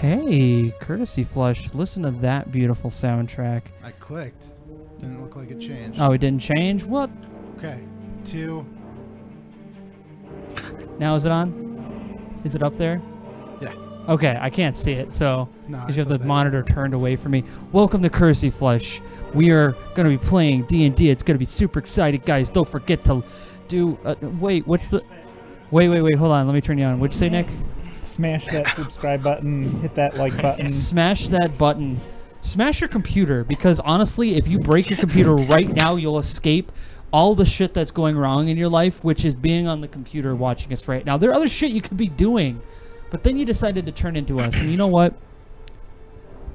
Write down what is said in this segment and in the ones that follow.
Hey, Courtesy Flush, listen to that beautiful soundtrack. I clicked. Didn't look like it changed. Oh, it didn't change? What? Okay. 2. Now is it on? Is it up there? Yeah. Okay, I can't see it, so No, because you have the there. monitor turned away from me. Welcome to Courtesy Flush. We are going to be playing D&D. It's going to be super exciting, guys. Don't forget to do... wait, what's the... Wait, hold on. Let me turn you on. What'd you say, Nick? Smash that subscribe button, hit that like button. Smash that button. Smash your computer, because honestly, if you break your computer right now, you'll escape all the shit that's going wrong in your life, which is being on the computer watching us right now. There are other shit you could be doing, but then you decided to turn into us, and you know what?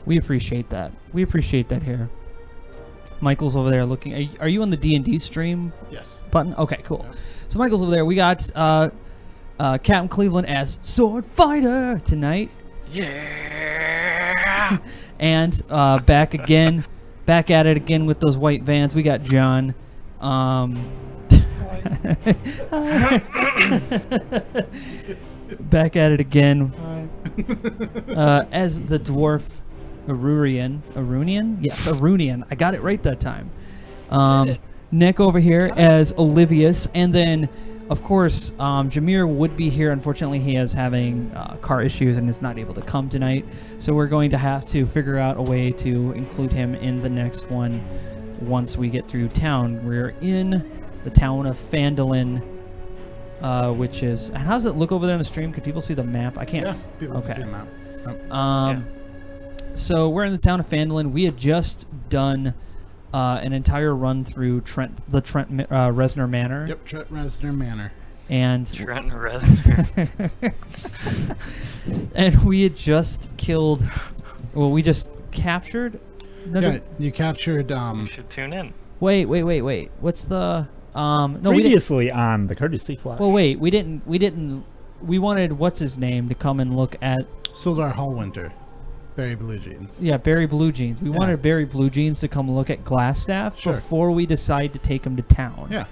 We appreciate that. We appreciate that here. Michael's over there looking. Are you on the D&D stream? Yes. Button? Okay, cool. Yep. So Michael's over there. We got Captain Cleveland as Sword Fighter tonight. Yeah. And back at it again with those white vans. We got John. Back at it again as the dwarf Arunian? Yes, Arunian. I got it right that time. Nick over here as Olivius, and then of course Jameer would be here. Unfortunately, he is having car issues and is not able to come tonight, so we're going to have to figure out a way to include him in the next one once we get through town. We're in the town of Phandalin, which is... How does it look over there on the stream? Could people see the map? I can't... Yeah, people can see the map. Yep. So we're in the town of Phandalin. We had just done an entire run through Trent Reznor Manor. Yep, Trent Reznor Manor. And Trent Reznor. and we had just killed... Well, we just captured... Yeah, you captured... You should tune in. Wait. What's the... no, Previously on the Courtesy Flush. Well, wait. We didn't... We wanted what's his name to come and look at... Sildar Hallwinter. Barry Blue Jeans. Yeah, Barry Blue Jeans. We wanted Barry Blue Jeans to come look at Glassstaff before we decide to take him to town. Yeah.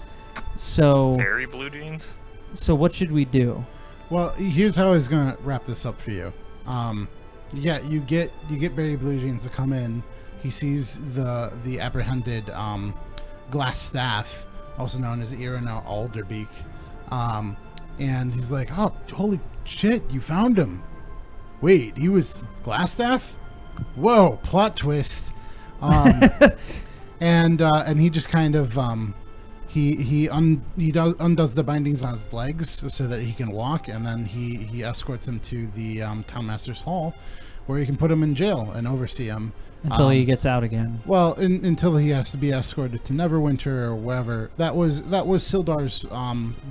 So... Barry Blue Jeans? So what should we do? Well, here's how I was going to wrap this up for you. Yeah, you get Barry Blue Jeans to come in. He sees the apprehended Glassstaff, also known as Irina Alderbeek, and he's like, "Oh, holy shit! You found him! Wait, he was Glassstaff? Whoa! Plot twist!" And he just kind of he undoes the bindings on his legs so that he can walk, and then he escorts him to the Townmaster's Hall, where he can put him in jail and oversee him. Until he gets out again. Well, until he has to be escorted to Neverwinter or wherever. That was Sildar's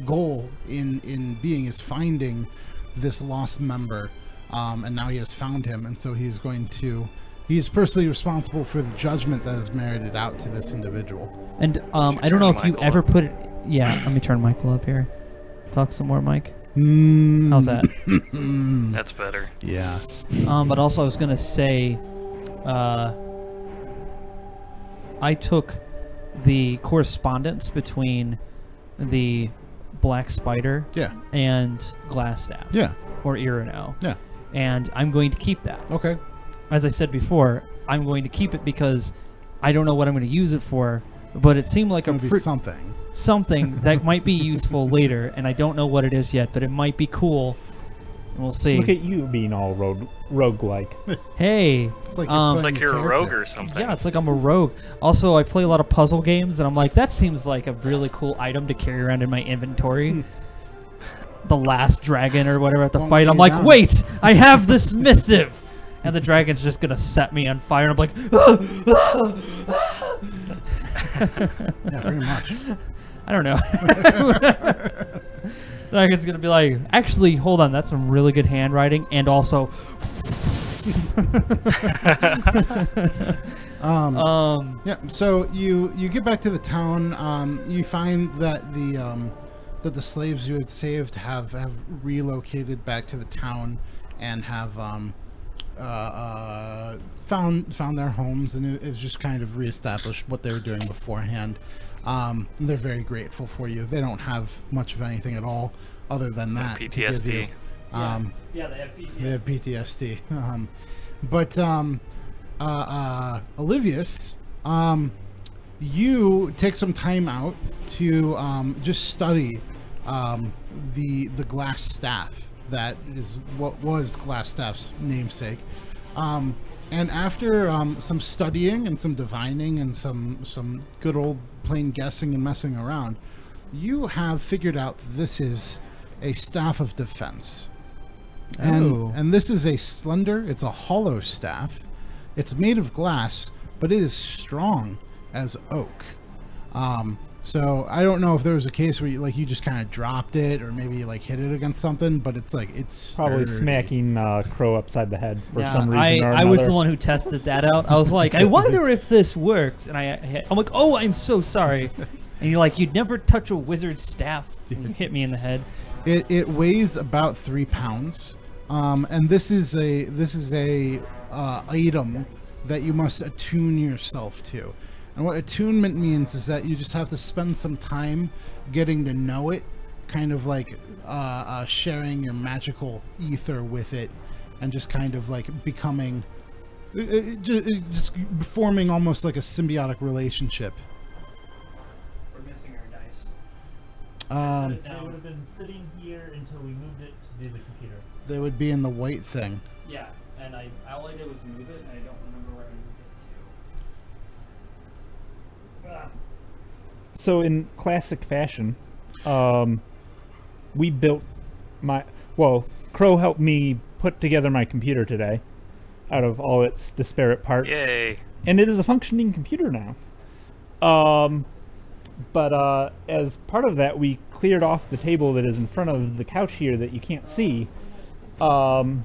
goal in being, is finding this lost member, and now he has found him, and so he is personally responsible for the judgment that is merited out to this individual. And I don't know if you ever put it... Yeah, let me turn Michael up here. Talk some more, Mike. How's that? That's better. Yeah. But also I was going to say... I took the correspondence between the Black Spider and Glassstaff. Yeah. Or Irino. Yeah. And I'm going to keep that. Okay. As I said before, I'm going to keep it because I don't know what I'm going to use it for, but it seemed like something that might be useful later, and I don't know what it is yet, but it might be cool. And we'll see. Look at you being all roguelike. Hey. It's like you're a rogue or something. Yeah, it's like I'm a rogue. Also, I play a lot of puzzle games, and I'm like, that seems like a really cool item to carry around in my inventory. The last dragon or whatever at the fight. I'm like, wait, I have this missive. And the dragon's just going to set me on fire. And I'm like, Yeah, pretty much. I don't know. Dragon's going to be like, actually, hold on, that's some really good handwriting. And also... Yeah, so you get back to the town. You find that the slaves you had saved have relocated back to the town and have found their homes, and it's just kind of reestablished what they were doing beforehand. They're very grateful for you. They don't have much of anything at all other than that. PTSD. Yeah, they have PTSD. They have PTSD. But Olivius, you take some time out to just study the glass staff that is what was Glassstaff's namesake. And after some studying and some divining and some good old plain guessing and messing around, you have figured out this is a staff of defense. And this is a slender, it's a hollow staff. It's made of glass, but it is strong as oak. So I don't know if there was a case where you just kind of dropped it or maybe you hit it against something, but it's probably sturdy. smacking Crow upside the head for some reason or I another. was the one who tested that out. I was like, I wonder if this works, and I'm like, oh, I'm so sorry. And you're like, you'd never touch a wizard's staff. And you hit me in the head. It weighs about 3 pounds, and this is a item that you must attune yourself to. And what attunement means is that you just have to spend some time getting to know it, kind of like sharing your magical ether with it, and just kind of becoming, just forming almost like a symbiotic relationship. We're missing our dice. They would have been sitting here until we moved it to do the computer. They would be in the white thing. Yeah, and all I did was move it, and I don't remember where I moved it to. So in classic fashion, we built Crow helped me put together my computer today out of all its disparate parts. Yay. And it is a functioning computer now. But as part of that, we cleared off the table that is in front of the couch here that you can't see. And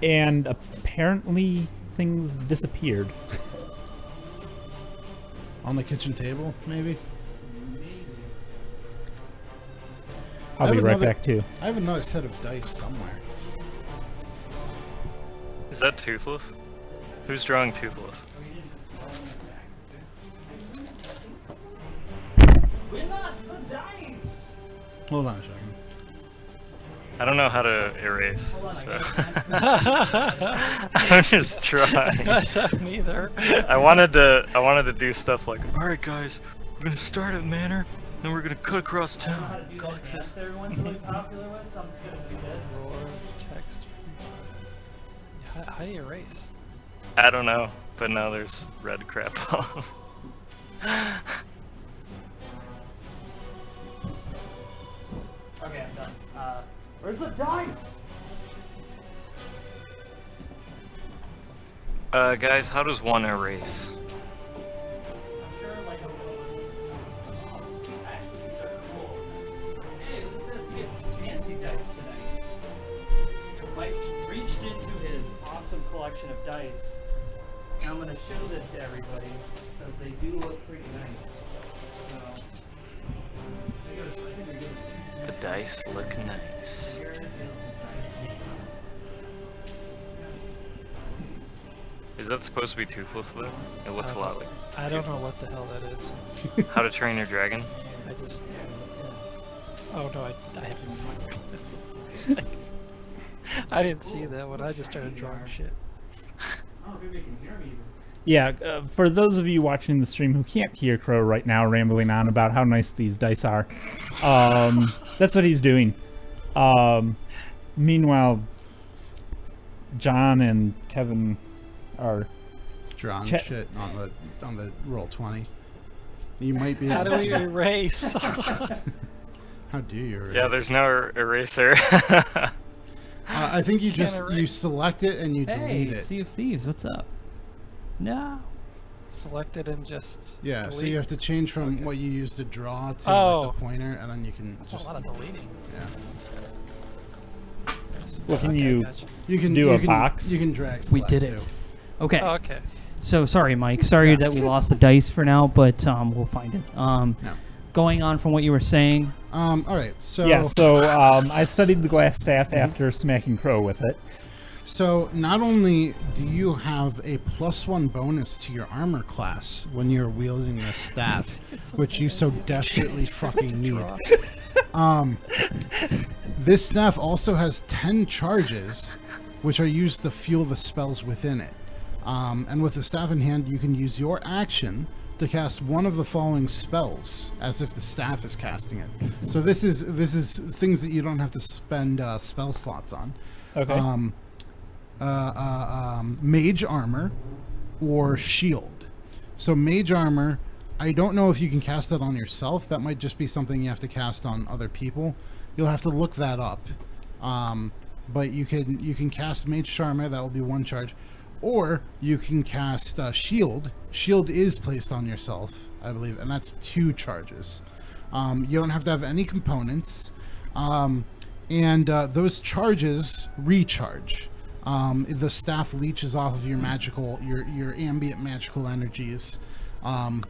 apparently things disappeared. On the kitchen table, maybe? I'll be right back too. I have another set of dice somewhere. Is that Toothless? Who's drawing Toothless? We lost the dice! Hold on a second. I don't know how to erase, Hold on, so I I'm just trying. I don't either. I wanted to do stuff like, all right, guys, we're gonna start at Manor, then we're gonna cut across I don't know how to town. do Go that like dance this. that everyone's really popular with, so I'm just gonna do this. Roar, text. How do you erase? I don't know, but now there's red crap on. Okay, I'm done. Where's the dice? Guys, how does one erase? I'm sure like a little. Actually, these are cool. Hey, look at this. We get some fancy dice tonight. Mike reached into his awesome collection of dice. And I'm gonna show this to everybody because they do look pretty nice. So, here goes two. The dice look nice. Here it is. Is that supposed to be Toothless though? It looks a lot like I don't know Toothless. what the hell that is. How to Train Your Dragon? I just. Oh no, I haven't fucking. I didn't see that one. I just started drawing shit. I don't know if anybody can hear me even. Yeah, for those of you watching the stream who can't hear Crow right now rambling on about how nice these dice are, that's what he's doing. Meanwhile, John and Kevin are Drawing shit on the roll 20. You might be. How do we erase? How do you erase? Yeah, there's no eraser. I think you Can't just erase. select it and you delete Hey, it. Sea of Thieves, what's up? No. Select it and just. Yeah, so delete? you have to change from what you use to draw to Oh. the pointer, and then you can That's just a lot of deleting. yeah. Well, can Okay, you- gotcha. You can Do you a can, box? You can drag. We select did it. too. Okay. Oh, okay. So sorry, Mike. Sorry that we lost the dice for now, but we'll find it. No. Going on from what you were saying. All right. So Yeah, so I studied the glass staff after smacking Crow with it. So not only do you have a +1 bonus to your armor class when you're wielding the staff, which you so desperately fucking need, This staff also has 10 charges, which are used to fuel the spells within it. And with the staff in hand, you can use your action to cast one of the following spells, as if the staff is casting it. So this is things that you don't have to spend spell slots on. Okay. Mage armor or shield. So mage armor, I don't know if you can cast that on yourself. That might just be something you have to cast on other people. You'll have to look that up. But you can cast mage armor. That will be 1 charge. Or you can cast shield. Shield is placed on yourself, I believe, and that's 2 charges. You don't have to have any components. And those charges recharge. The staff leeches off of your magical, your ambient magical energies, and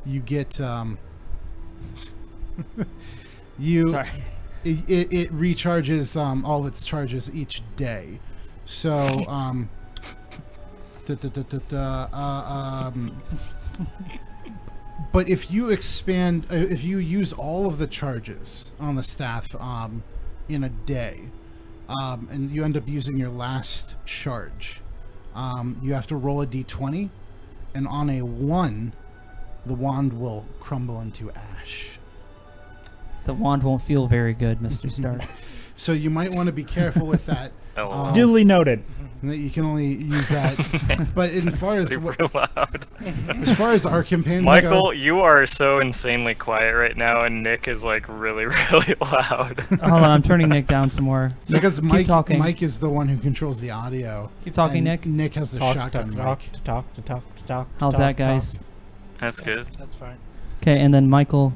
you get you. Sorry. It recharges all of its charges each day. So but if you expand, if you use all of the charges on the staff in a day, and you end up using your last charge, you have to roll a d20, and on a 1, the wand will crumble into ash. The wand won't feel very good, Mr. Stark. So you might want to be careful with that. Duly noted. That you can only use that. But as far as Super loud. as far as our campaigns Michael, go, you are so insanely quiet right now, and Nick is like really, really loud. Hold on, I'm turning Nick down some more. it's because Keep talking. Mike is the one who controls the audio. Keep talking, and Nick. Nick has the shotgun mic. Talk. How's that, guys? That's good. That's fine. Okay, and then Michael.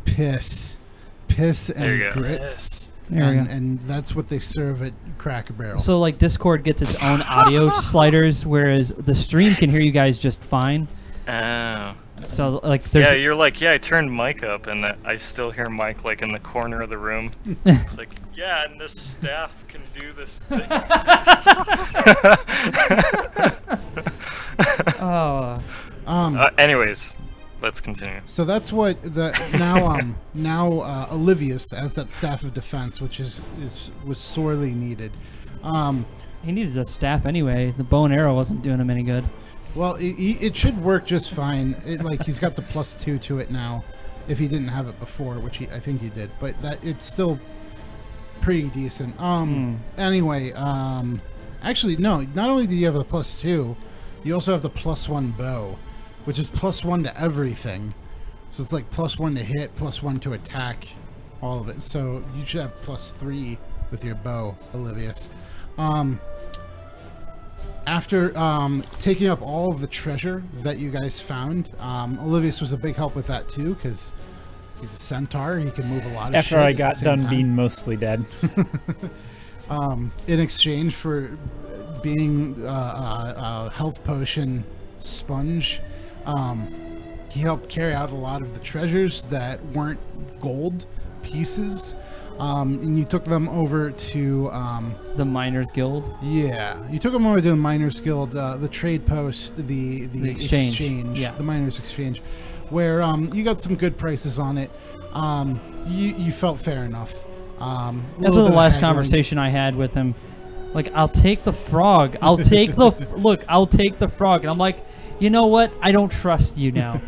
Piss There you and go. grits. There we go. And that's what they serve at Cracker Barrel. So like Discord gets its own audio sliders, whereas the stream can hear you guys just fine. Oh. So like there's Yeah, you're like, yeah, I turned Mike up, and I still hear Mike like in the corner of the room. It's like, yeah, and this staff can do this thing. oh Anyways, let's continue. So that's what the now Olivius as that staff of defense, which was sorely needed. he needed a staff anyway. The bow and arrow wasn't doing him any good. Well, it should work just fine. Like he's got the +2 to it now, if he didn't have it before, which I think he did. But it's still pretty decent. Anyway, actually no. Not only do you have the +2, you also have the +1 bow, which is +1 to everything. So it's like +1 to hit, +1 to attack, all of it. So you should have +3 with your bow, Olivius. After taking up all of the treasure that you guys found, Olivius was a big help with that too, because he's a centaur. He can move a lot of After shit I at got the same done time. being mostly dead. In exchange for being a health potion sponge, he helped carry out a lot of the treasures that weren't gold pieces, and you took them over to The Miners Guild. yeah, you took them over to the Miners Guild, the trade post, the exchange. Yeah. the Miners Exchange, where you got some good prices on it. You felt fair enough. That's what the last conversation I had with him. Like, I'll take the frog. I'll take the look. I'll take the frog. And I'm like, you know what? I don't trust you now.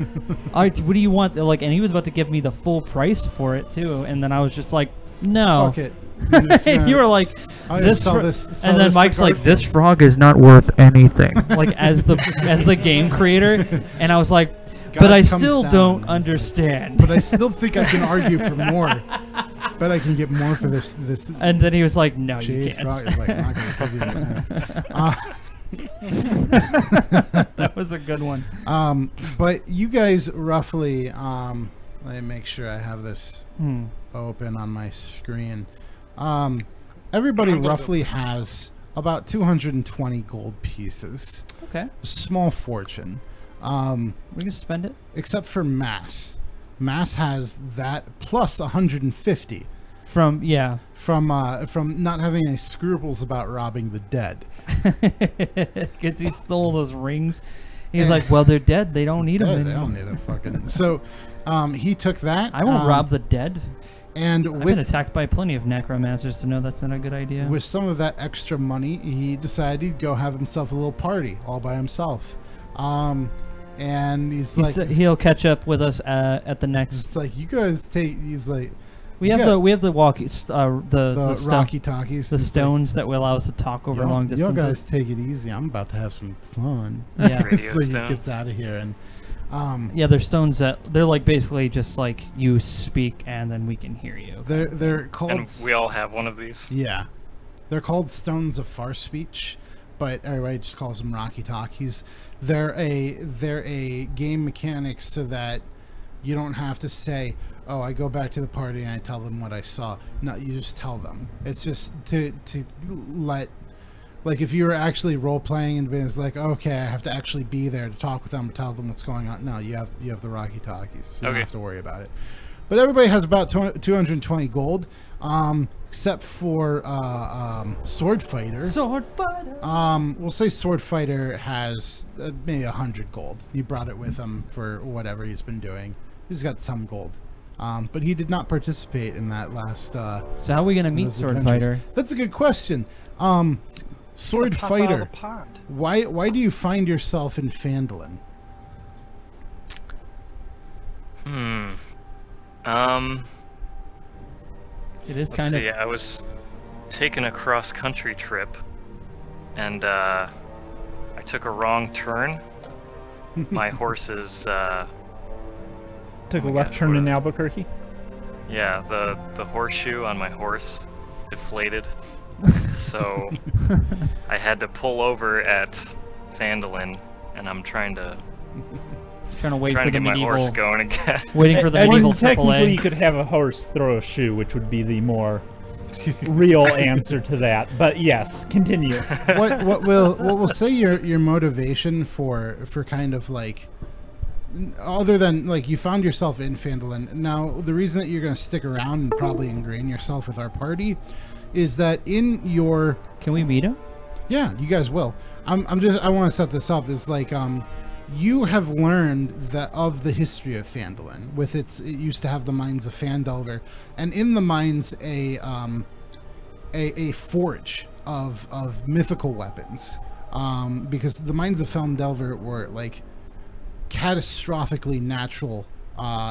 All right, what do you want? Like, and he was about to give me the full price for it too. And then I was just like, no. Fuck it. And you were like, I'm gonna this, sell fro-" this- sell and then this to Mike's like, Garfield. this frog is not worth anything. Like as the game creator, and I was like, God but I comes still down don't and understand. But I still think I can argue for more. Bet I can get more for this. And then he was like, no, you Jade can't. frog is like, I'm not gonna give you that. That was a good one. But you guys roughly, let me make sure I have this open on my screen. Everybody roughly has about 220 gold pieces. Okay. Small fortune. We can spend it. Except for Mass. Mass has that plus 150 From not having any scruples about robbing the dead. because he stole those rings. He was like, well, they're dead. They don't need them They anymore. don't need a fucking. So, he took that. I won't rob the dead. And I've been attacked by plenty of necromancers to know that's not a good idea. with some of that extra money, he decided he'd go have himself a little party all by himself. And he's like, he'll catch up with us at the next. it's like, you guys take. He's like, We have the walkie, the Rocky Talkies, the stones that will allow us to talk over long you distances. guys take it easy. I'm about to have some fun. Yeah. Radio So he stones. gets out of here, and Yeah, they're stones that they're like basically just like you speak and then we can hear you. they're called. And we all have one of these. Yeah, they're called stones of far speech, but everybody just calls them Rocky Talkies. They're a game mechanic so that you don't have to say, oh, I go back to the party and I tell them what I saw. No, you just tell them. It's just to let, like, if you were actually role playing and being like, okay, I have to actually be there to talk with them, tell them what's going on. No, you have the Rocky Talkies, so you don't have to worry about it. But everybody has about 220 gold, except for Sword Fighter. Sword Fighter. We'll say Sword Fighter has maybe 100 gold. He brought it with him for whatever he's been doing. He's got some gold. But he did not participate in that last. So how are we gonna meet Sword Fighter? That's a good question. Sword Pop out of Fighter. the pond. Why do you find yourself in Phandalin? It is Let's kind see. of. I was taking a cross-country trip, and I took a wrong turn. My horses. Took Oh a my left gosh, turn what in a- Albuquerque. Yeah, the horseshoe on my horse deflated, so I had to pull over at Phandalin, and I'm trying to Wait for to the get my medieval. horse going again. Waiting for the I medieval mean, technically, you AAA. could have a horse throw a shoe, which would be the more real answer to that. But yes, continue. what will say your motivation for kind of like, other than like you found yourself in Phandalin. Now the reason that you're going to stick around and probably ingrain yourself with our party is that in your Can we meet him? yeah, you guys will. I want to set this up is like you have learned that of the history of Phandalin with it used to have the mines of Phandelver, and in the mines a forge of mythical weapons, because the mines of Phandelver were like catastrophically natural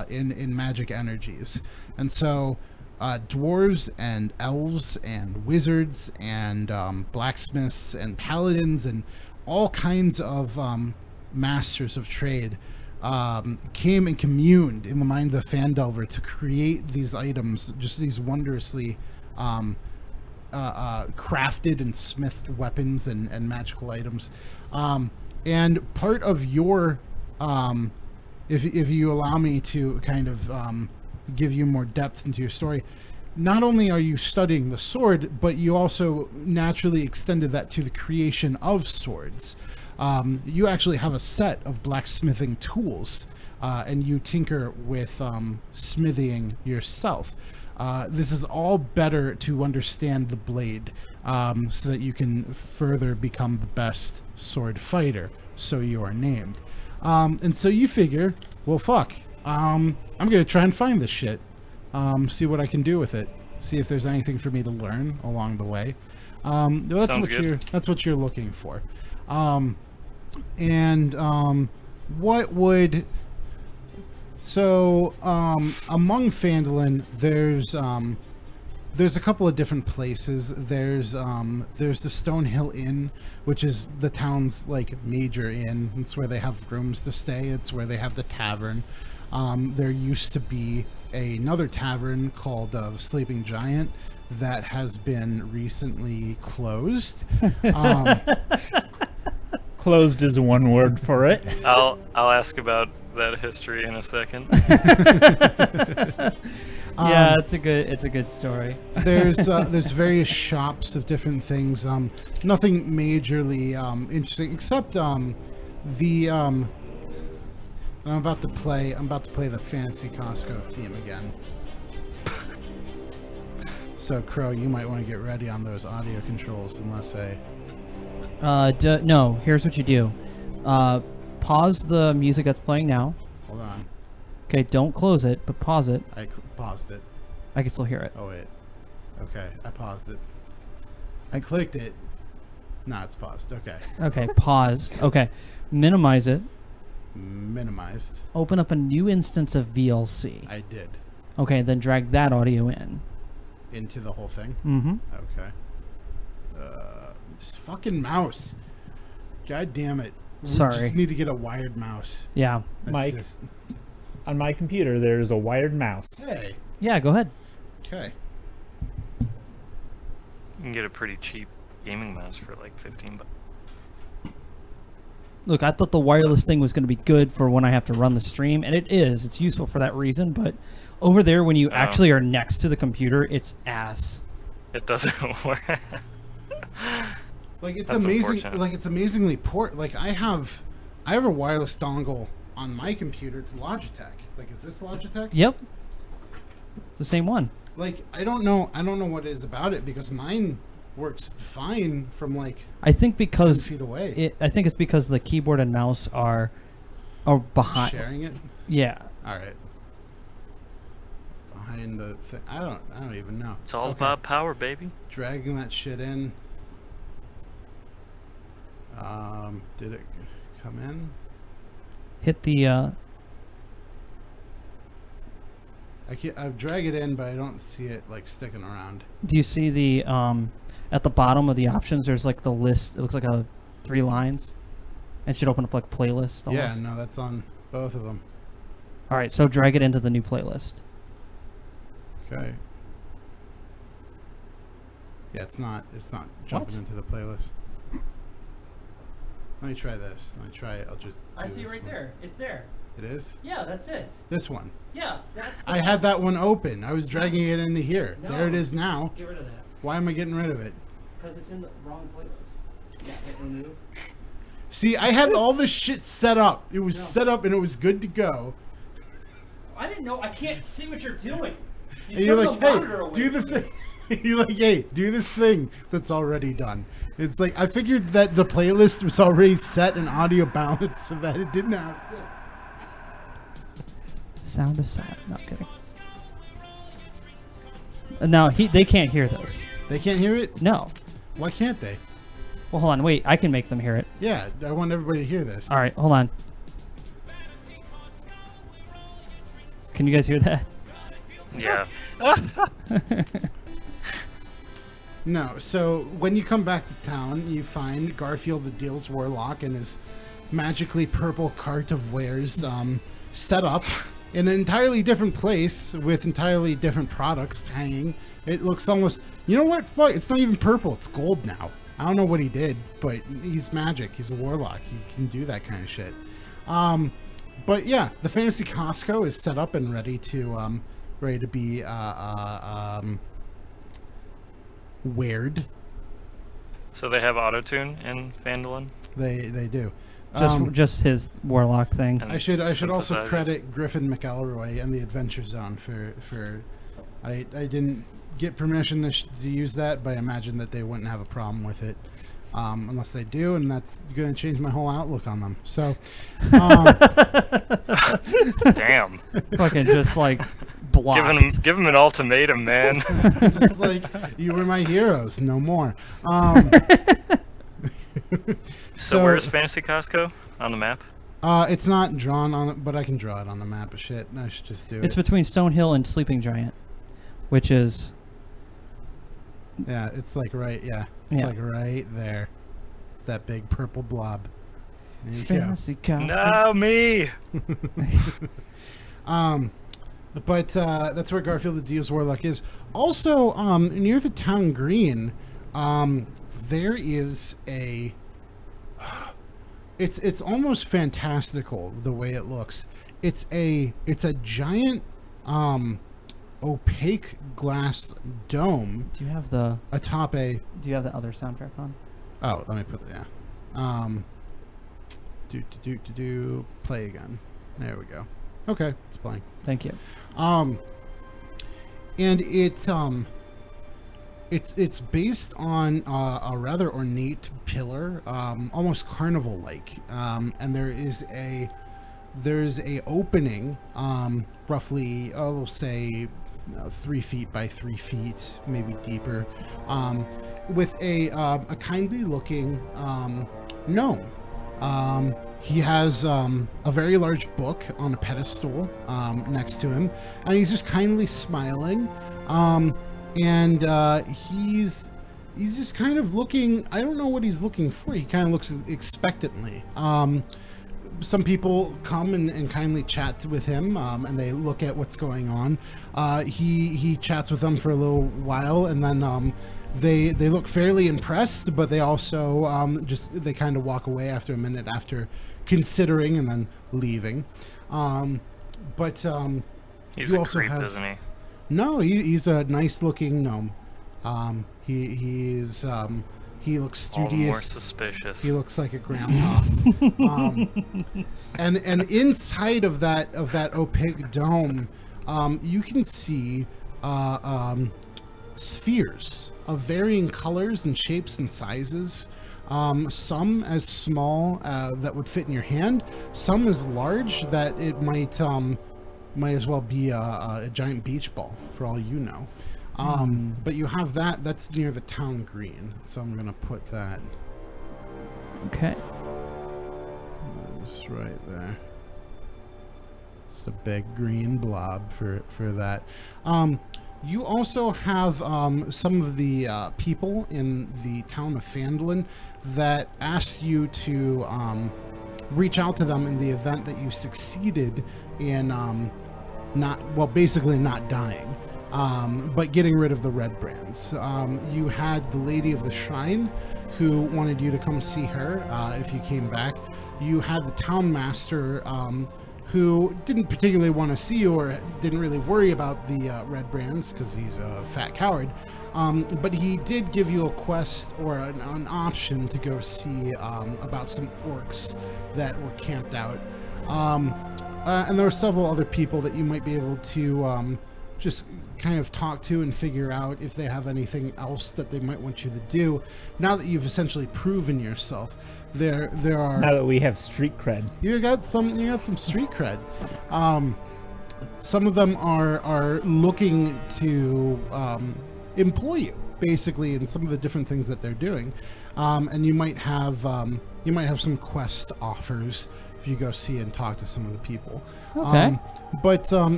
in magic energies, and so dwarves and elves and wizards and blacksmiths and paladins and all kinds of masters of trade came and communed in the mines of Phandelver to create these items, just these wondrously crafted and smithed weapons and magical items. And part of your if you allow me to kind of give you more depth into your story, not only are you studying the sword, but you also naturally extended that to the creation of swords. You actually have a set of blacksmithing tools, and you tinker with smithing yourself. This is all better to understand the blade, so that you can further become the best sword fighter, so you are named. And so you figure, well, fuck, I'm gonna try and find this shit, see what I can do with it, see if there's anything for me to learn along the way. That's what you're looking for. What would among Phandalin, there's a couple of different places. There's the Stonehill Inn, which is the town's like major inn. It's where they have rooms to stay. It's where they have the tavern. There used to be another tavern called the Sleeping Giant that has been recently closed. Closed is one word for it. I'll ask about that history in a second. Yeah, it's a good story. There's various shops of different things. Nothing majorly interesting except I'm about to play the Fantasy Costco theme again. So Crow, you might want to get ready on those audio controls unless No, here's what you do. Pause the music that's playing now. hold on. Okay, don't close it, but pause it. I paused it. I can still hear it. Oh wait. Okay, I paused it. I clicked it. Nah, it's paused. Okay. Okay, paused. Okay, minimize it. Minimized. Open up a new instance of VLC. I did. Okay, then drag that audio in. Into the whole thing? Mm-hmm. Okay. This fucking mouse. God damn it. We Sorry. just need to get a wired mouse. Yeah. That's Mike, just- on my computer, there's a wired mouse. Hey. Yeah, go ahead. Okay. You can get a pretty cheap gaming mouse for like 15 bucks. Look, I thought the wireless thing was going to be good for when I have to run the stream, and it is. It's useful for that reason, but over there, when you actually are next to the computer, it's ass. It doesn't work. Like it's That's amazing. unfortunate. Like it's amazingly port. Like I have a wireless dongle on my computer. It's Logitech. Like, is this Logitech? Yep. The same one. Like I don't know what it is about it because mine works fine from like I think 10 because feet away. I think it's because the keyboard and mouse are behind. Sharing it. Yeah. All right. Behind the thing. I don't even know. It's all Okay. about power, baby. Dragging that shit in. Did it come in? Hit the I drag it in, but I don't see it like sticking around. do you see the at the bottom of the options there's like the list. It looks like 3 lines. It should open up like playlist almost. Yeah, no, that's on both of them. All right, so drag it into the new playlist. Okay. Yeah, it's not jumping into the playlist. Let me try this. Let me try it. I'll just. do this one. It's there. It is? Yeah, that's it. This one. Yeah, that's. I had that one open. I was dragging it into here. There it No. is now. Get rid of that Why am I getting rid of it? because it's in the wrong playlist. Yeah, hit remove. See, I had all this shit set up. It was No. set up and it was good to go. I didn't know. I can't see what you're doing. And you're like, hey, do the thing. You're like, hey, do this thing that's already done. It's like, I figured that the playlist was already set and audio balanced so that it didn't have to. Sound of sound. No, I'm kidding. Now they can't hear this. They can't hear it? No. Why can't they? Well, hold on. Wait, I can make them hear it. Yeah, I want everybody to hear this. All right, hold on. Can you guys hear that? Yeah. No, so when you come back to town, you find Garfield the Deals Warlock and his magically purple cart of wares set up in an entirely different place with entirely different products hanging. It looks almost... You know what? Fuck, it's not even purple. It's gold now. I don't know what he did, but he's magic. He's a warlock. He can do that kind of shit. But yeah, the Fantasy Costco is set up and ready to be weird. So they have auto-tune in Phandalin? They do. Just his warlock thing. And I should also synthesizers? credit Griffin McElroy and the Adventure Zone for I didn't get permission to use that, but I imagine that they wouldn't have a problem with it. Unless they do, and that's going to change my whole outlook on them. So, Damn. Fucking just like blocked. Give him an ultimatum, man. just like, you were my heroes, no more. So where's Fantasy Costco on the map? It's not drawn on it, but I can draw it on the map. Shit, I should just do It's it. between Stonehill and Sleeping Giant, which is Yeah, it's like right. Yeah, it's Yeah. like right there. It's that big purple blob. There you go. Fantasy Costco. No, me. But that's where Garfield the Deals Warlock is. Also, near the town green, there is a. It's almost fantastical the way it looks. It's a giant, opaque glass dome Do you have the atop a. Do you have the other soundtrack on? Oh, let me put that. Yeah. Play again. There we go. Okay, it's playing. Thank you. And it's based on a rather ornate pillar, almost carnival-like. And there's a opening, roughly, we'll say 3 feet by 3 feet, maybe deeper, with a kindly-looking gnome. He has a very large book on a pedestal next to him, and he's just kindly smiling. He's just kind of looking. I don't know what he's looking for. He kind of looks expectantly. Some people come and kindly chat with him, and they look at what's going on. He chats with them for a little while, and then they look fairly impressed, but they also they kind of walk away after a minute after considering and then leaving. He's a also creep, isn't he? No, he's a nice looking gnome. He looks studious. All the more suspicious. He looks like a grandpa. And inside of that opaque dome, you can see spheres of varying colors and shapes and sizes. Some as small that would fit in your hand. Some as large that it might as well be a giant beach ball for all you know. But you have that's near the town green, so I'm gonna put that Okay. just right there. It's a big green blob for that. You also have some of the people in the town of Fandolin that asked you to reach out to them in the event that you succeeded in basically not dying. But getting rid of the red brands. You had the Lady of the Shrine who wanted you to come see her if you came back. You had the Town Master who didn't particularly want to see you or didn't really worry about the red brands because he's a fat coward. But he did give you a quest or an option to go see about some orcs that were camped out. And there were several other people that you might be able to just kind of talk to and figure out if they have anything else that they might want you to do. Now that you've essentially proven yourself, there are. Now that we have street cred, you got some street cred. Some of them are looking to employ you basically in some of the different things that they're doing, and you might have some quest offers if you go see and talk to some of the people. Okay.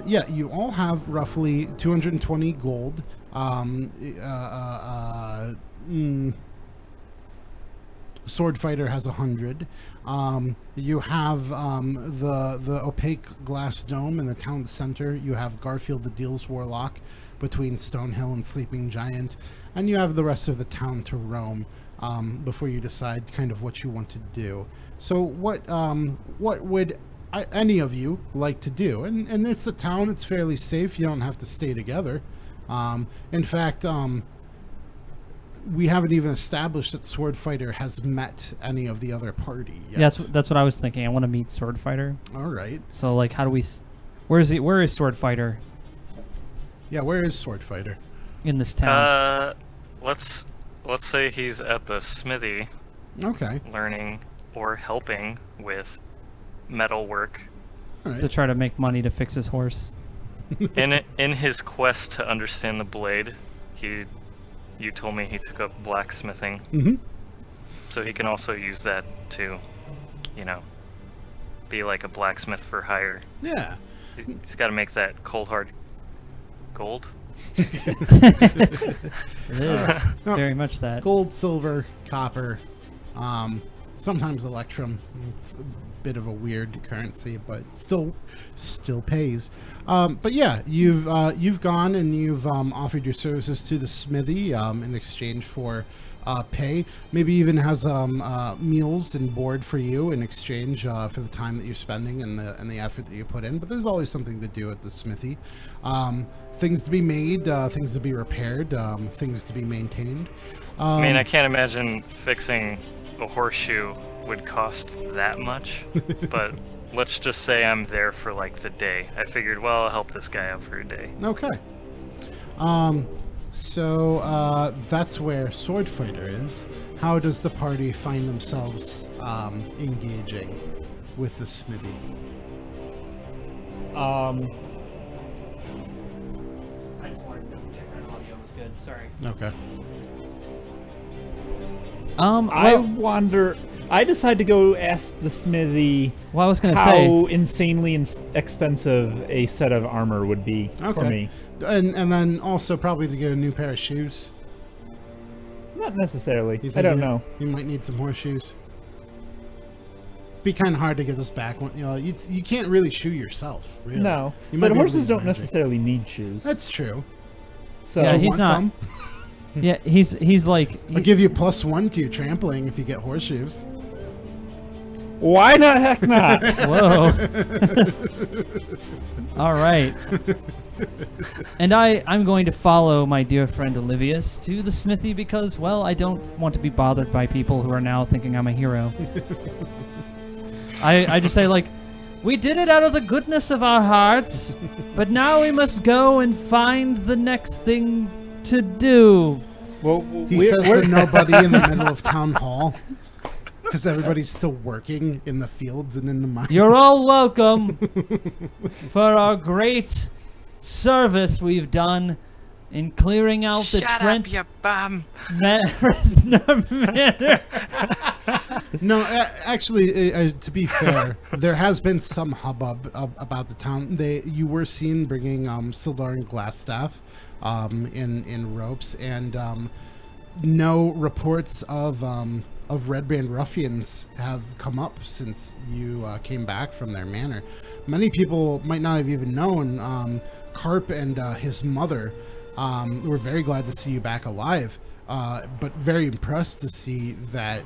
Yeah, you all have roughly 220 gold. Sword Fighter has 100. You have the opaque glass dome in the town center. You have Garfield the Deals Warlock between Stonehill and Sleeping Giant, and you have the rest of the town to roam before you decide kind of what you want to do. So what would any of you like to do? And it's a town, it's fairly safe. You don't have to stay together. In fact, we haven't even established that Sword Fighter has met any of the other party yet. Yeah, that's what I was thinking. I want to meet Sword Fighter. All right. So like, how do we? Where is Sword Fighter? Yeah, where is Sword Fighter? In this town. Let's say he's at the smithy. Okay. Learning or helping with metal work. All right. To try to make money to fix his horse. In his quest to understand the blade, you told me he took up blacksmithing. Mm-hmm. So he can also use that to, be like a blacksmith for hire. Yeah. He's got to make that cold hard gold. It is very much that. Gold, silver, copper, sometimes electrum. It's a bit of a weird currency, but still pays. But yeah, you've gone and you've offered your services to the smithy in exchange for pay. Maybe even has meals and board for you in exchange for the time that you're spending and the effort that you put in. But there's always something to do at the smithy. Things to be made, things to be repaired, things to be maintained. I mean, I can't imagine fixing a horseshoe would cost that much, but let's just say I'm there for like the day. I figured, well, I'll help this guy out for a day. Okay. So that's where Sword Fighter is. How does the party find themselves engaging with the smithy? Sorry. Okay. I decide to go ask the smithy Well, I was gonna how say. insanely expensive a set of armor would be for me. And then also probably to get a new pair of shoes. Not necessarily. You I think don't know. You might need some horseshoes. Be kind of hard to get those back. You know, you can't really shoe yourself. Really. No, You might but be able to horses use don't magic. necessarily need shoes. That's true. So Yeah, Do you he's want not. some? Yeah, he's like. I'll give you +1 to your trampling if you get horseshoes. why not? Heck not. Whoa. All right. And I'm going to follow my dear friend Olivius to the smithy because, well, I don't want to be bothered by people who are now thinking I'm a hero. I just say, like, we did it out of the goodness of our hearts, but now we must go and find the next thing to do. Well, He says to nobody in the middle of town hall because everybody's still working in the fields and in the mines. You're all welcome for our great service we've done in clearing out the Shut Trent up, you bum. Manor. No, actually, to be fair, there has been some hubbub about the town. You were seen bringing Sildar and Glassstaff in ropes, and no reports of Red Band ruffians have come up since you came back from their manor. Many people might not have even known. Carp and his mother were very glad to see you back alive, but very impressed to see that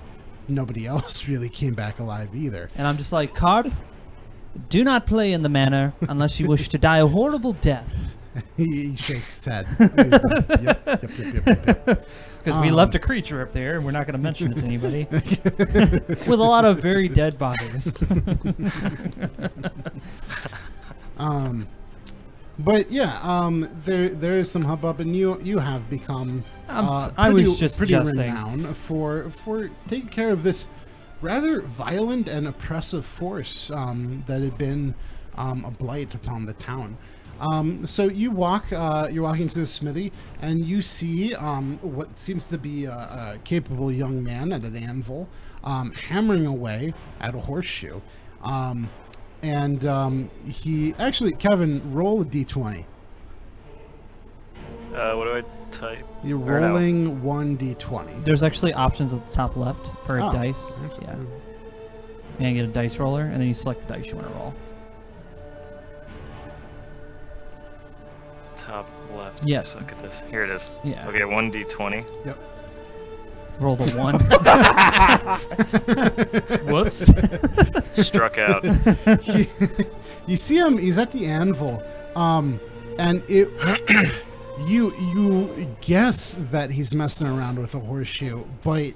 nobody else really came back alive either. And I'm just like, Carp, do not play in the manor unless you wish to die a horrible death. He shakes his head. He's like, yep. Because we left a creature up there, and we're not going to mention it to anybody. With a lot of very dead bodies. But yeah, there is some hubbub, and you have become I was just pretty jesting. renowned for taking care of this rather violent and oppressive force that had been a blight upon the town. So you walk, you're walking to the smithy, and you see what seems to be a capable young man at an anvil, hammering away at a horseshoe. And he actually, Kevin, roll a d20. What do I type? You're Or no. rolling 1d20. There's actually options at the top left for a Oh. dice. Yeah. And get a dice roller, and then you select the dice you want to roll. Top left. Yes. Suck at this. Here it is. Yeah. Okay, 1d20. Yep. Roll the 1. Whoops. Struck out. You see him, he's at the anvil, and you guess that he's messing around with a horseshoe, but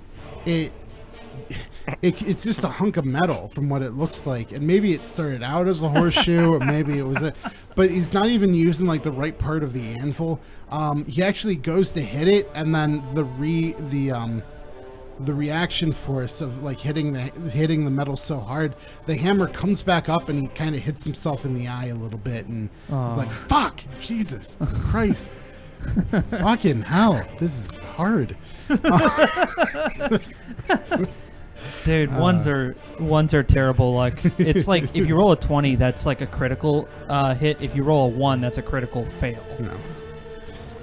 it's just a hunk of metal from what it looks like, and maybe it started out as a horseshoe, or maybe it was but he's not even using like the right part of the anvil. He actually goes to hit it, and then the reaction force of like hitting the metal so hard, the hammer comes back up, and he kind of hits himself in the eye a little bit, and he's like, "Fuck, Jesus Christ, fucking hell, this is hard." Dude, ones are terrible luck. It's like if you roll a 20, that's like a critical hit. If you roll a 1, that's a critical fail. No.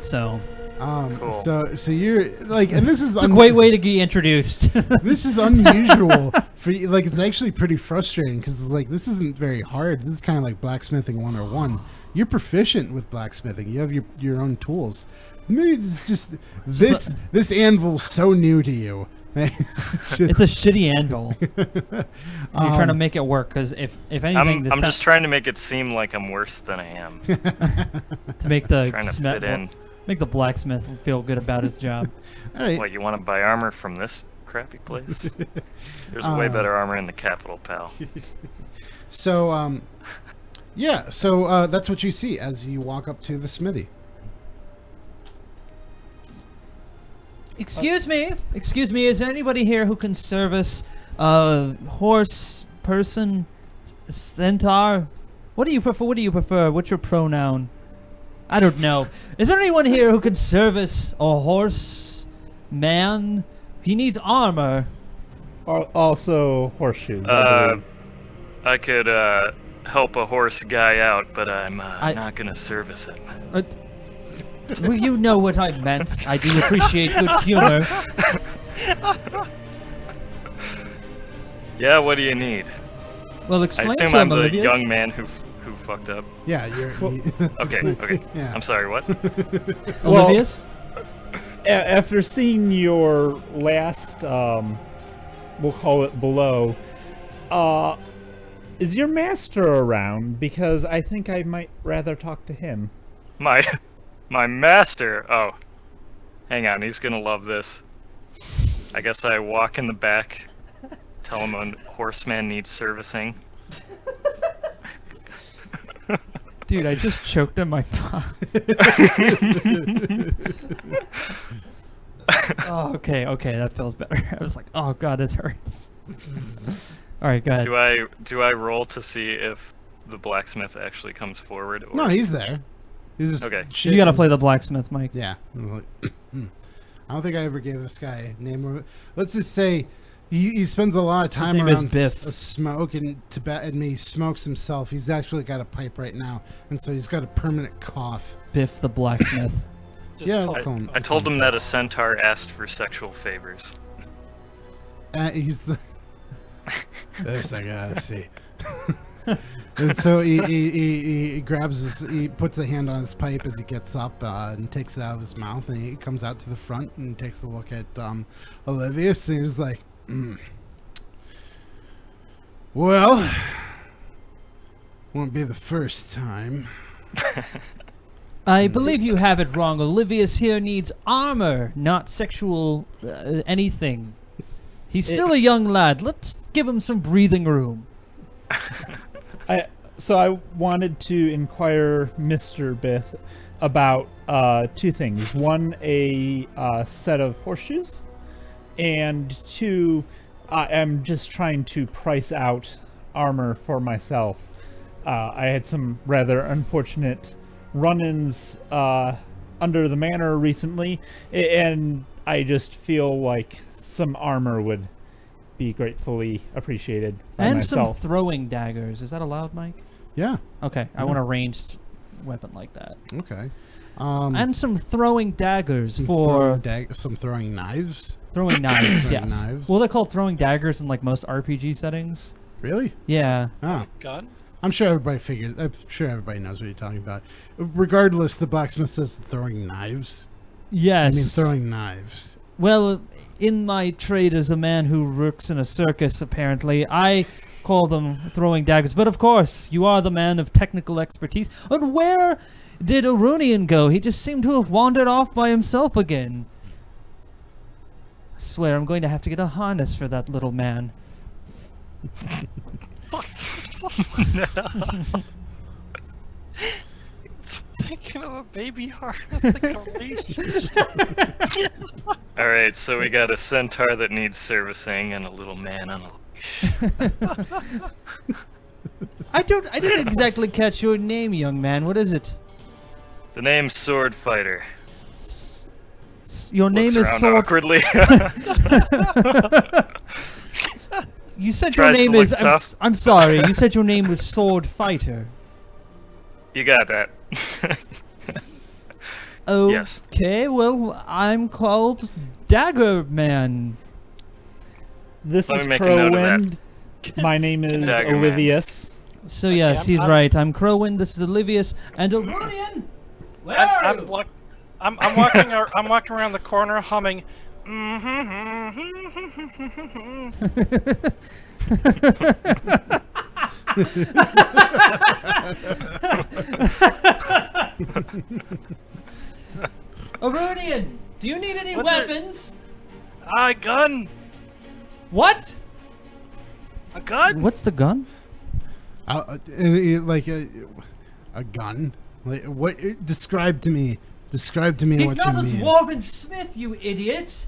So Cool. So you're like, and this is it's a great way to get introduced. this is unusual for you. Like, it's actually pretty frustrating because like this isn't very hard. This is kind of like blacksmithing 101. You're proficient with blacksmithing. You have your own tools. Maybe it's just this anvil's so new to you. It's a shitty anvil. You're trying to make it work because if anything, I'm just trying to make it seem like I'm worse than I am. to make the Trying to fit in. make the blacksmith feel good about his job. All right. What, you want to buy armor from this crappy place? There's way better armor in the capital, pal. So yeah. So that's what you see as you walk up to the smithy. Excuse me. Is there anybody here who can service a horse, person, centaur? What do you prefer? What's your pronoun? I don't know. Is there anyone here who could service a horse man? He needs armor. Also horseshoes. I believe. I could help a horse guy out, but I'm not gonna service him. Well, you know what I meant. I do appreciate good humor. Yeah, what do you need? Well, I explain assume to I'm him, the Olivia. young man who fucked up. Yeah, you're. Okay. Yeah. I'm sorry, what? Olivius? After seeing your last, we'll call it below, is your master around? Because I think I might rather talk to him. My master. Oh. Hang on, he's gonna love this. I guess I walk in the back, tell him a horseman needs servicing. Dude, I just choked on my pot. Oh, okay, that feels better. I was like, oh god, it hurts. All right, go ahead. Do I roll to see if the blacksmith actually comes forward? Or... No, he's there. He's just Okay. You gotta play the blacksmith, Mike. Yeah. I don't think I ever gave this guy a name. Let's just say he spends a lot of time name is around Biff. smoke and Tibet, and he smokes himself. He's actually got a pipe right now, and so he's got a permanent cough. Biff the blacksmith. Just Yeah, call- I'll call him. I told him that a centaur asked for sexual favors. He's the. This I gotta see. And so he grabs he puts a hand on his pipe as he gets up and takes it out of his mouth, and he comes out to the front and takes a look at Olivius, and he's like, well, won't be the first time. I believe you have it wrong. Olivius here needs armor, not sexual anything. He's still a young lad. Let's give him some breathing room. So I wanted to inquire Mr. Biff about two things. One, a set of horseshoes, and two, I'm just trying to price out armor for myself. I had some rather unfortunate run-ins under the manor recently, and I just feel like some armor would be gratefully appreciated by And myself. some throwing daggers. Is that allowed, Mike? Yeah. Okay, I want a ranged weapon like that. Okay. And some throwing daggers some for some throwing knives. throwing knives. Throwing Yes. knives. Well, they're called throwing daggers in like most RPG settings. Really? Yeah. Oh. Gun? I'm sure everybody figures. I'm sure everybody knows what you're talking about. Regardless, the blacksmith says throwing knives. Yes. I mean, throwing knives. Well, in my trade as a man who works in a circus, apparently, I call them throwing daggers. But of course, you are the man of technical expertise. And where did Arunian go? He just seemed to have wandered off by himself again. I swear, I'm going to have to get a harness for that little man. Thinking of a baby harness like a leash. Alright, so we got a centaur that needs servicing and a little man on a leash. I didn't exactly catch your name, young man. What is it? The name's Sword Fighter. Your name Looks is around Sword. awkwardly. You said your Tries to name look is. tough. I'm sorry. You said your name was Sword Fighter. You got that. Yes. Okay, well, I'm called Dagger Man. This Let is me make a note of that. Crowwind. My name is Dagger Man. Olivius. So yes, he's right. I'm Crowwind. This is Olivius and Arunian. Where are I'm you? I'm walking around the corner humming. Arunian, do you need any What the- weapons? A gun! What? A gun! What's the gun? Like a gun. Like what? Describe to me. Describe to me He's what not you a mean. dwarven smith, you idiot.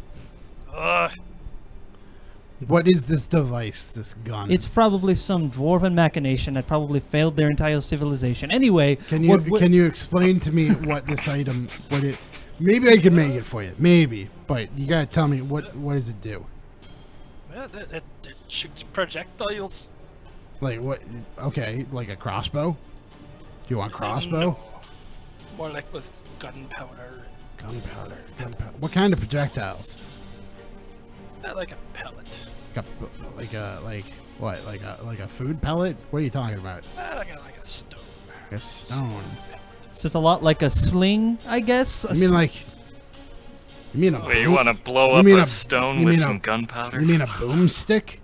What is this device, this gun? It's probably some dwarven machination that probably failed their entire civilization. Anyway, Can you explain to me what this item, what it... Maybe I can make it for you. Maybe. But you gotta tell me, what does it do? Well, it shoots projectiles. Like what? Okay, like a crossbow? Do you want crossbow? No. More like with gunpowder. Gunpowder. What kind of projectiles? Like a pellet. Like a food pellet? What are you talking about? Like a stone. A stone. so it's a lot like a sling, I guess. You mean like? You mean a? Wait, you want to blow up a stone with some gunpowder? You mean a boomstick?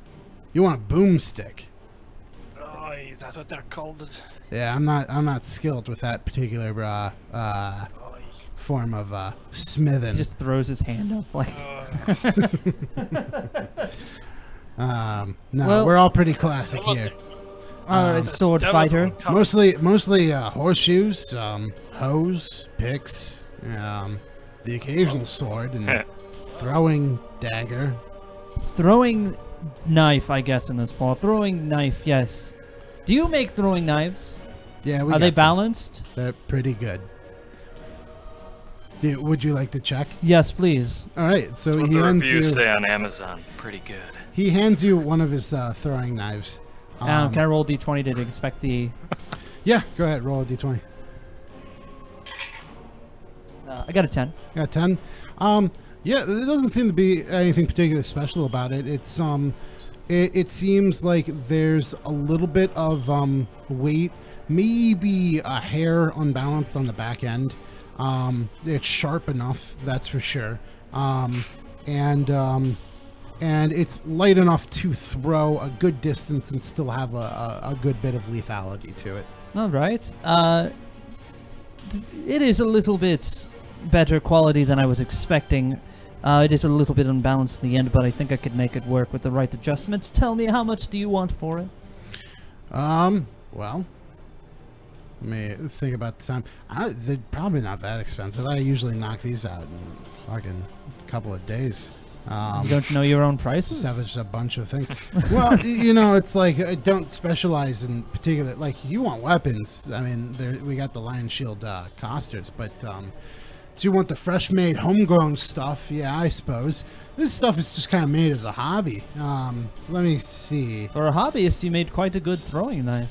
You want a boomstick? Oh, is that what they're called? Yeah, I'm not skilled with that particular form of smithing. He just throws his hand up like. No, Well- we're all pretty classic here. All right, sword fighter. Mostly horseshoes, hose, picks, the occasional sword, and throwing dagger. Throwing knife, I guess, in this ball. Throwing knife, yes. Do you make throwing knives? Yeah, Are they got some. balanced? They're pretty good. Would you like to check? Yes, please. All right, so That's what he the hands reviews you. say on Amazon. Pretty good. He hands you one of his throwing knives. Can I roll d20 to expect the... Yeah, go ahead. Roll a d20. I got a 10. Got a 10. Yeah, there doesn't seem to be anything particularly special about it. It's it seems like there's a little bit of weight, maybe a hair unbalanced on the back end. It's sharp enough, that's for sure. And it's light enough to throw a good distance and still have a good bit of lethality to it. All right. It is a little bit better quality than I was expecting. It is a little bit unbalanced in the end, but I think I could make it work with the right adjustments. Tell me, how much do you want for it? Well, let me think about the time. They're probably not that expensive. I usually knock these out in fucking a couple of days. You don't know your own prices? Savage a bunch of things. Well, you know, it's like I don't specialize in particular. Like, you want weapons. I mean, we got the Lion Shield costers, but do you want the fresh-made, homegrown stuff? Yeah, I suppose. This stuff is just kind of made as a hobby. Let me see. For a hobbyist, you made quite a good throwing knife.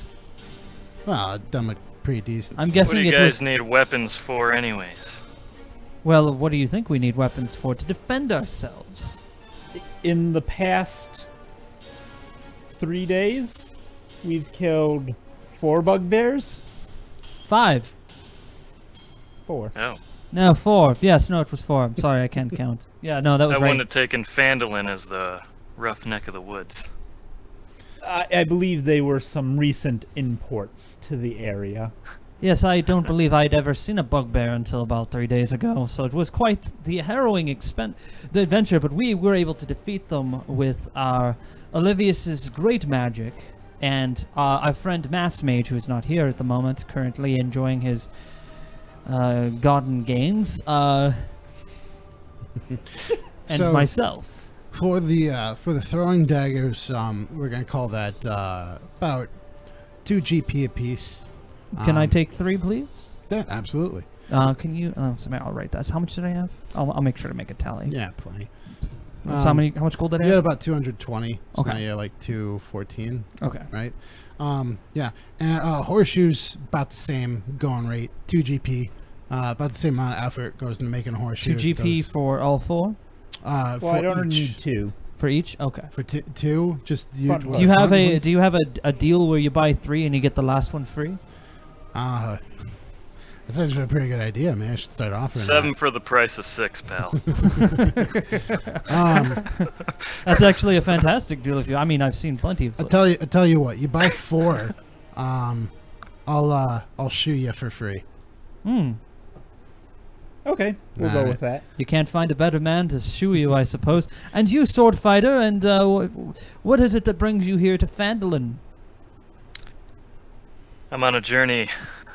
Well, I've done a pretty decent. I'm stuff. guessing What do you it was... guys need weapons for anyways? Well, what do you think we need weapons for? To defend ourselves. In the past 3 days, we've killed 4 bugbears. 5. 4. No. No, 4. Yes, no, it was 4. I'm sorry, I can't count. Yeah, no, that was I right. wouldn't have taken Fandolin as the rough neck of the woods. I believe they were some recent imports to the area. Yes, I don't believe I'd ever seen a bugbear until about 3 days ago, so it was quite the harrowing the adventure, but we were able to defeat them with our Olivius's great magic and our friend Mass Mage, who is not here at the moment, currently enjoying his garden gains, and So- myself. For the throwing daggers, we're gonna call that about 2 GP apiece. Can I take 3, please? Yeah, absolutely. Can you? Sorry, I'll write that. How much did I have? I'll make sure to make a tally. Yeah, plenty. So how much gold did I You had have? about 220. So Okay. now you're like 214, Okay. right? Yeah. And horseshoes about the same going rate. 2 GP. About the same amount of effort goes into making a horseshoe. 2 GP for all 4? Well, For I don't each. need 2. For each? Okay. For 2, just you. Front what, Do you have front ones? do you have a deal where you buy 3 and you get the last one free? That's actually a pretty good idea, man. I should start offering 7 for the price of 6, pal. that. That's actually a fantastic deal. If you, I mean, I've seen plenty of. I tell you what. You buy 4, I'll shoe you for free. Okay, we'll go Alright. with that. You can't find a better man to shoe you, I suppose. And you, sword fighter, and what is it that brings you here to Fandolin? I'm on a journey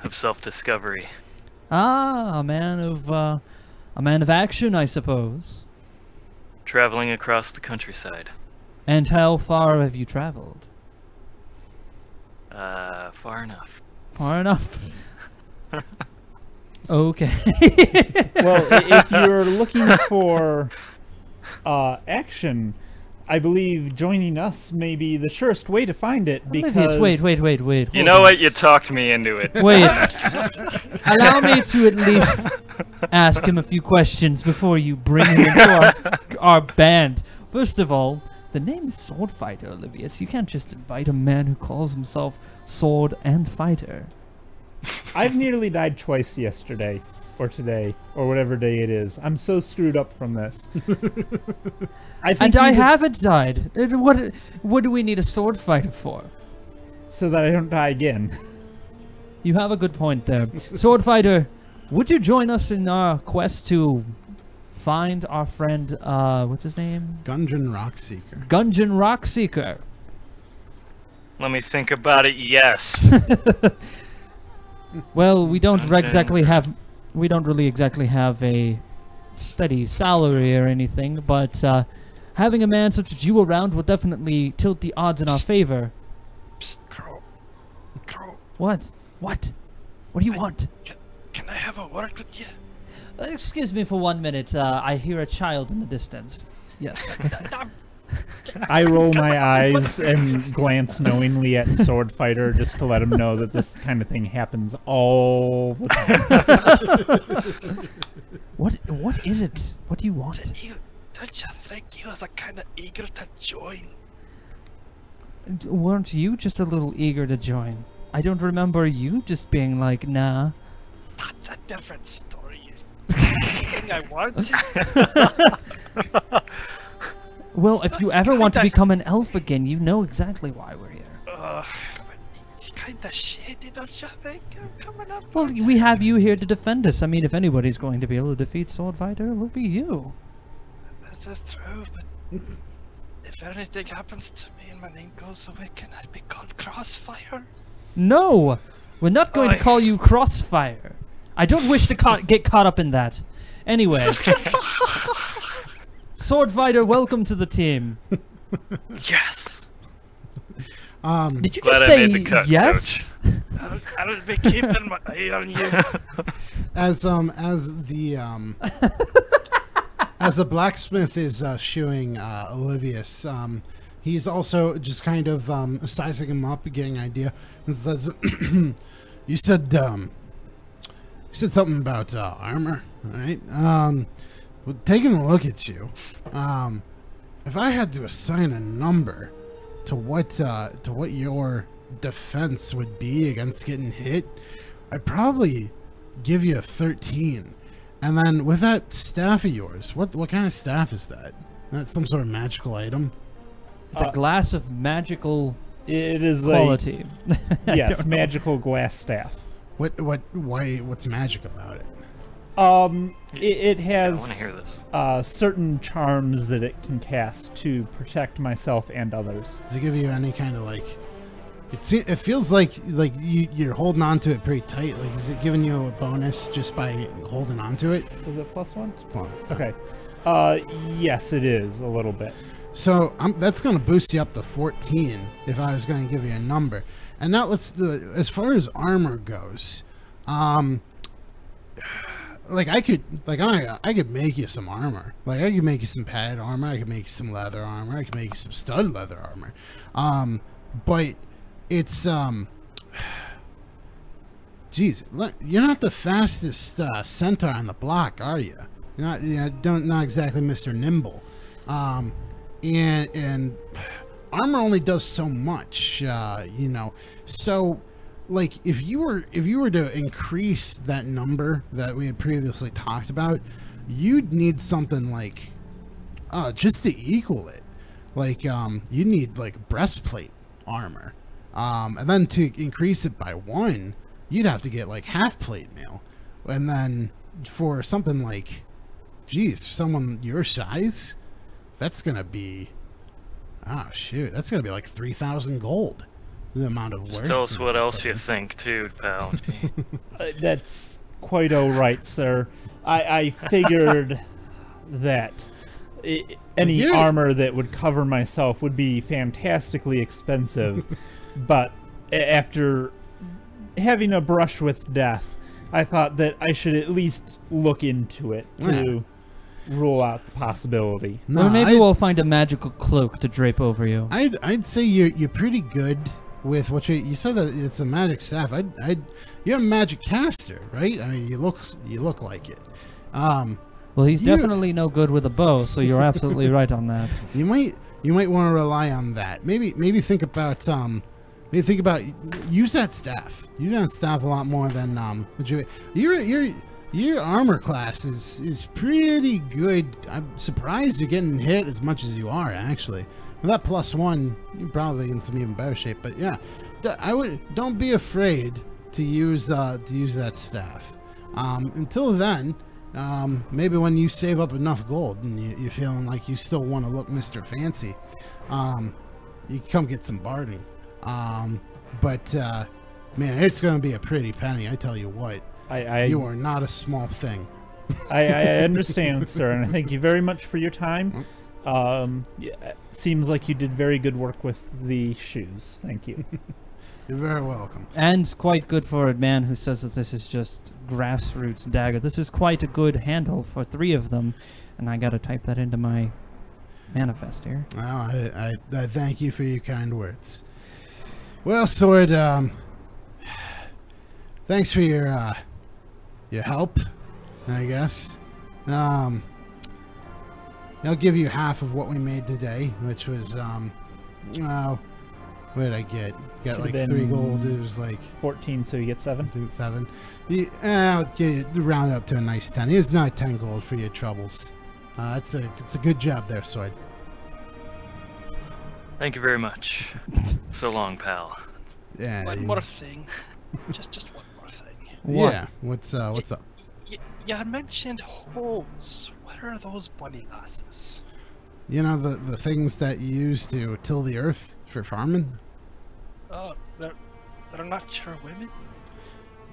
of self-discovery. Ah, a man of action, I suppose. Traveling across the countryside. And how far have you traveled? Far enough. Far enough. Okay. Well, if you're looking for action, I believe joining us may be the surest way to find it because... Wait. You know what? You talked me into it. Wait. Allow me to at least ask him a few questions before you bring him into our band. First of all, the name is Sword Fighter, Olivius. You can't just invite a man who calls himself Sword and Fighter. I've nearly died twice yesterday, or today, or whatever day it is. I'm so screwed up from this. I haven't died. What do we need a sword fighter for? So that I don't die again. You have a good point there. Sword fighter, would you join us in our quest to find our friend, what's his name? Gungeon Rockseeker. Gungeon Rockseeker. Let me think about it. Yes. Well, we don't really exactly have a steady salary or anything, but having a man such as you around will definitely tilt the odds in our favor. Psst, Crow. What? What do you want? Can I have a word with you? Excuse me for 1 minute. I hear a child in the distance. Yes. I roll my eyes and glance knowingly at Sword Fighter just to let him know that this kind of thing happens all the time. What is it? What do you want? Don't you think he was kind of eager to join? Weren't you just a little eager to join? I don't remember you just being like, nah. That's a different story. You think I want? Well, if you ever want to become an elf again, you know exactly why we're here. It's kind of shady, don't you think? I'm coming up. Well, we have you here to defend us. I mean, if anybody's going to be able to defeat Sword Fighter, it will be you. This is true, but if anything happens to me and my name goes away, can I be called Crossfire? No! We're not going to call you Crossfire. I don't wish to get caught up in that. Anyway. Sword Fighter, welcome to the team. Yes. Did you Glad just I say made the cut, yes? I don't be keeping my eye on you. As the blacksmith is shoeing Olivius, he's also just kind of sizing him up, getting an idea, and says, "You said something about armor, right? Well, taking a look at you, if I had to assign a number to what your defense would be against getting hit, I'd probably give you a 13. And then with that staff of yours, what kind of staff is that? That's some sort of magical item? It's a glass of magical it is quality. Yes, magical glass staff. What's magic about it? It has I want to hear this. Certain charms that it can cast to protect myself and others. Does it give you any kind of like? It feels like you're holding on to it pretty tight. Like, is it giving you a bonus just by holding on to it? Was it +1? Well, Okay. Yes, it is a little bit. So that's going to boost you up to 14 if I was going to give you a number. And now let's do it. As far as armor goes, like I could make you some armor. Like I could make you some padded armor. I could make you some leather armor. I could make you some stud leather armor. But it's geez, you're not the fastest centaur on the block, are you? You're not exactly Mr. Nimble. And armor only does so much, you know. So, like, if you were to increase that number that we had previously talked about, you'd need something like, just to equal it. Like, you need like breastplate armor, and then to increase it by 1, you'd have to get like half plate mail, and then for something like, geez, someone your size, that's gonna be, oh shoot, that's gonna be like 3,000 gold. The amount of work. Tell us what else you think, too, pal. That's quite all right, sir. I figured that any You're- armor that would cover myself would be fantastically expensive. But after having a brush with death, I thought that I should at least look into it to rule out the possibility. Or maybe we'll find a magical cloak to drape over you. I'd say you're pretty good with what you said that it's a magic staff. You're a magic caster, right? I mean, you look like it. Well, he's definitely no good with a bow, so you're absolutely right on that. You might want to rely on that. Maybe think about use that staff. Use that staff a lot more than your armor class is pretty good. I'm surprised you're getting hit as much as you are, actually. With that +1, you're probably in some even better shape. But yeah, don't be afraid to use that staff. Until then, maybe when you save up enough gold and you're feeling like you still want to look Mr. Fancy, you can come get some barding. But man, it's going to be a pretty penny. I tell you what. You are not a small thing. I understand, sir, and I thank you very much for your time. Yeah, seems like you did very good work with the shoes. Thank you. You're very welcome. And quite good for a man who says that this is just grassroots dagger. This is quite a good handle for 3 of them, and I gotta type that into my manifest here. Well, I thank you for your kind words. Well, Sword, thanks for your help, I guess. I'll give you half of what we made today, which was, what did I get? Got like 3 gold. It was like 14, so you get 7. 7. I'll round it up to a nice 10. It's not 10 gold for your troubles. It's a good job there, Sword. Thank you very much. So long, pal. Yeah. One more thing. just one more thing. Yeah. What's up? You had mentioned holes. What are those bunny lasses? You know the things that you use to till the earth for farming? Oh, they're not your women?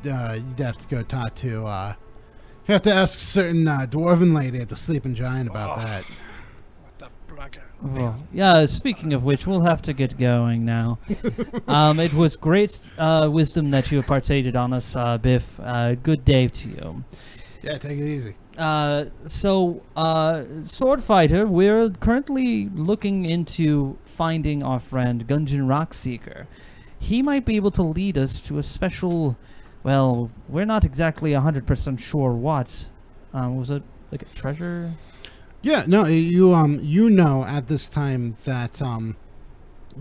You'd have to go talk to you have to ask a certain dwarven lady at the Sleeping Giant about that. What the blagger? Well, yeah, speaking of which, we'll have to get going now. It was great wisdom that you have partaken on us, Biff. Good day to you. Yeah, take it easy. Sword Fighter, we're currently looking into finding our friend Gungeon Rockseeker. He might be able to lead us to a special, well, we're not exactly 100% sure what. Was it like a treasure? Yeah, no, you know at this time that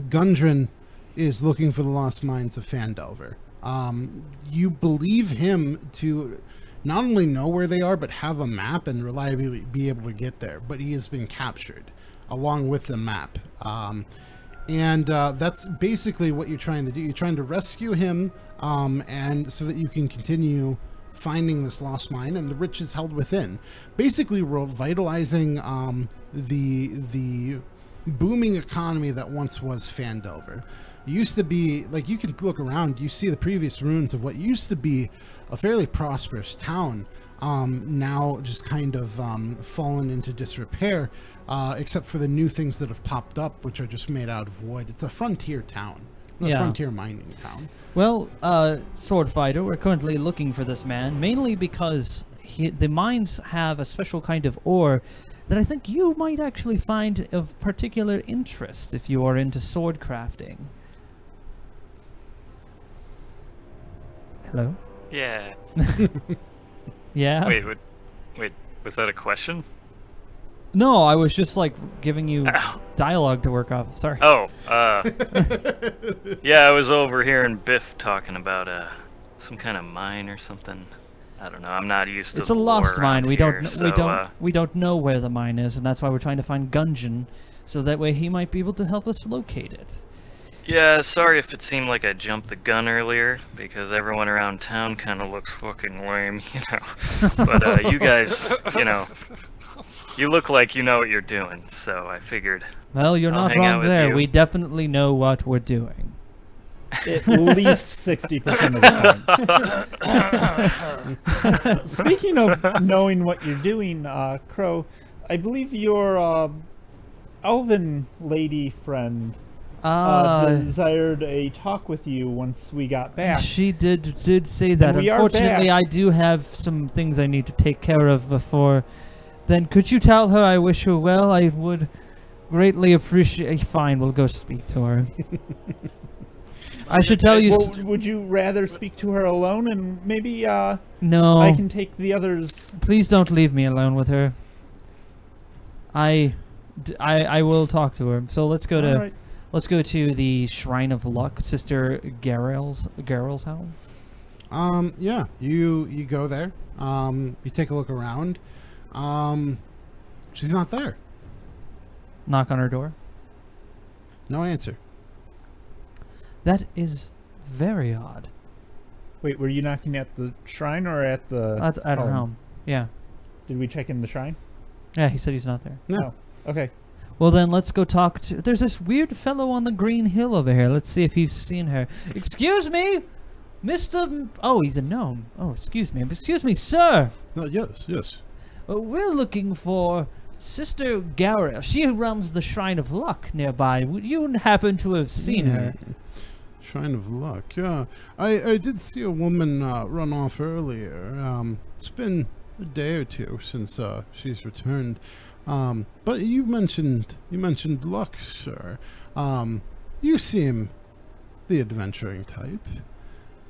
Gundren is looking for the lost mines of Phandelver. You believe him to not only know where they are, but have a map and reliably be able to get there. But he has been captured along with the map. And that's basically what you're trying to do. You're trying to rescue him and so that you can continue finding this lost mine and the riches held within. Basically, we're revitalizing the booming economy that once was Phandelver. It used to be, like, you can look around, you see the previous ruins of what used to be a fairly prosperous town, now just kind of fallen into disrepair, except for the new things that have popped up, which are just made out of wood. It's a frontier town, a frontier mining town. Well, Sword Fighter, we're currently looking for this man, mainly because the mines have a special kind of ore that I think you might actually find of particular interest if you are into sword crafting. Hello? Yeah. Yeah? Wait, was that a question? No, I was just like giving you Ow. dialogue to work off. Sorry. Oh, yeah, I was over hearing Biff talking about some kind of mine or something. I don't know. I'm not used to. It's a lost lore mine. around We here, we don't know where the mine is, and that's why we're trying to find Gungeon, so that way he might be able to help us locate it. Yeah, sorry if it seemed like I jumped the gun earlier, because everyone around town kind of looks fucking lame, you know. But you guys, you know, you look like you know what you're doing, so I figured. Well, you're I'll not hang out wrong with there. you. We definitely know what we're doing. At least 60% of the time. Speaking of knowing what you're doing, Crow, I believe your elven lady friend desired a talk with you once we got back. She did say that. we are Unfortunately, back. I do have some things I need to take care of before. Then could you tell her I wish her well? I would greatly appreciate. Fine, we'll go speak to her. I should tell you. Well, would you rather speak to her alone and maybe No. I can take the others? Please don't leave me alone with her. I will talk to her. So let's go to All right. let's go to the Shrine of Luck, Sister Garel's house. Yeah, you go there. You take a look around. She's not there. Knock on her door. No answer. That is very odd. Wait, were you knocking at the shrine or at the At her home? home. Yeah. Did we check in the shrine? Yeah, he said he's not there. No. Oh, okay. Well, then let's go talk to... There's this weird fellow on the green hill over here. Let's see if he's seen her. Excuse me? Oh, he's a gnome. Oh, excuse me. Excuse me, sir. Yes. We're looking for Sister Garel. She runs the Shrine of Luck nearby. Would you happen to have seen her? Shrine of Luck. Yeah, I did see a woman run off earlier. It's been a day or two since she's returned. But you mentioned luck, sir. You seem the adventuring type.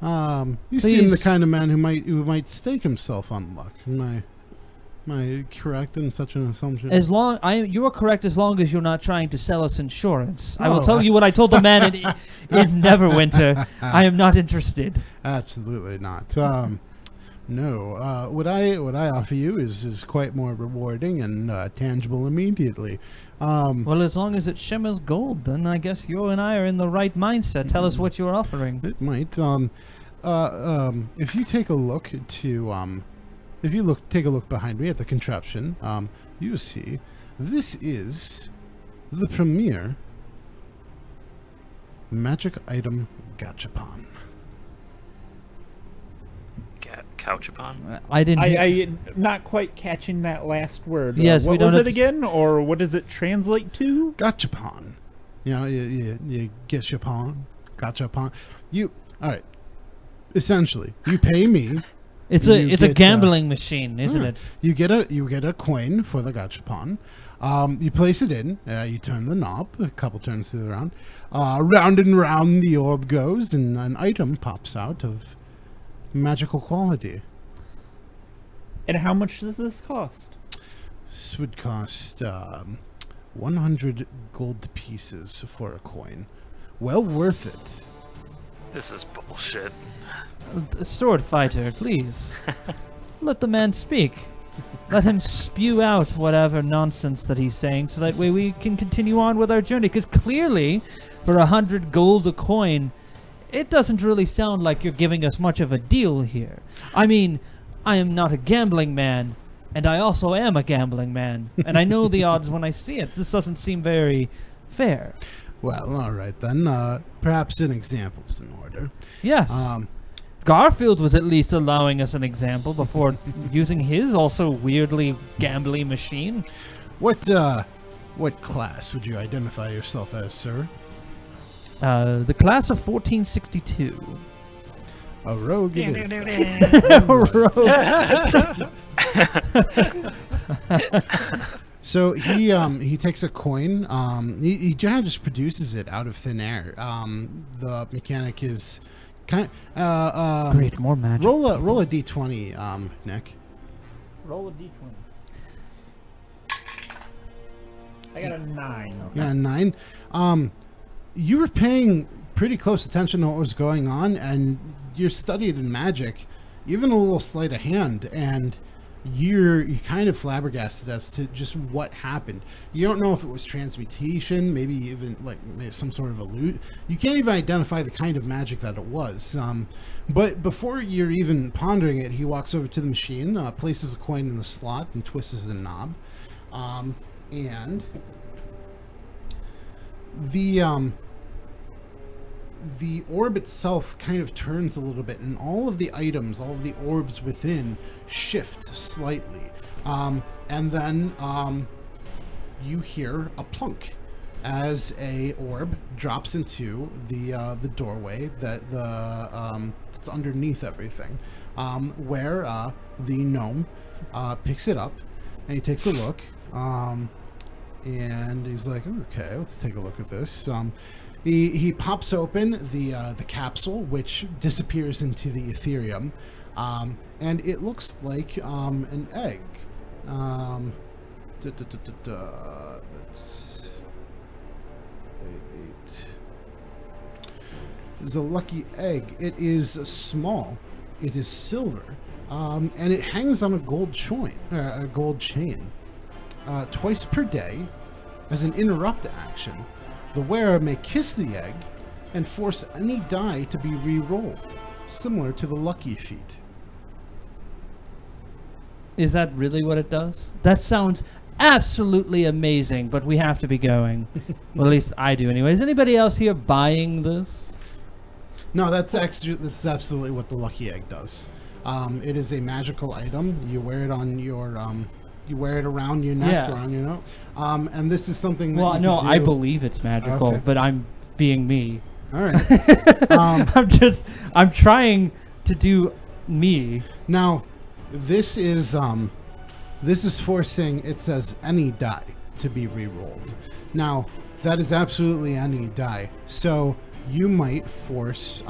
You seem the Please. kind of man who might stake himself on luck. Am I correct in such an assumption? You are correct as long as you're not trying to sell us insurance. I will Oh, tell you what I told the man in Neverwinter. I am not interested. Absolutely not. No. What I offer you is quite more rewarding and tangible immediately. Well, as long as it shimmers gold, then I guess you and I are in the right mindset. Tell us what you're offering. It might. If you take a look take a look behind me at the contraption, you see this is the premier magic item gachapon. Couchapon? I didn't. I not quite catching that last word. Yes, we what don't was have it to- again, or what does it translate to? Gachapon. You know, you gachapon. You all right? Essentially, you pay me. It's You a get, gambling machine, isn't Yeah. it? You get a coin for the gachapon. You place it in. You turn the knob a couple turns through the round. Round and round the orb goes, and an item pops out of magical quality. And how much does this cost? This would cost 100 gold pieces for a coin. Well worth it. This is bullshit. Sword fighter, please. Let the man speak. Let him spew out whatever nonsense that he's saying, so that way we can continue on with our journey. Because clearly, for 100 gold a coin, it doesn't really sound like you're giving us much of a deal here. I mean, I am not a gambling man, and I also am a gambling man, and I know the odds when I see it. This doesn't seem very fair. Well, all right then. Perhaps an example's in order. Yes. Garfield was at least allowing us an example before using his also weirdly gambly machine. What class would you identify yourself as, sir? The class of 1462. A rogue it is. So he takes a coin. He just produces it out of thin air. The mechanic is kind. Great, more magic. Roll a d20, Nick. Roll a d20. I got a 9. Yeah, 9. You were paying pretty close attention to what was going on, and you're studied in magic, even a little sleight of hand, and you're kind of flabbergasted as to just what happened. You don't know if it was transmutation, maybe even maybe some sort of illusion. You can't even identify the kind of magic that it was. But before you're even pondering it, he walks over to the machine, places a coin in the slot, and twists the knob. And the orb itself kind of turns a little bit, and all of the items, all of the orbs within shift slightly. And then you hear a plunk as a orb drops into the doorway that's underneath everything, where the gnome picks it up and he takes a look, and he's like, okay, let's take a look at this. He pops open the capsule, which disappears into the Ethereum, and it looks like an egg. That's 8. There's a lucky egg. It is small. It is silver, and it hangs on a gold chain. Twice per day, as an interrupt action, the wearer may kiss the egg and force any die to be re-rolled, similar to the lucky feat. Is that really what it does? That sounds absolutely amazing, but we have to be going. Well, at least I do anyways. Anybody else here buying this? No, that's absolutely what the lucky egg does. It is a magical item. You wear it on your you wear it around your neck, around your nose. And this is something that you can do. I believe it's magical, but I'm being me. All right. I'm trying to do me. Now, this is forcing, it says any die to be re-rolled. Now, that is absolutely any die. So you might force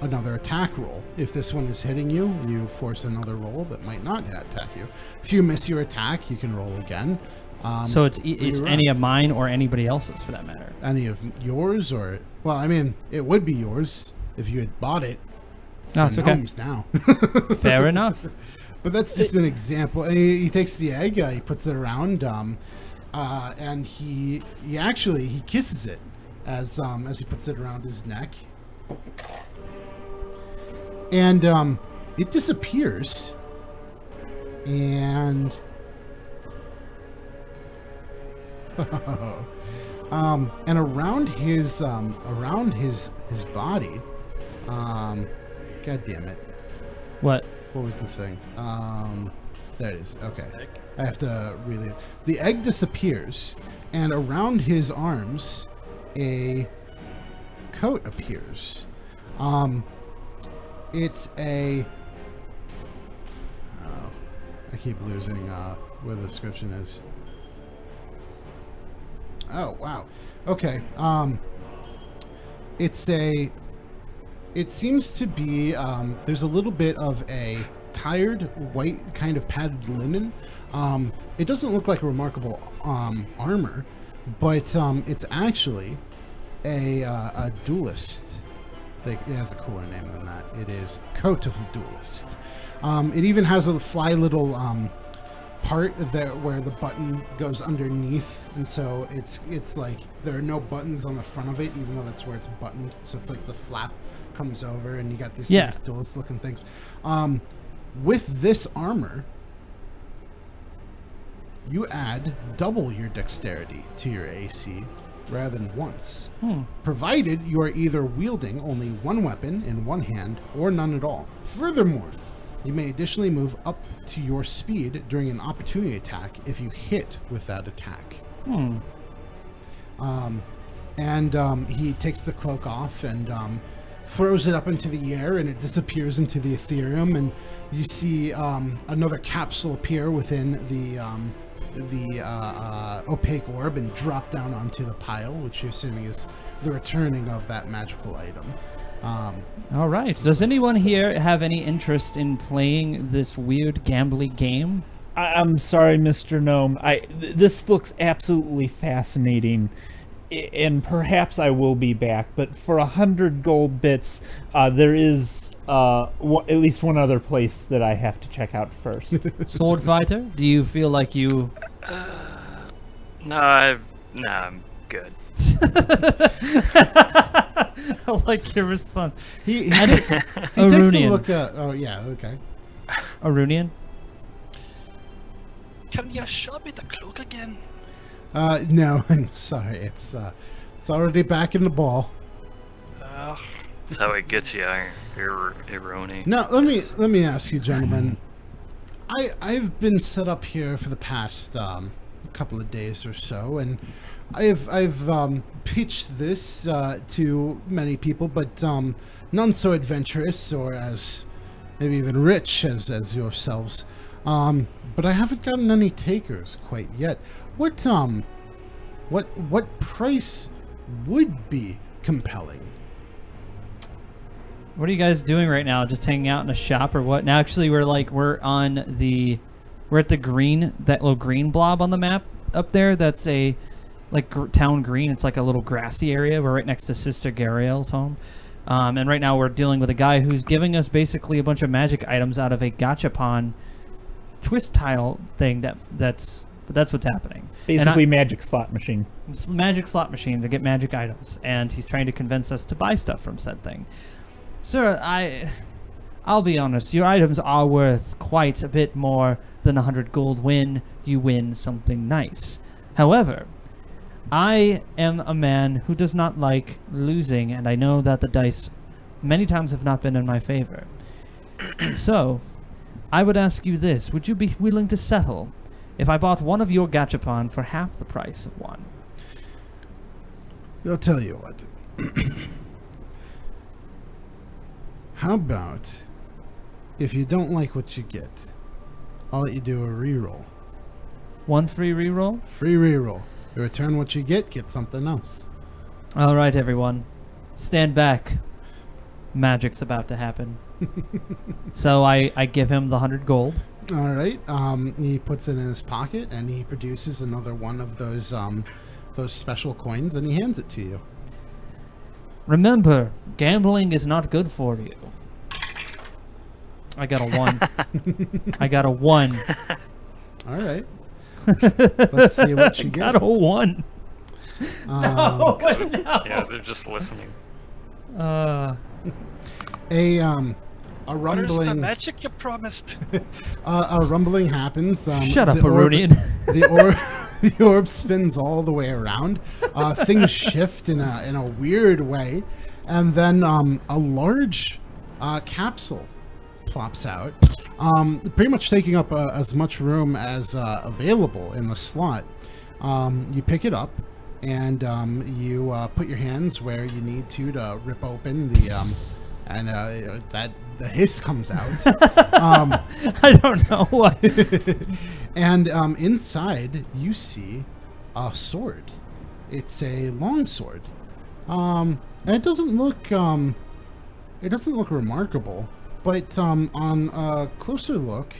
another attack roll. If this one is hitting you, you force another roll that might not attack you. If you miss your attack, you can roll again. So it's any of mine or anybody else's for that matter. Any of yours, or well, I mean, it would be yours if you had bought it. No, it's okay. Now. Fair enough. But that's just an example. He takes the egg, he puts it around, and he kisses it as he puts it around his neck, and it disappears, and and around his body, God damn it. What was the thing? There it is. Okay. I have to really... The egg disappears, and around his arms, a coat appears. It's a... Oh, I keep losing where the description is. Oh, wow. Okay. It seems to be, there's a little bit of a tired white kind of padded linen. It doesn't look like remarkable armor, but it's actually a duelist. It has a cooler name than that. It is Coat of the Duelist. It even has a fly little part there where the button goes underneath, and so it's like there are no buttons on the front of it, even though that's where it's buttoned. So it's like the flap comes over, and you got these nice duelist looking things. With this armor, you add double your dexterity to your AC rather than once, provided you are either wielding only one weapon in one hand or none at all. Furthermore, you may additionally move up to your speed during an opportunity attack if you hit with that attack. He takes the cloak off and throws it up into the air, and it disappears into the Ethereum, and you see another capsule appear within the opaque orb and drop down onto the pile, which you're assuming is the returning of that magical item. All right. Does anyone here have any interest in playing this weird gambly game? I'm sorry, Mr. Gnome. This looks absolutely fascinating, and perhaps I will be back. But for 100 gold bits, there is at least one other place that I have to check out first. Sword Fighter, do you feel like you? No, I'm good. I like your response. He takes a look at... Oh, yeah, okay. Arunian? Can you show me the cloak again? No, I'm sorry. It's already back in the ball. That's how it gets you, Irony. Now, let me ask you, gentlemen. I've been set up here for the past couple of days or so, and I've pitched this to many people, but none so adventurous or as maybe even rich as yourselves. But I haven't gotten any takers quite yet. What price would be compelling? What are you guys doing right now? Just hanging out in a shop or what? Now, actually, we're at the green, that little green blob on the map up there. That's a town green. It's like a little grassy area. We're right next to Sister Gariel's home. And right now we're dealing with a guy who's giving us basically a bunch of magic items out of a gachapon twist tile thing. That's what's happening. Basically, magic slot machine. It's a magic slot machine to get magic items, and he's trying to convince us to buy stuff from said thing. Sir, I'll be honest, your items are worth quite a bit more than 100 gold when you win something nice. However, I am a man who does not like losing, and I know that the dice many times have not been in my favor. So, I would ask you this. Would you be willing to settle if I bought one of your gachapon for half the price of one? I'll tell you what. How about if you don't like what you get, I'll let you do a reroll. One free reroll? Free reroll. You return what you get something else. All right, everyone. Stand back. Magic's about to happen. So I give him the 100 gold. All right. He puts it in his pocket and he produces another one of those special coins and he hands it to you. Remember, gambling is not good for you. I got a 1. I got a 1. All right. Let's see what you get. Got a 1. No, no. Yeah, they're just listening. A rumbling. Where's the magic you promised? A rumbling happens. Shut up, Aronian. The orb spins all the way around. Things shift in a weird way, and then a large capsule plops out, pretty much taking up as much room as available in the slot. You pick it up, and you put your hands where you need to rip open the and the hiss comes out. I don't know what. And inside you see a sword. It's a long sword, and it doesn't look remarkable. But on a closer look,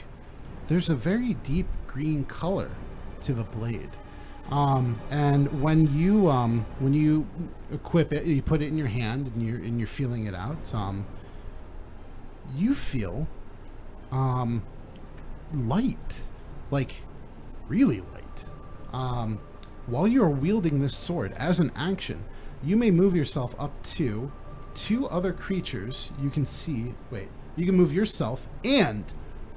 there's a very deep green color to the blade. And when you equip it, you put it in your hand and you're feeling it out. You feel light, like really light. While you are wielding this sword as an action, you may move yourself up to 2 other creatures you can see. Wait, you can move yourself and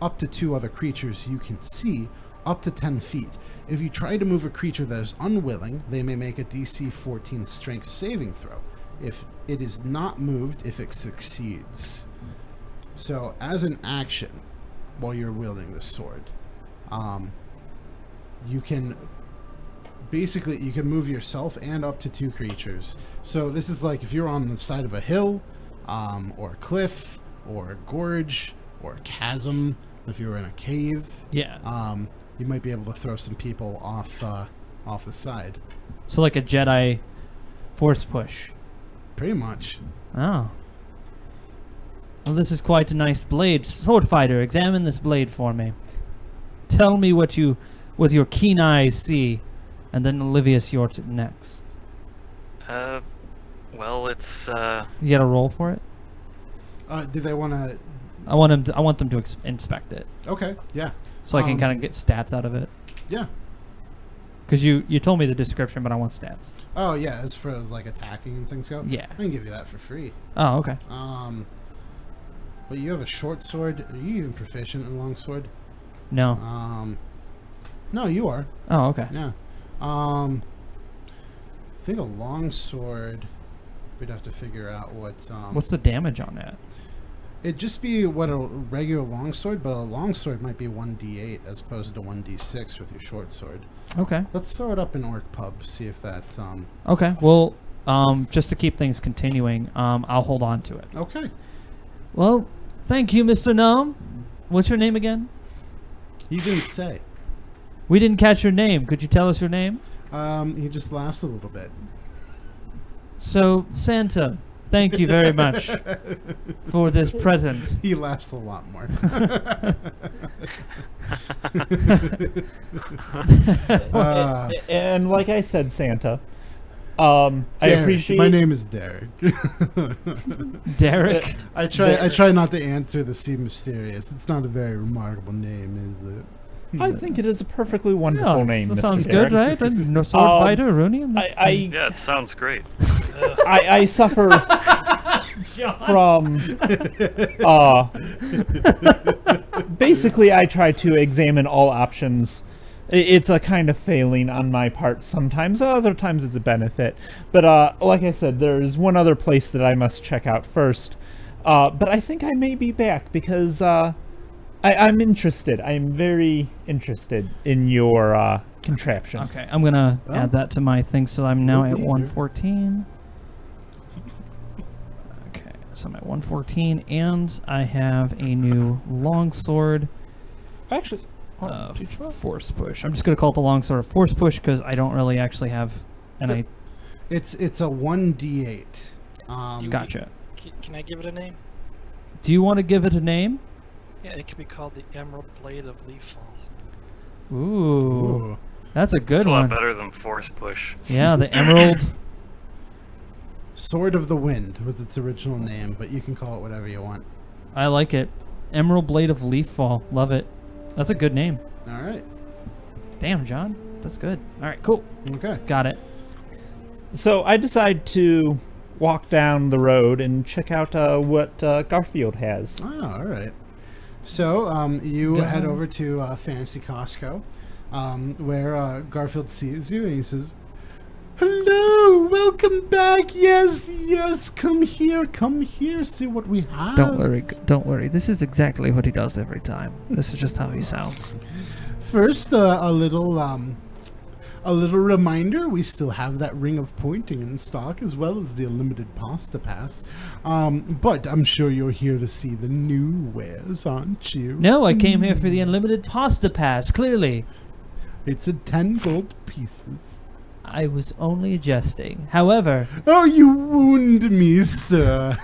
up to 2 other creatures you can see up to 10 feet. If you try to move a creature that is unwilling, they may make a DC 14 strength saving throw. If it is not moved, if it succeeds. So as an action, while you're wielding this sword, you can basically, you can move yourself and up to 2 creatures. So this is like if you're on the side of a hill, or a cliff, or a gorge, or a chasm, if you were in a cave. Yeah. You might be able to throw some people off the side. So like a Jedi force push. Pretty much. Oh. Well, this is quite a nice blade. Sword fighter, examine this blade for me. Tell me what you, with your keen eyes, see. And then Olivius, you're next. Well, it's, You got a roll for it? Do they want to... I want them to inspect it. Okay, yeah. So I can kind of get stats out of it. Yeah. Because you told me the description, but I want stats. Oh, yeah, as far as like attacking and things go? Yeah. I can give you that for free. Oh, okay. But you have a short sword. Are you even proficient in long sword? No. No, you are. Oh, okay. Yeah. I think a long sword, we'd have to figure out what... What's the damage on that? It'd just be what a regular longsword, but a longsword might be 1d8 as opposed to 1d6 with your short sword. Okay. Let's throw it up in Orc Pub, see if that. Okay. Well, just to keep things continuing, I'll hold on to it. Okay. Well, thank you, Mr. Gnome. What's your name again? He didn't say. We didn't catch your name. Could you tell us your name? He just laughs a little bit. So, Santa, thank you very much for this present. He laughs a lot more. And like I said, Santa, I appreciate. My name is Derek. Derek? I try not to answer the seem mysterious. It's not a very remarkable name, is it? I think it is a perfectly wonderful name, that Mr. sounds Derek. good, right? And no sword fighter, Rooney? Yeah, it sounds great. I suffer from basically I try to examine all options. It's a kind of failing on my part sometimes. Other times it's a benefit. But like I said, there's one other place that I must check out first. But I think I may be back because I'm interested. I'm very interested in your contraption. Okay, I'm going to add that to my thing, so I'm now at Okay. 114. Okay, so I'm at 114, and I have a new longsword. Actually, Force push. I'm just going to call it the longsword of force push because I don't really actually have any. It's a 1d8. Gotcha. Can I give it a name? Do you want to give it a name? Yeah, it can be called the Emerald Blade of Leafall. Ooh, that's a good It's a one. lot better than force push. Yeah, the emerald. Sword of the Wind was its original name, but you can call it whatever you want. I like it. Emerald Blade of Leafall. Love it. That's a good name. All right. Damn, John. That's good. All right, cool. Okay. Got it. So I decide to walk down the road and check out what Garfield has. Oh, all right. So you head over to Fantasy Costco, where Garfield sees you and he says, "Hello, welcome back. Yes, yes, come here, see what we have." Don't worry. This is exactly what he does every time. This is just how he sounds. First, a little reminder: we still have that ring of pointing in stock, as well as the unlimited pasta pass. But I'm sure you're here to see the new wares, aren't you? No, I came here for the unlimited pasta pass, clearly. It's a 10 gold pieces. I was only jesting. However, Oh, you wound me, sir.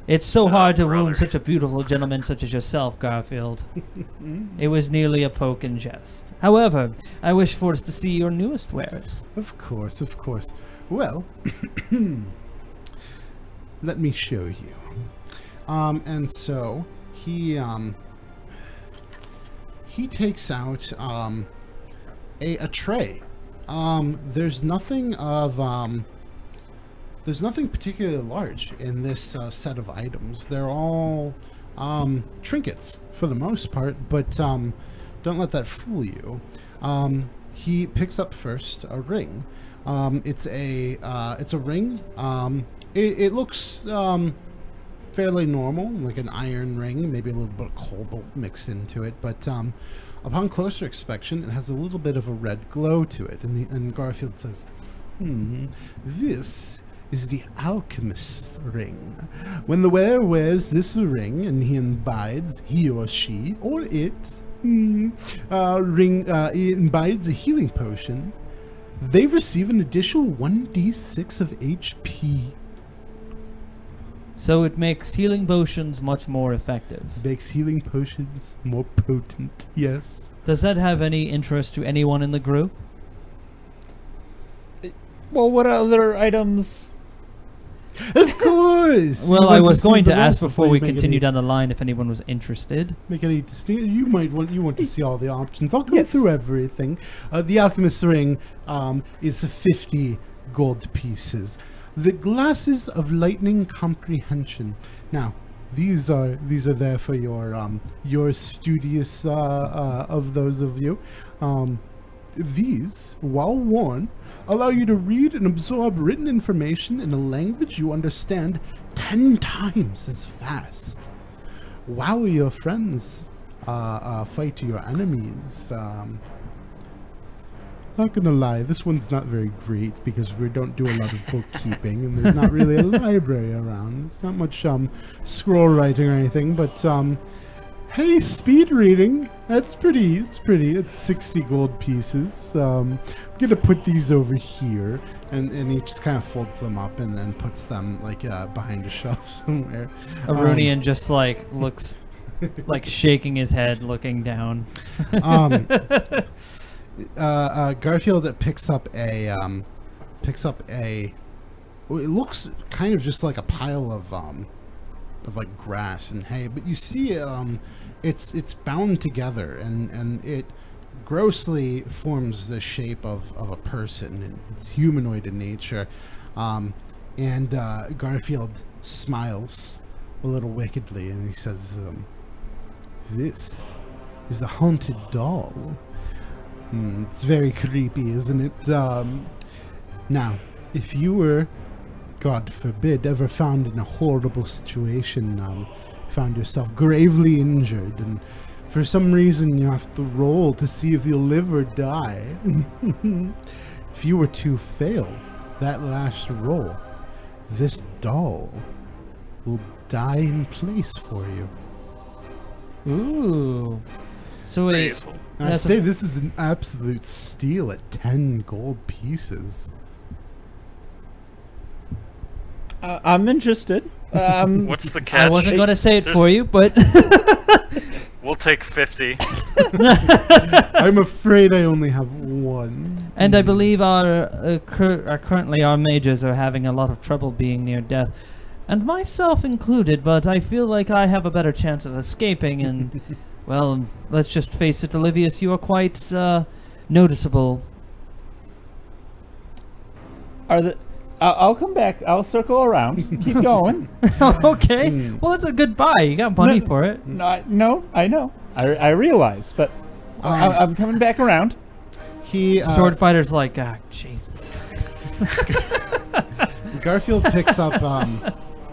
it's so hard to brother. wound such a beautiful gentleman such as yourself, Garfield. It was merely a poke and jest. However, I wish for us to see your newest wares. Of course, of course. Well, let me show you. And so he takes out a tray. There's nothing particularly large in this set of items. They're all trinkets for the most part, but don't let that fool you. He picks up first a ring. It's a ring. It looks fairly normal, like an iron ring, maybe a little bit of cobalt mixed into it, but upon closer inspection, it has a little bit of a red glow to it. And Garfield says, this is the alchemist's ring. When the wearer wears this ring and he imbibes, he or she, or it, imbibes a healing potion, they receive an additional 1d6 of HP. So it makes healing potions much more effective. Makes healing potions more potent, yes. Does that have any interest to anyone in the group? Well, what other items? Of course! Well, You I want was see going to the ask rest before we you make continue any- down the line if anyone was interested. Make any distinction. You want to see all the options. I'll go Yes. through everything. The alchemist's ring is 50 gold pieces. The glasses of lightning comprehension. Now, these are there for your studious of those of you. These, while worn, allow you to read and absorb written information in a language you understand 10 times as fast. While your friends fight your enemies. Not gonna lie, this one's not very great because we don't do a lot of bookkeeping and there's not really a library around. There's not much scroll writing or anything, but hey, speed reading. That's pretty. It's pretty. It's 60 gold pieces. I'm gonna put these over here, and he just kind of folds them up and then puts them like behind a shelf somewhere. Arunian just like looks like shaking his head, looking down. Garfield picks up a it looks kind of just like a pile of like grass and hay, but you see it's bound together and it grossly forms the shape of a person, and it's humanoid in nature. And Garfield smiles a little wickedly and he says, this is a haunted doll. It's very creepy, isn't it? Now, if you were, God forbid, ever found in a horrible situation, found yourself gravely injured, and for some reason you have to roll to see if you'll live or die. If you were to fail that last roll, this doll will die in place for you. Ooh. So wait. I say this is an absolute steal at 10 gold pieces. I'm interested. What's the catch? I wasn't going to say it for you, but we'll take 50. I'm afraid I only have one. And I believe currently our mages are having a lot of trouble being near death, and myself included. But I feel like I have a better chance of escaping. And well, let's just face it, Olivius, you are quite noticeable. I'll come back. I'll circle around. Keep going. Okay. Well, it's a good buy. You got money for it. No, I know. I realize, but I'm coming back around. Sword fighter's like, ah, Jesus. Garfield picks up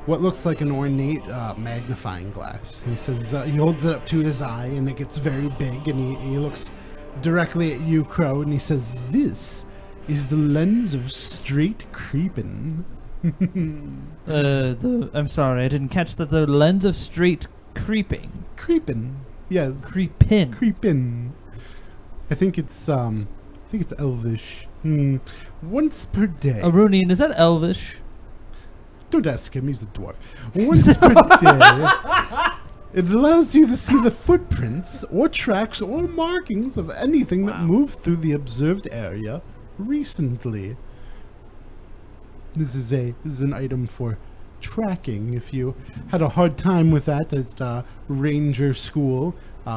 what looks like an ornate magnifying glass. He says, he holds it up to his eye, and it gets very big, and he looks directly at you, Crow, and he says, "This is the lens of straight creepin'." I'm sorry, I didn't catch that. The lens of straight creeping. Creepin', yes. Creepin'. Creepin'. I think it's Elvish. Once per day. Arunian, is that Elvish? Don't ask him, he's a dwarf. Once per day, it allows you to see the footprints or tracks or markings of anything that moved through the observed area recently. This is an item for tracking. If you had a hard time with that at Ranger School,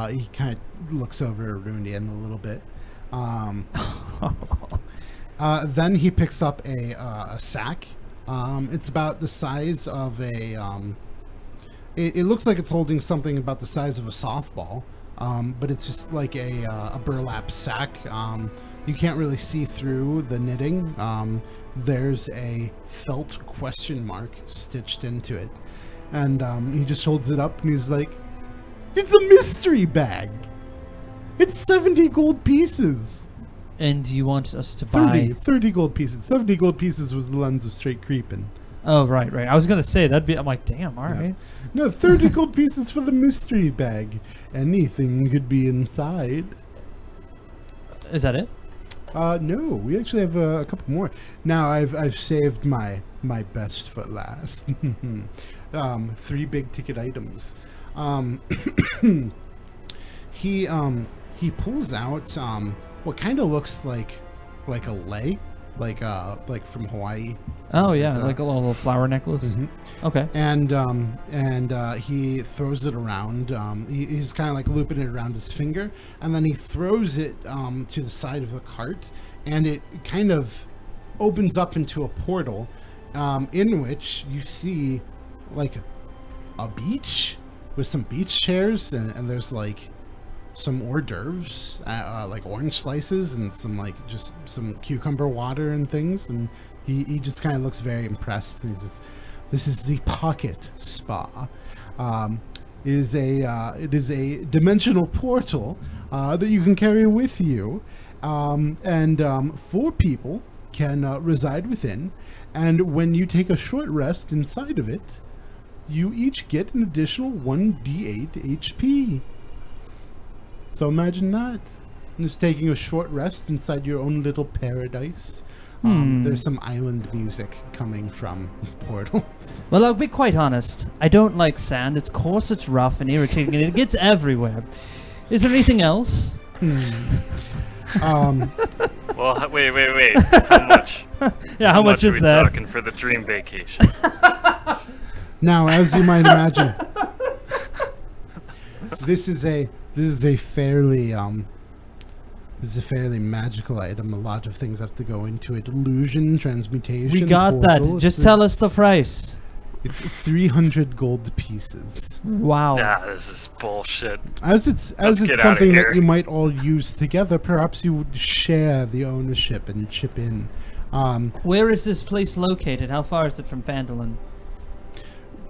he kind of looks over Arunian a little bit. Then he picks up a sack. It's about the size of a it looks like it's holding something about the size of a softball, but it's just like a burlap sack. You can't really see through the knitting. There's a felt question mark stitched into it, and he just holds it up and he's like, "It's a mystery bag. It's 70 gold pieces." And you want us to buy 30 gold pieces. 70 gold pieces was the lens of straight creeping. Oh, right. I was gonna say that'd be. I'm like, damn. All right. No, 30 gold pieces for the mystery bag. Anything could be inside. Is that it? No, we actually have a couple more. Now I've saved my best for last. 3 big ticket items. He pulls out what kind of looks like a lei, like from Hawaii. Oh yeah, like a little flower necklace. Mm-hmm. Okay. And he throws it around. He's kind of like looping it around his finger, and then he throws it to the side of the cart, and it kind of opens up into a portal, in which you see like a beach with some beach chairs, and there's like some hors d'oeuvres, like orange slices and some like just some cucumber water and things, and he just kind of looks very impressed. And he says, This is the Pocket Spa. It is a dimensional portal that you can carry with you, and 4 people can reside within. And when you take a short rest inside of it, you each get an additional 1d8 HP. So imagine that. Just taking a short rest inside your own little paradise. There's some island music coming from the portal. Well, I'll be quite honest. I don't like sand. It's coarse, it's rough and irritating, and it gets everywhere. Is there anything else? Well, wait. How much? Yeah, how much is are we that? talking for the dream vacation? Now, as you might imagine, this is a fairly magical item. A lot of things have to go into it. Illusion, transmutation. We got portal. that. Just tell us the price. It's 300 gold pieces. Wow. Nah, this is bullshit. As it's get outta something here. that you might all use together, perhaps you would share the ownership and chip in. Where is this place located? How far is it from Phandalin?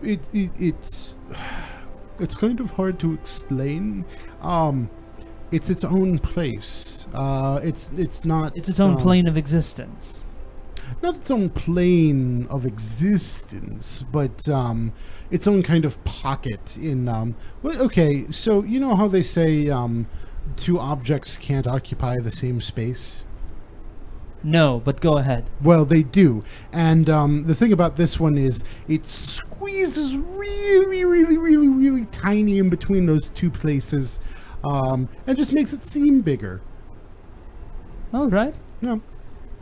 It's kind of hard to explain. It's its own place. It's not. It's its own plane of existence. Not its own plane of existence, but its own kind of pocket in. Well, okay, so you know how they say 2 objects can't occupy the same space? No, but go ahead. Well, they do. And the thing about this one is it squeezes really tiny in between those 2 places, and just makes it seem bigger. All right. Yeah.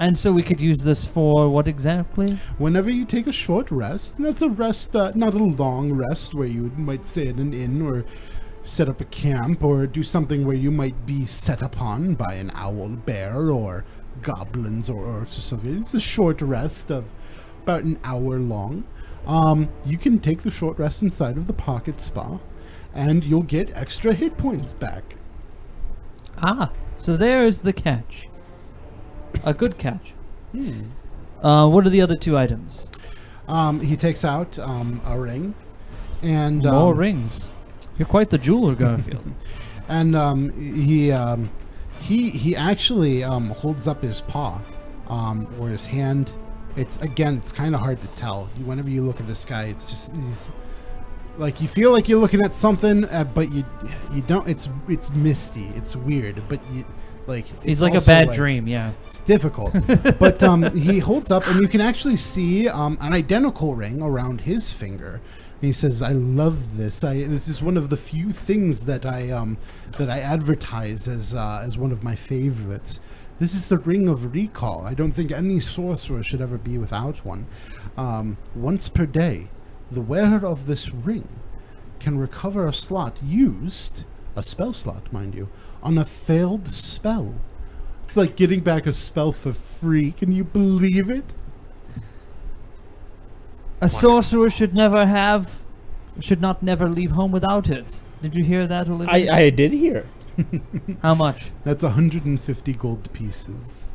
And so we could use this for what exactly? Whenever you take a short rest, and that's a rest, not a long rest where you might stay at an inn or set up a camp or do something where you might be set upon by an owl bear or goblins or something. It's a short rest of about an hour long. You can take the short rest inside of the Pocket Spa, and you'll get extra hit points back. Ah, so there's the catch. A good catch. What are the other 2 items? He takes out a ring, and more rings. You're quite the jeweler, Garfield. And he actually holds up his paw or his hand. It's kind of hard to tell. Whenever you look at this guy, he's like, you feel like you're looking at something, but you don't. It's misty. It's weird, but he's like a bad dream. Yeah, it's difficult. But he holds up, and you can actually see an identical ring around his finger. And he says, "I love this. This is one of the few things that I advertise as one of my favorites. This is the Ring of Recall. I don't think any sorcerer should ever be without one. Once per day, the wearer of this ring can recover a slot used, a spell slot, mind you, on a failed spell. It's like getting back a spell for free. Can you believe it? A sorcerer should never leave home without it. Did you hear that, Olivia? I did hear. How much? That's 150 gold pieces.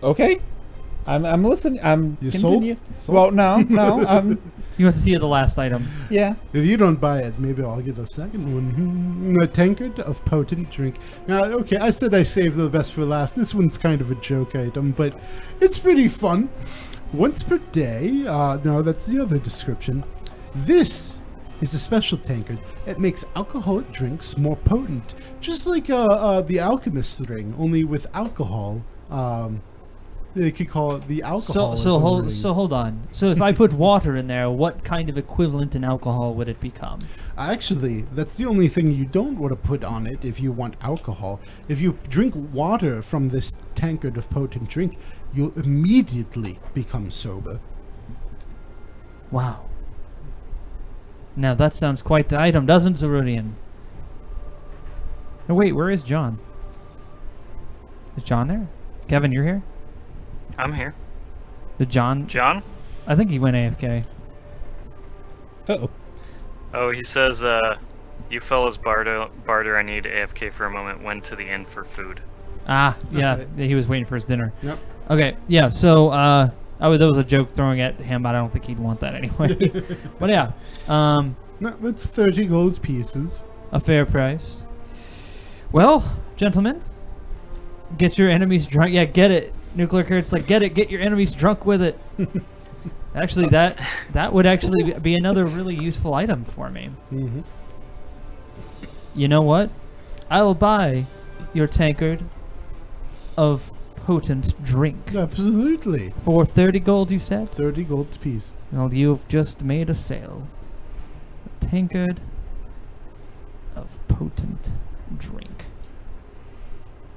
Okay. I'm listening. You continue. sold? Well, no. You want to see the last item? Yeah. If you don't buy it, maybe I'll get a second one. A tankard of potent drink. Now, okay, I said I saved the best for last. This one's kind of a joke item, but it's pretty fun. Once per day. No, that's the other description. This is a special tankard. It makes alcoholic drinks more potent, just like the alchemist's ring, only with alcohol. They could call it the alcohol. So hold on. So if I put water in there, what kind of equivalent in alcohol would it become? Actually, that's the only thing you don't want to put on it if you want alcohol. If you drink water from this tankard of potent drink, you'll immediately become sober. Wow. Now that sounds quite the item, doesn't it, Zerudian? Oh wait, where is John? Is John there? Kevin, you're here? I'm here. Did John? John? I think he went AFK. Uh-oh. Oh, he says, you fellas barter, I need AFK for a moment, went to the inn for food. Ah, yeah, he was waiting for his dinner. Yep. Okay, yeah, so, That was a joke throwing at him. I don't think he'd want that anyway. But yeah, No, that's 30 gold pieces. a fair price. Well, gentlemen, get your enemies drunk. Yeah, get it. Nuclear Kurt's like, get it. Get your enemies drunk with it. Actually, that would actually be another really useful item for me. Mm-hmm. You know what? I will buy your tankard of potent drink Absolutely. for 30 gold, you said? 30 gold pieces. Well, you've just made a sale. A tankard of potent drink.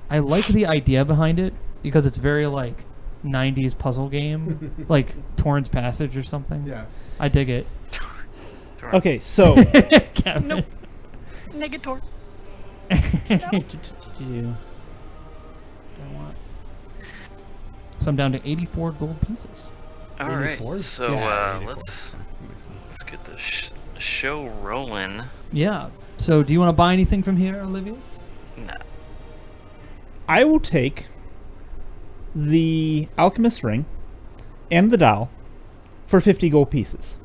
I like the idea behind it because it's very like 90s puzzle game, like Torrance Passage or something. Yeah. I dig it. Okay, so Kevin. Nope. Negator. So I'm down to 84 gold pieces. All right, 84? so Yeah, 84. let's get the show rolling. Yeah. So do you want to buy anything from here, Olivia's? Nah. I will take the alchemist ring and the doll for 50 gold pieces.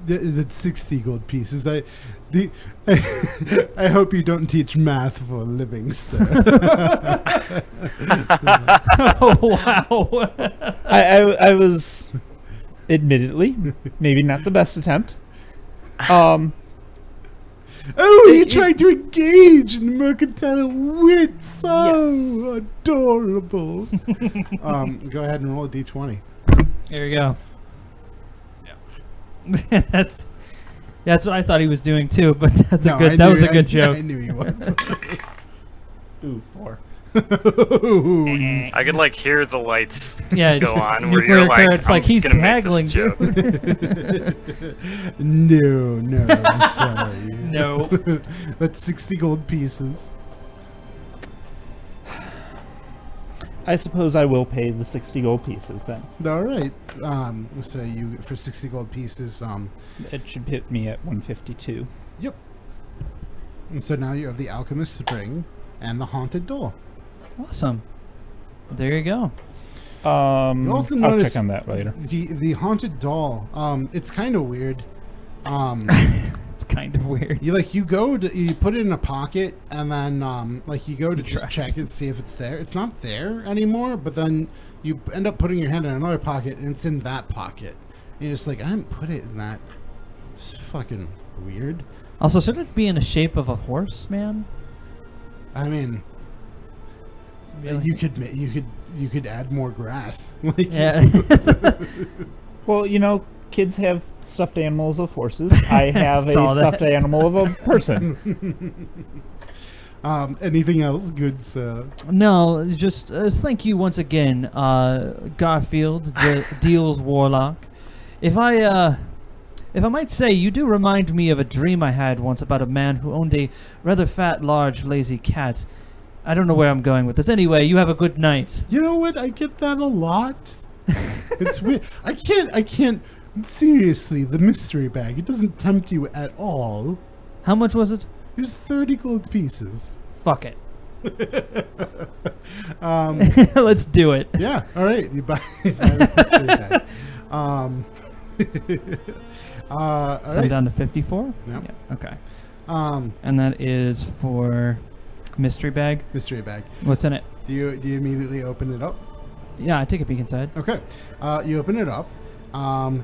That's 60 gold pieces. I hope you don't teach math for a living, sir. Oh, wow. I was, admittedly, maybe not the best attempt. Oh, you're trying to engage in mercantile wits. Oh, adorable. Go ahead and roll a d20. There you go. Yeah. That's what I thought he was doing too, but that's No, a good. I That knew- was a good joke. I knew he was. Ooh, 4. I could like hear the lights Yeah, go on where Nuclear you're like, Kurt's I'm like he's gonna make haggling, this joke. dude. No, I'm sorry. No. That's 60 gold pieces. I suppose I will pay the 60 gold pieces then. All right. So you for 60 gold pieces. It should hit me at 152. Yep. And so now you have the alchemist's ring and the haunted door. Awesome. There you go. You also I'll notice check on that later. The haunted doll. It's kind of weird. It's kind of weird. You go to you put it in a pocket and then you go to just check it, see if it's there. It's not there anymore, but then you end up putting your hand in another pocket and it's in that pocket. And you're just like, I didn't put it in that. It's fucking weird. Also, shouldn't it be in the shape of a horse, man? I mean, Really? you could add more grass. Like, Yeah. Well, you know, kids have stuffed animals of horses. I have a Saw that. stuffed animal of a person. Anything else, good sir? No, just thank you once again, Garfield, the Deals Warlock. If I might say, you do remind me of a dream I had once about a man who owned a rather fat, large, lazy cat. I don't know where I'm going with this. Anyway, you have a good night. You know what? I get that a lot. It's weird. I can't. Seriously, the mystery bag. It doesn't tempt you at all. How much was it? It was 30 gold pieces. Fuck it. Let's do it. Yeah. All right. You buy the mystery bag. All So I'm right. down to 54? Yep. Yeah, okay. Um, And that is for mystery bag. mystery bag. What's in it? Do you immediately open it up? Yeah, I take a peek inside. Okay. You open it up, and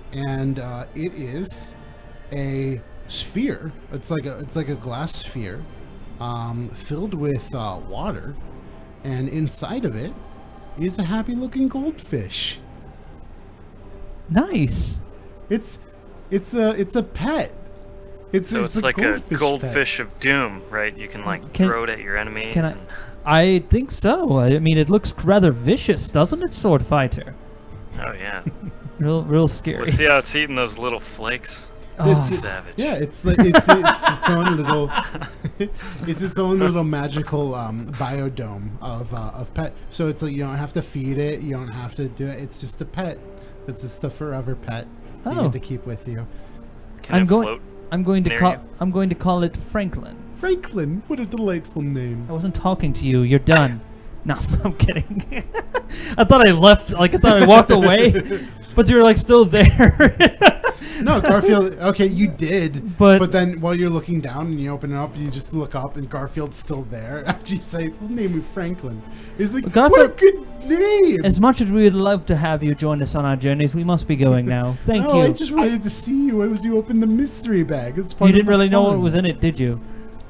it is a sphere. It's like a glass sphere, filled with water, and inside of it is a happy-looking goldfish. Nice. It's a pet. So it's like a pet. goldfish of doom, right? You can like Can- throw it at your enemies. can I- and- I think so. I mean, it looks rather vicious, doesn't it, Sword Fighter? Oh yeah. Real scary. Let's see how it's eating those little flakes. Oh. Savage. Yeah, it's like it's its own little it's its own little magical biodome of pet. So it's like you don't have to feed it, you don't have to do it. It's just a pet. It's just a forever pet you Oh. get to keep with you. Can I'm it going. float? I'm going to near call. you? I'm going to call it Franklin. Franklin, what a delightful name. I wasn't talking to you. You're done. No, I'm kidding. I thought I left. Like I thought I walked away, but you were like still there. No, Garfield. Okay, you did. But- But then while you're looking down and you open it up, you just look up and Garfield's still there. After you say, "We'll name him Franklin," he's like, Garfield- "What a good name!" As much as we would love to have you join us on our journeys, we must be going now. Thank No, you. I just wanted to see you as you open the mystery bag. It's part You of didn't the really know what fun. was in it, did you?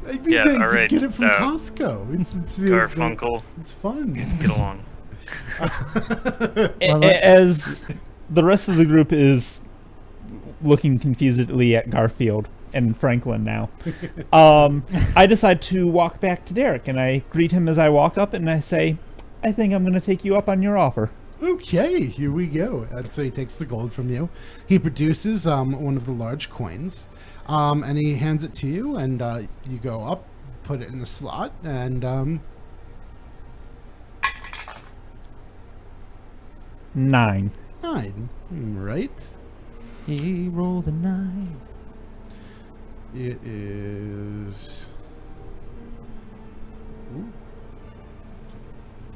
I mean, Yeah, thanks, all right, Get it from no. Costco. It's Garfunkel, It's fun. get along. As the rest of the group is looking confusedly at Garfield and Franklin now, I decide to walk back to Derek, and I greet him as I walk up, and I say, I think I'm going to take you up on your offer. Okay, here we go. And so he takes the gold from you. He produces one of the large coins, and he hands it to you, and you go up, put it in the slot, and 9. 9. Right. He rolled a 9. It is. Ooh.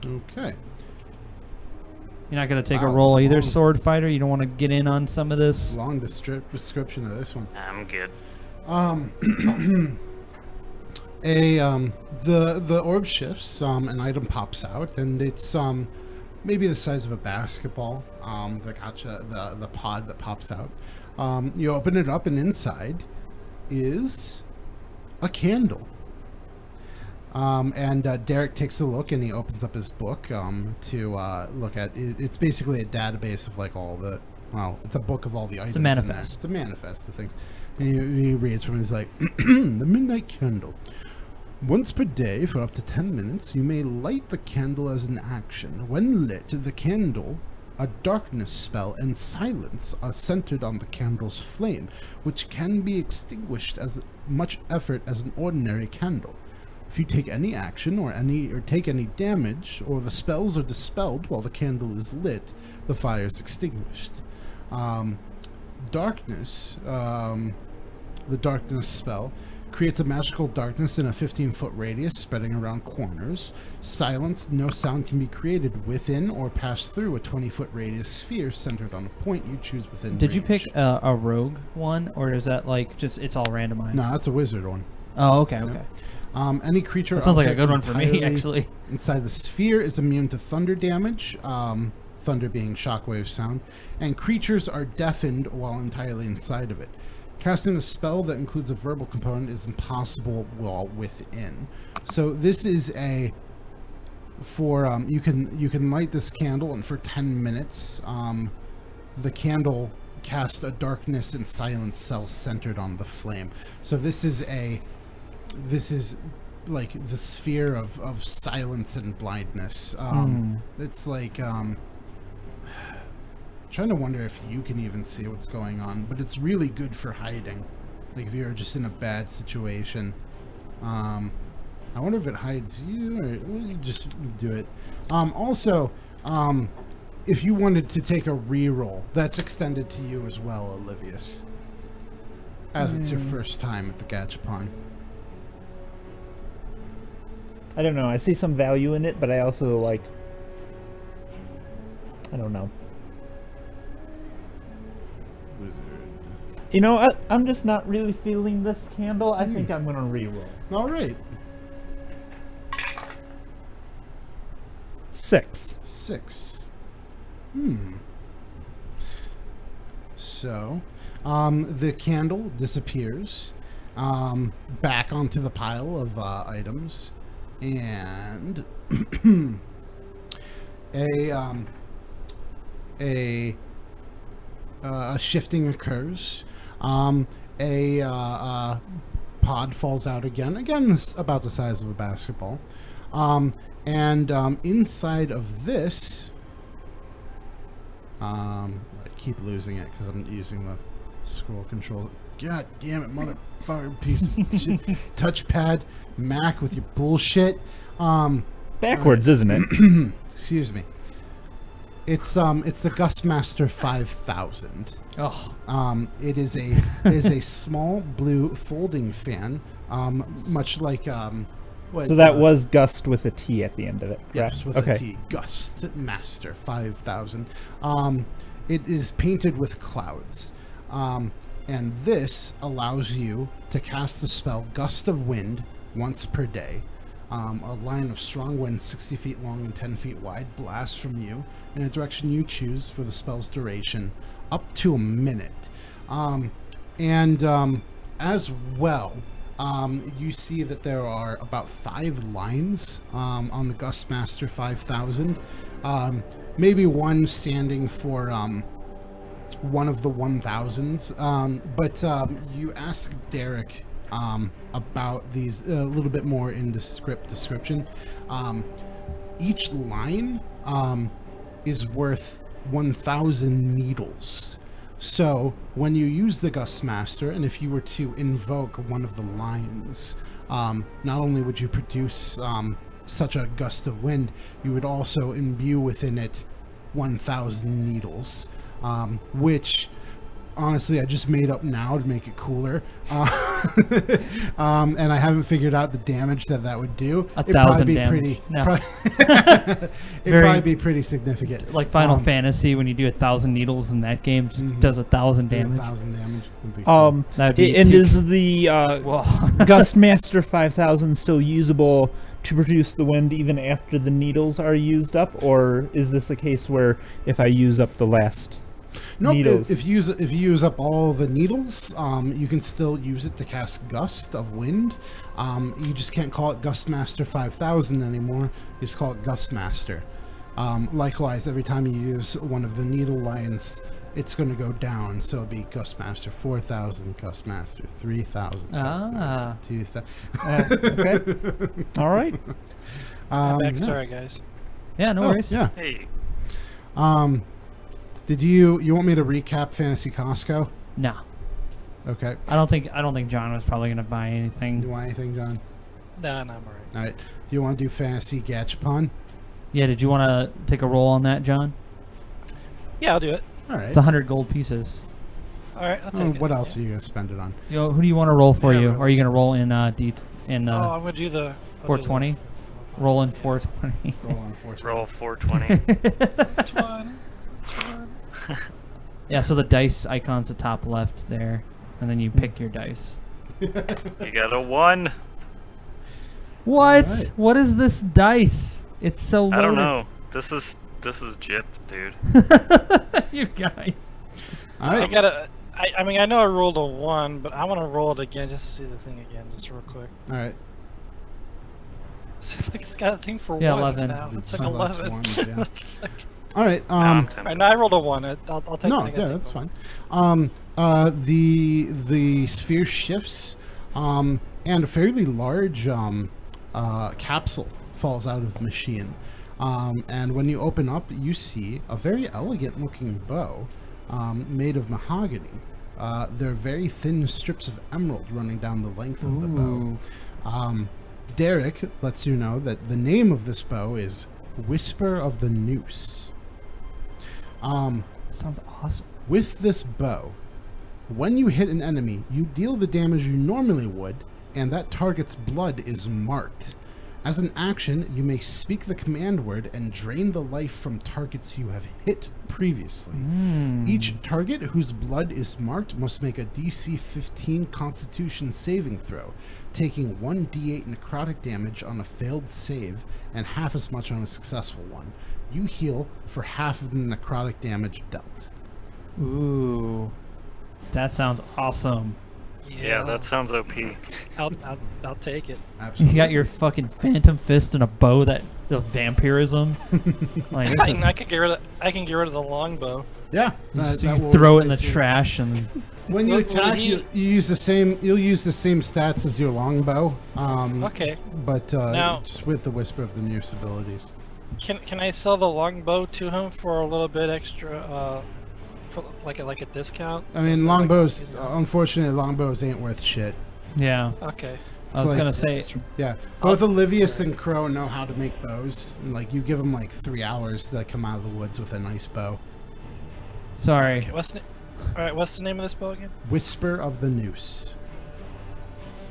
Okay. You're not gonna take a Wow, roll either, long. sword fighter. You don't want to get in on some of this. Long description of this one. I'm good. The orb shifts, an item pops out, and it's maybe the size of a basketball. The pod that pops out. You open it up, and inside is a candle. Derek takes a look, and he opens up his book to look at. It's basically a database of like all the. Well, it's a book of all the items. a manifest. It's a manifest of things. And he reads from it. He's like, the midnight candle. Once per day for up to 10 minutes, you may light the candle as an action. When lit, the candle, a darkness spell, and silence are centered on the candle's flame, which can be extinguished as much effort as an ordinary candle. If you take any action or take any damage, or the spells are dispelled while the candle is lit, the fire is extinguished. Darkness, the darkness spell, creates a magical darkness in a 15-foot radius spreading around corners. Silence, no sound can be created within or pass through a 20-foot radius sphere centered on a point you choose within Did you range. pick a rogue one, or is that like just it's all randomized? No, that's a wizard one. Oh, okay, okay. Any creature That sounds like a object good one for me, entirely actually. inside the sphere is immune to thunder damage, thunder being shockwave sound, and creatures are deafened while entirely inside of it. Casting a spell that includes a verbal component is impossible while within. So this is a you can light this candle, and for 10 minutes, the candle casts a darkness and silence cell centered on the flame. So this is like the sphere of silence and blindness. It's like trying to wonder if you can even see what's going on, but it's really good for hiding. Like if you're just in a bad situation. I wonder if it hides you, or you just do it. Also, if you wanted to take a reroll, that's extended to you as well, Olivius, as it's your first time at the Gachapon. I don't know. I see some value in it, but I also like. I don't know. You know what? I'm just not really feeling this candle. I think I'm gonna reroll. All right. 6. 6. So, the candle disappears back onto the pile of items, and a shifting occurs. A pod falls out again. Again, it's about the size of a basketball. And inside of this, I keep losing it because I'm using the scroll control. God damn it, motherfucker, piece of shit. Touchpad, Mac with your bullshit. Backwards, isn't it? Excuse me. It's the Gustmaster 5000. Oh, It is a small blue folding fan, much like What, So that was Gust with a T at the end of it. yes, correct? with a T. Gust Master 5000. It is painted with clouds. And this allows you to cast the spell Gust of Wind once per day. A line of strong wind 60 feet long and 10 feet wide blasts from you in a direction you choose for the spell's duration, up to a minute. As well, you see that there are about 5 lines on the Gustmaster 5000. Maybe one standing for one of the 1000s. But you ask Derek about these a little bit more in the script description. Each line is worth 1,000 needles. So when you use the Gustmaster, and if you were to invoke one of the lines, not only would you produce such a gust of wind, you would also imbue within it 1,000 needles, which honestly I just made up now to make it cooler. And I haven't figured out the damage that would do. 1,000 damage. It'd probably be pretty significant. Like Final Fantasy, when you do 1,000 needles in that game, just does 1,000 damage. 1,000 damage. Would be cool. That'd be And is the Well, Gustmaster 5000 still usable to produce the wind even after the needles are used up, or is this a case where if I use up the last Nope, needles? if you use up all the needles, you can still use it to cast Gust of Wind. You just can't call it Gustmaster 5000 anymore. You just call it Gustmaster. Likewise, every time you use one of the needle lines, it's going to go down. So it'll be Gustmaster 4000, Gustmaster 3000, Gustmaster 2000. Okay. All right. Sorry, guys. yeah, no worries. Yeah. Hey, Did you want me to recap Fantasy Costco? No, Okay. I don't think John was probably gonna buy You anything. want anything, John? Nah, I'm alright. All right. Do you want to do Fantasy Gachapon? Yeah, did you want to take a roll on that, John? Yeah, I'll do it. All right. It's 100 gold pieces. Alright, I'll take it. What else are you gonna spend it on? Who do you want to roll for Yeah, you? roll. Or are you gonna roll in Oh, I'm gonna do the 420? Roll in 420. Roll on force. roll 420. Yeah, so the dice icon's the top left there, and then you pick your dice. You got a 1. What? Alright. What is this dice? It's so loaded. I don't know. This is gypped, dude. You guys. All I right. gotta. I mean, I know I rolled a 1, but I want to roll it again just to see the thing again, just real quick. All right. So, like, it's got a thing for Yeah, 1s 11. now. It's like Select 11. ones, yeah. It's like- All right. I'm tempted. Alright, no, I rolled a 1. I'll take. No, I gotta yeah, take that's one. fine. The sphere shifts, and a fairly large capsule falls out of the machine. And when you open up, you see a very elegant-looking bow made of mahogany. They're very thin strips of emerald running down the length of the bow. Derek lets you know that the name of this bow is Whisper of the Noose. Sounds awesome. With this bow, when you hit an enemy, you deal the damage you normally would, and that target's blood is marked. As an action, you may speak the command word and drain the life from targets you have hit previously. Each target whose blood is marked must make a DC 15 Constitution saving throw, taking 1d8 necrotic damage on a failed save and half as much on a successful one. You heal for half of the necrotic damage dealt. Ooh. That sounds awesome. Yeah, that sounds OP. I'll take it. You Absolutely. got your fucking phantom fist and a bow that the vampirism. Like it's just- I can get rid of the longbow. Yeah. you just- that you will throw it in the replace you. trash and When you Will attack, he- you use the same. You'll use the same stats as your longbow. Okay. But Now- just with the Whisper of the Noose abilities. Can I sell the longbow to him for a little bit extra? For like a discount? I mean, So it's not like longbows. he's- Unfortunately, longbows ain't worth shit. yeah. Okay. I was like- gonna say Yeah, both Olivius and Crow know how to make bows. And, like, you give them like 3 hours to come out of the woods with a nice bow. sorry. Okay. All right. What's the name of this bow again? Whisper of the Noose.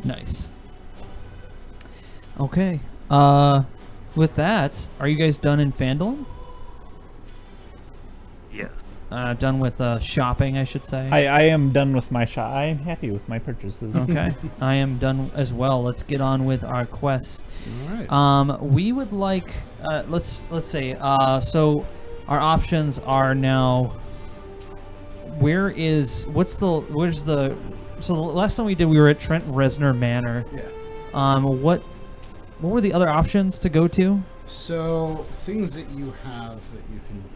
Nice. Okay. With that, are you guys done in Phandalin? Yes. Done with shopping, I should say. I am done with my shop. I am happy with my purchases. Okay. I am done as well. Let's get on with our quest. All right. We would like let's say so our options are now where's the so the last time we did we were at Trent Reznor Manor. Yeah. What were the other options to go to? So things that you have that you can do.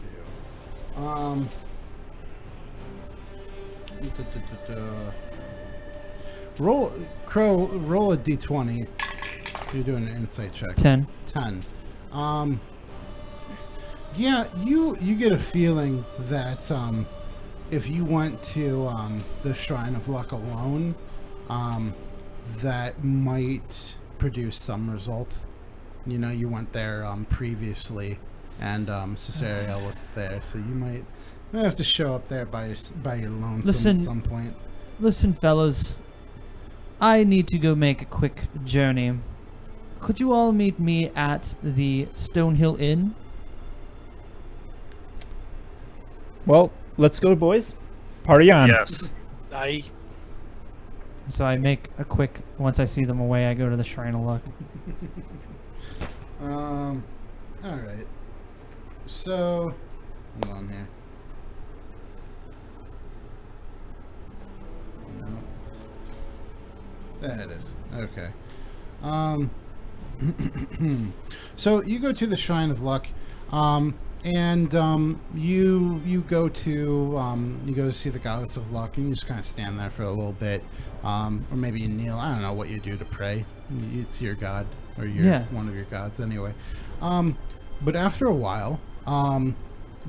Roll a d20. You're doing an insight check. 10. 10. Yeah, you get a feeling that if you went to the Shrine of Luck alone, that might produce some result. You know, you went there previously, and Cesariel wasn't there, so you might have to show up there by your lonesome at some point. Listen, fellas, I need to go make a quick journey. Could you all meet me at the Stonehill Inn? Well, let's go, boys. Party on. Yes. So I make a quick, once I see them away, I go to the Shrine of Luck. Alright. So, hold on here. No. There it is. Okay. So you go to the Shrine of Luck, and you go to see the Goddess of Luck, and you just kind of stand there for a little bit, or maybe you kneel. I don't know what you do to pray. It's your god, or one of your gods anyway. But after a while,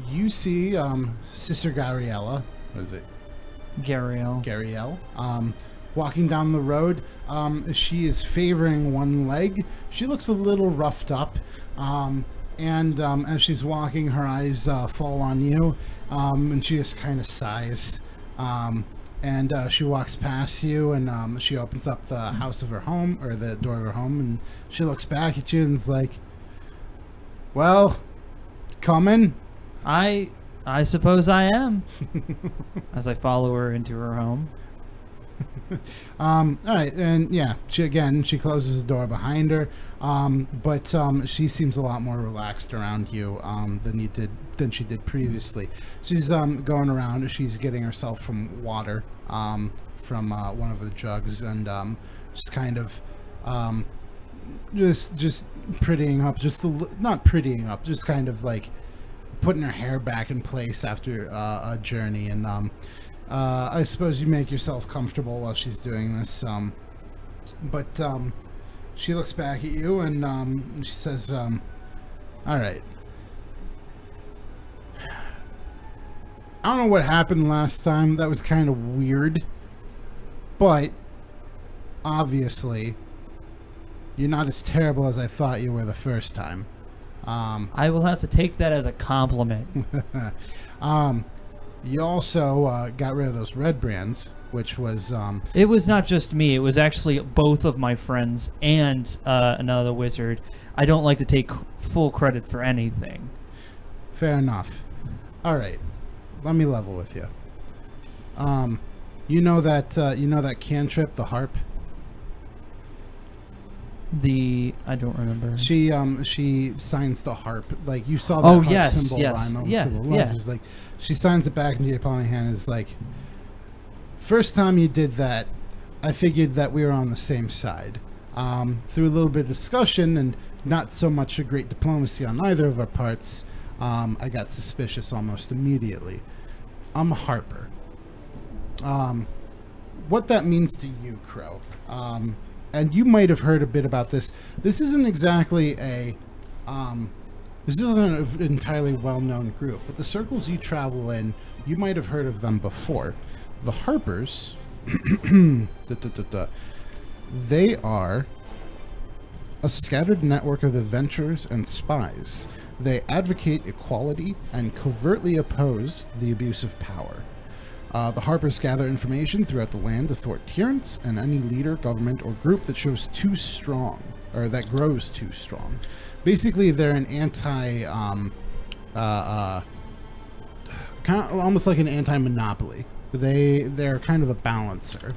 you see Sister Gariella. What is it? Gariel. Walking down the road. She is favoring one leg. She looks a little roughed up. And as she's walking, her eyes fall on you, and she just kind of sighs. And she walks past you, and she opens up the house of her home, or the door of her home, and she looks back at you and is like, "Well, coming?" I suppose I am. As I follow her into her home. All right, and yeah, she closes the door behind her, but she seems a lot more relaxed around you than she did previously. She's going around. She's getting herself from water from one of the jugs, and just kind of just prettying up, not prettying up, just kind of like putting her hair back in place after a journey, and I suppose you make yourself comfortable while she's doing this, but she looks back at you, and she says, all right, I don't know what happened last time. That was kind of weird, but obviously you're not as terrible as I thought you were the first time. I will have to take that as a compliment. You also got rid of those red brands, which was... It was not just me. It was actually both of my friends and another wizard. I don't like to take full credit for anything. Fair enough. All right. Let me level with you. You know that cantrip, the harp? I don't remember. She signs the harp. Like, you saw that harp symbol line on the symbol. Yeah. She's like, she signs it back into your palm of your hand. It's like, first time you did that, I figured that we were on the same side. Through a little bit of discussion and not so much a great diplomacy on either of our parts, I got suspicious almost immediately. I'm a harper. What that means to you, Crow, and you might have heard a bit about this. This isn't exactly this isn't an entirely well-known group, but the circles you travel in, you might have heard of them before. The Harpers, they are a scattered network of adventurers and spies. They advocate equality and covertly oppose the abuse of power. The Harpers gather information throughout the land to thwart tyrants and any leader, government, or group that shows too strong, or that grows too strong. Basically, they're an kind of almost like an anti-monopoly. They're kind of a balancer.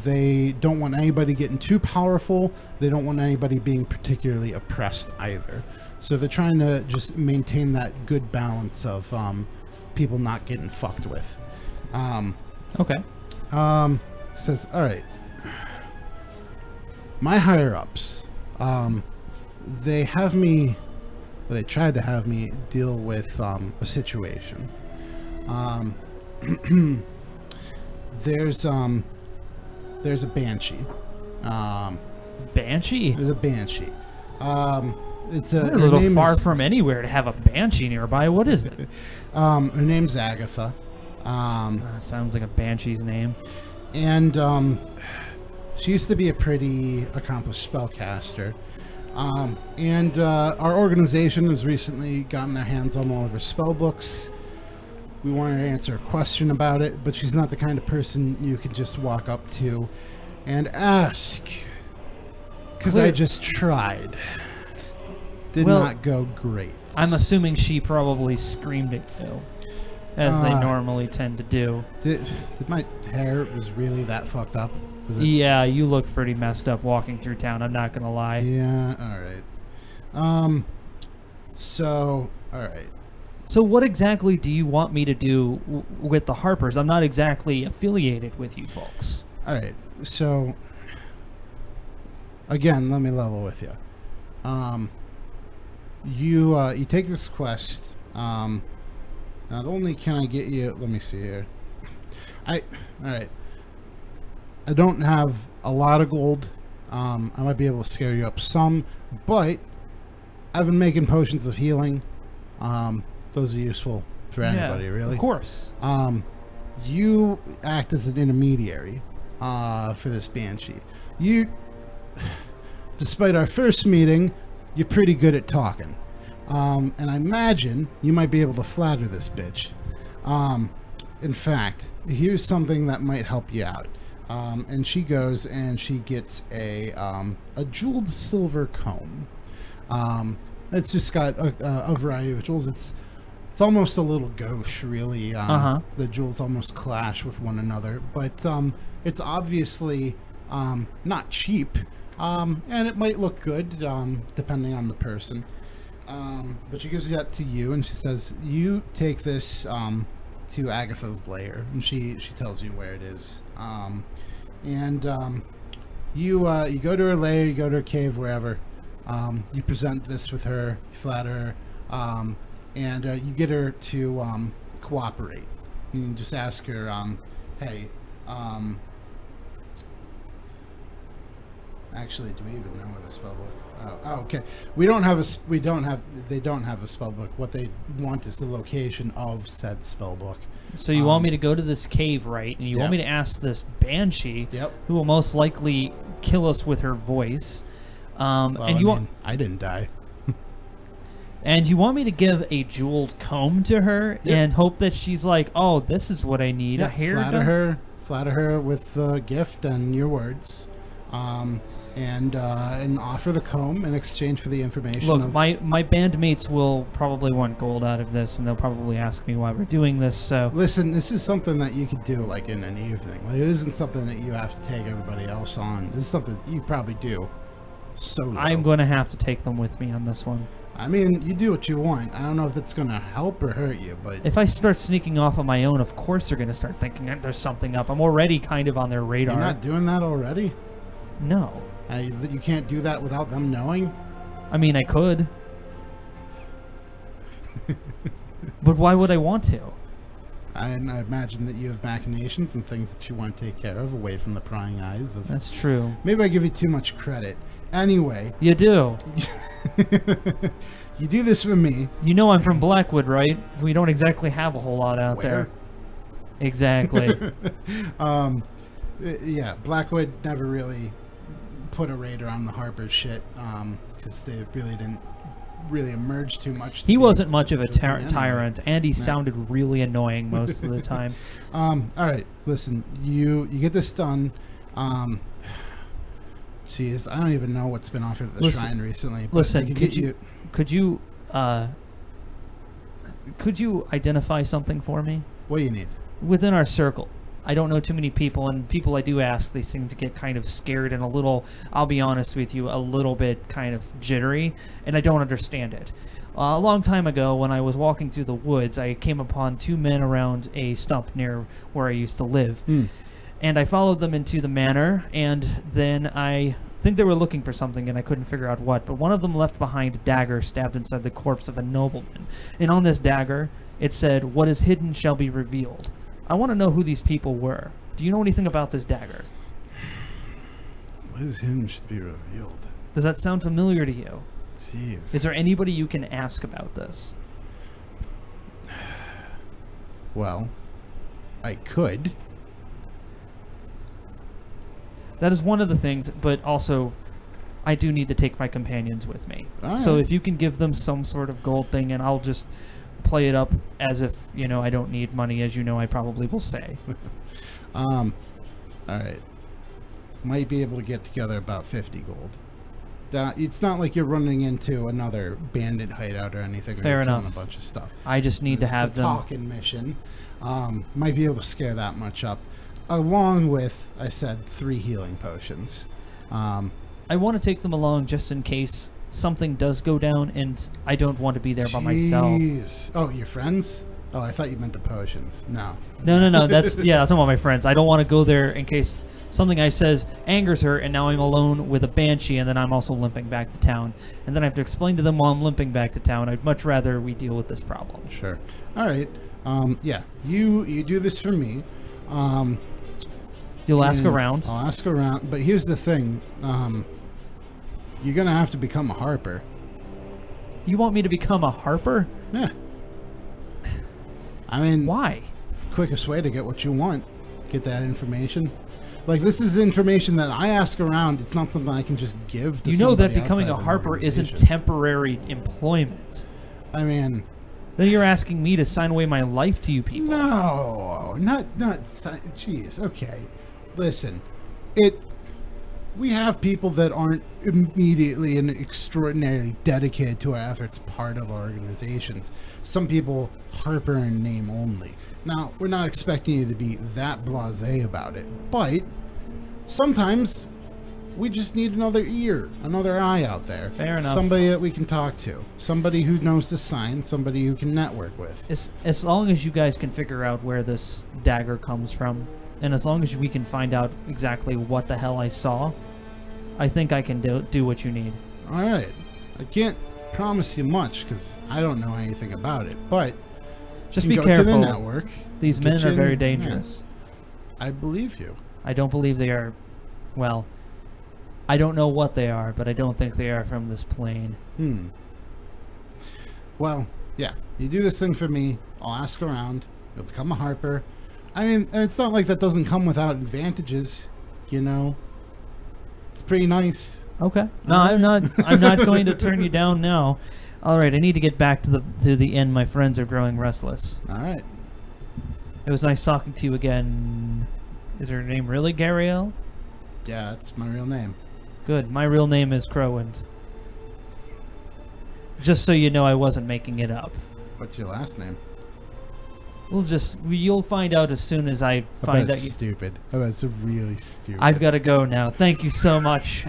They don't want anybody getting too powerful. They don't want anybody being particularly oppressed either. So they're trying to just maintain that good balance of people not getting fucked with. Okay. Says, all right. My higher ups, they have me. They tried to have me deal with a situation. There's a banshee. Banshee? There's a banshee. It's We're a little far from anywhere to have a banshee nearby. What is it? Her name's Agatha. Sounds like a banshee's name. And she used to be a pretty accomplished spellcaster. And our organization has recently gotten their hands on one of her spell books. We wanted to answer a question about it, but she's not the kind of person you can just walk up to and ask. Because I just tried. Did not go great. I'm assuming she probably screamed at you, as they normally tend to do. Did my hair was really that fucked up? Was it? Yeah, you looked pretty messed up walking through town, I'm not gonna lie. Yeah, alright. So, alright. So what exactly do you want me to do with the Harpers? I'm not exactly affiliated with you folks. Alright, so again, let me level with you. You take this quest. Not only can I get you, let me see here. Alright. I don't have a lot of gold. I might be able to scare you up some, but I've been making potions of healing. Those are useful for anybody, really. Of course. You act as an intermediary for this banshee. You, despite our first meeting, you're pretty good at talking. And I imagine you might be able to flatter this bitch. In fact, here's something that might help you out. And she goes and she gets a jeweled silver comb. It's just got a variety of jewels. It's almost a little gauche, really. The jewels almost clash with one another, but it's obviously not cheap, and it might look good depending on the person. But she gives that to you, and she says, "You take this to Agatha's lair," and she tells you where it is. You go to her lair, you go to her cave, wherever. You present this with her, you flatter her, and you get her to cooperate. You can just ask her, "Hey, actually, do we even know where the spell book? Oh, okay. They don't have a spell book. What they want is the location of said spell book." So you want me to go to this cave, right? And you want me to ask this banshee, who will most likely kill us with her voice. I didn't die. And you want me to give a jeweled comb to her and hope that she's like, "Oh, this is what I need." Yeah, flatter her with the gift and your words, and offer the comb in exchange for the information. Look, my bandmates will probably want gold out of this, and they'll probably ask me why we're doing this. So listen, this is something that you could do like in an evening. Like, it isn't something that you have to take everybody else on. This is something you probably do solo. I'm going to have to take them with me on this one. I mean, you do what you want. I don't know if it's going to help or hurt you, but... If I start sneaking off on my own, of course they're going to start thinking that there's something up. I'm already kind of on their radar. You're not doing that already? No. You can't do that without them knowing? I mean, I could. But why would I want to? I imagine that you have machinations and things that you want to take care of away from the prying eyes of... That's true. Maybe I give you too much credit. Anyway... You do. You do this for me. You know I'm from Blackwood, right? We don't exactly have a whole lot out there. Exactly. Yeah, Blackwood never really put a raider on the Harper shit, because they really didn't really emerge too much. He wasn't much of a anyway. tyrant, and he sounded really annoying most of the time. All right, listen, you get this done. Jeez, I don't even know what's been offered at the shrine recently. But Listen, could you identify something for me? What do you need? Within our circle, I don't know too many people, and people I do ask, they seem to get kind of scared and a little, I'll be honest with you, a little bit kind of jittery, and I don't understand it. A long time ago, when I was walking through the woods, I came upon two men around a stump near where I used to live. And I followed them into the manor, and then I think they were looking for something, and I couldn't figure out what. But one of them left behind a dagger stabbed inside the corpse of a nobleman. And on this dagger, it said, "What is hidden shall be revealed." I want to know who these people were. Do you know anything about this dagger? What is hidden should be revealed? Does that sound familiar to you? Jeez. Is there anybody you can ask about this? Well, I could. That is one of the things, but also I do need to take my companions with me. So if you can give them some sort of gold thing, and I'll just play it up as if, you know, I don't need money, as you know I probably will say. All right. Might be able to get together about 50 gold. It's not like you're running into another bandit hideout or anything. Fair enough. A bunch of stuff. I just need to have them. Talking mission. Might be able to scare that much up. Along with, I said, 3 healing potions. I want to take them along just in case something does go down, and I don't want to be there by myself. Oh, your friends? Oh, I thought you meant the potions. No. No. That's I'm talking about my friends. I don't want to go there in case something I says angers her, and now I'm alone with a banshee, and then I'm also limping back to town, and then I have to explain to them while I'm limping back to town. I'd much rather we deal with this problem. Sure. All right. Yeah. You do this for me. You'll ask around. I'll ask around, but here's the thing. You're gonna have to become a harper. You want me to become a harper? Yeah. I mean, why? It's the quickest way to get what you want. Get that information. Like, this is information that I ask around. It's not something I can just give to you know that somebody becoming a outside harper an isn't organization. temporary employment. I mean, then you're asking me to sign away my life to you people. No, not. Jeez. Okay, listen. We have people that aren't immediately and extraordinarily dedicated to our efforts part of our organizations. Some people harper in name only. Now, we're not expecting you to be that blasé about it, but sometimes we just need another ear, another eye out there. Fair enough. Somebody that we can talk to. Somebody who knows the signs, somebody who can network with. As long as you guys can figure out where this dagger comes from, and as long as we can find out exactly what the hell I saw, I think I can do what you need. All right. I can't promise you much because I don't know anything about it, but just you be go careful. to the network. These men are very dangerous. Yeah. I believe you. I don't believe they are. Well, I don't know what they are, but I don't think they are from this plane. Well, yeah. You do this thing for me. I'll ask around. You'll become a harper. I mean, it's not like that doesn't come without advantages, you know. It's pretty nice. Okay. No, I'm not going to turn you down now. All right, I need to get back to the inn. My friends are growing restless. All right. It was nice talking to you again. Is her name really Gariel? Yeah, that's my real name. Good. My real name is Crowand. Just so you know, I wasn't making it up. What's your last name? You'll find out as soon as I find out. Stupid. I bet it's really stupid. I've got to go now. Thank you so much,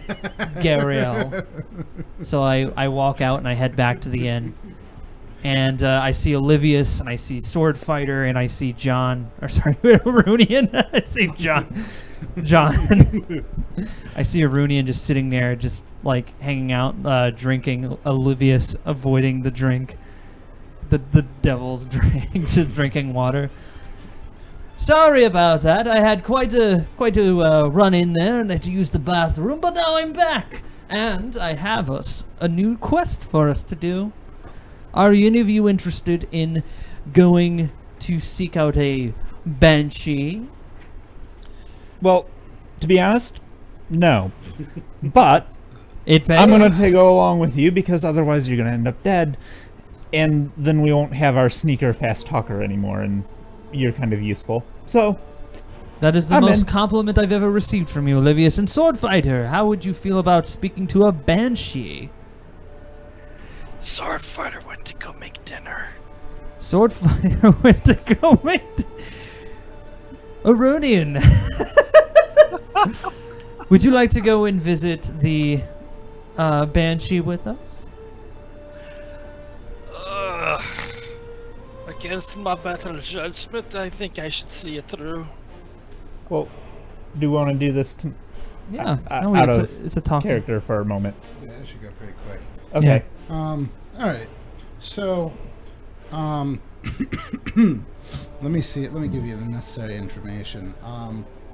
Gariel. So I walk out and I head back to the inn, and I see Olivius, and I see Sword Fighter, and I see John. Or sorry, Arunian. I see John. I see Arunian just sitting there, just like hanging out, drinking. Olivius avoiding the drink. The devil's drink, just drinking water. Sorry about that. I had quite a run in there and had to use the bathroom, but now I'm back, and I have a new quest for us to do. Are any of you interested in going to seek out a banshee? Well, to be honest, no. But I'm gonna go along with you because otherwise you're gonna end up dead, and then we won't have our sneaker fast talker anymore, and you're kind of useful. So that is the most compliment I've ever received from you, Olivius. And Sword Fighter, how would you feel about speaking to a banshee? Sword Fighter went to go make dinner. Sword Fighter went to go make Aronian. Would you like to go and visit the banshee with us? Against my better judgment, I think I should see it through. Well, do you want to do this Yeah, it's a talk character for a moment? Yeah, that should go pretty quick. Okay. Yeah. All right. So, let me see. Let me give you the necessary information.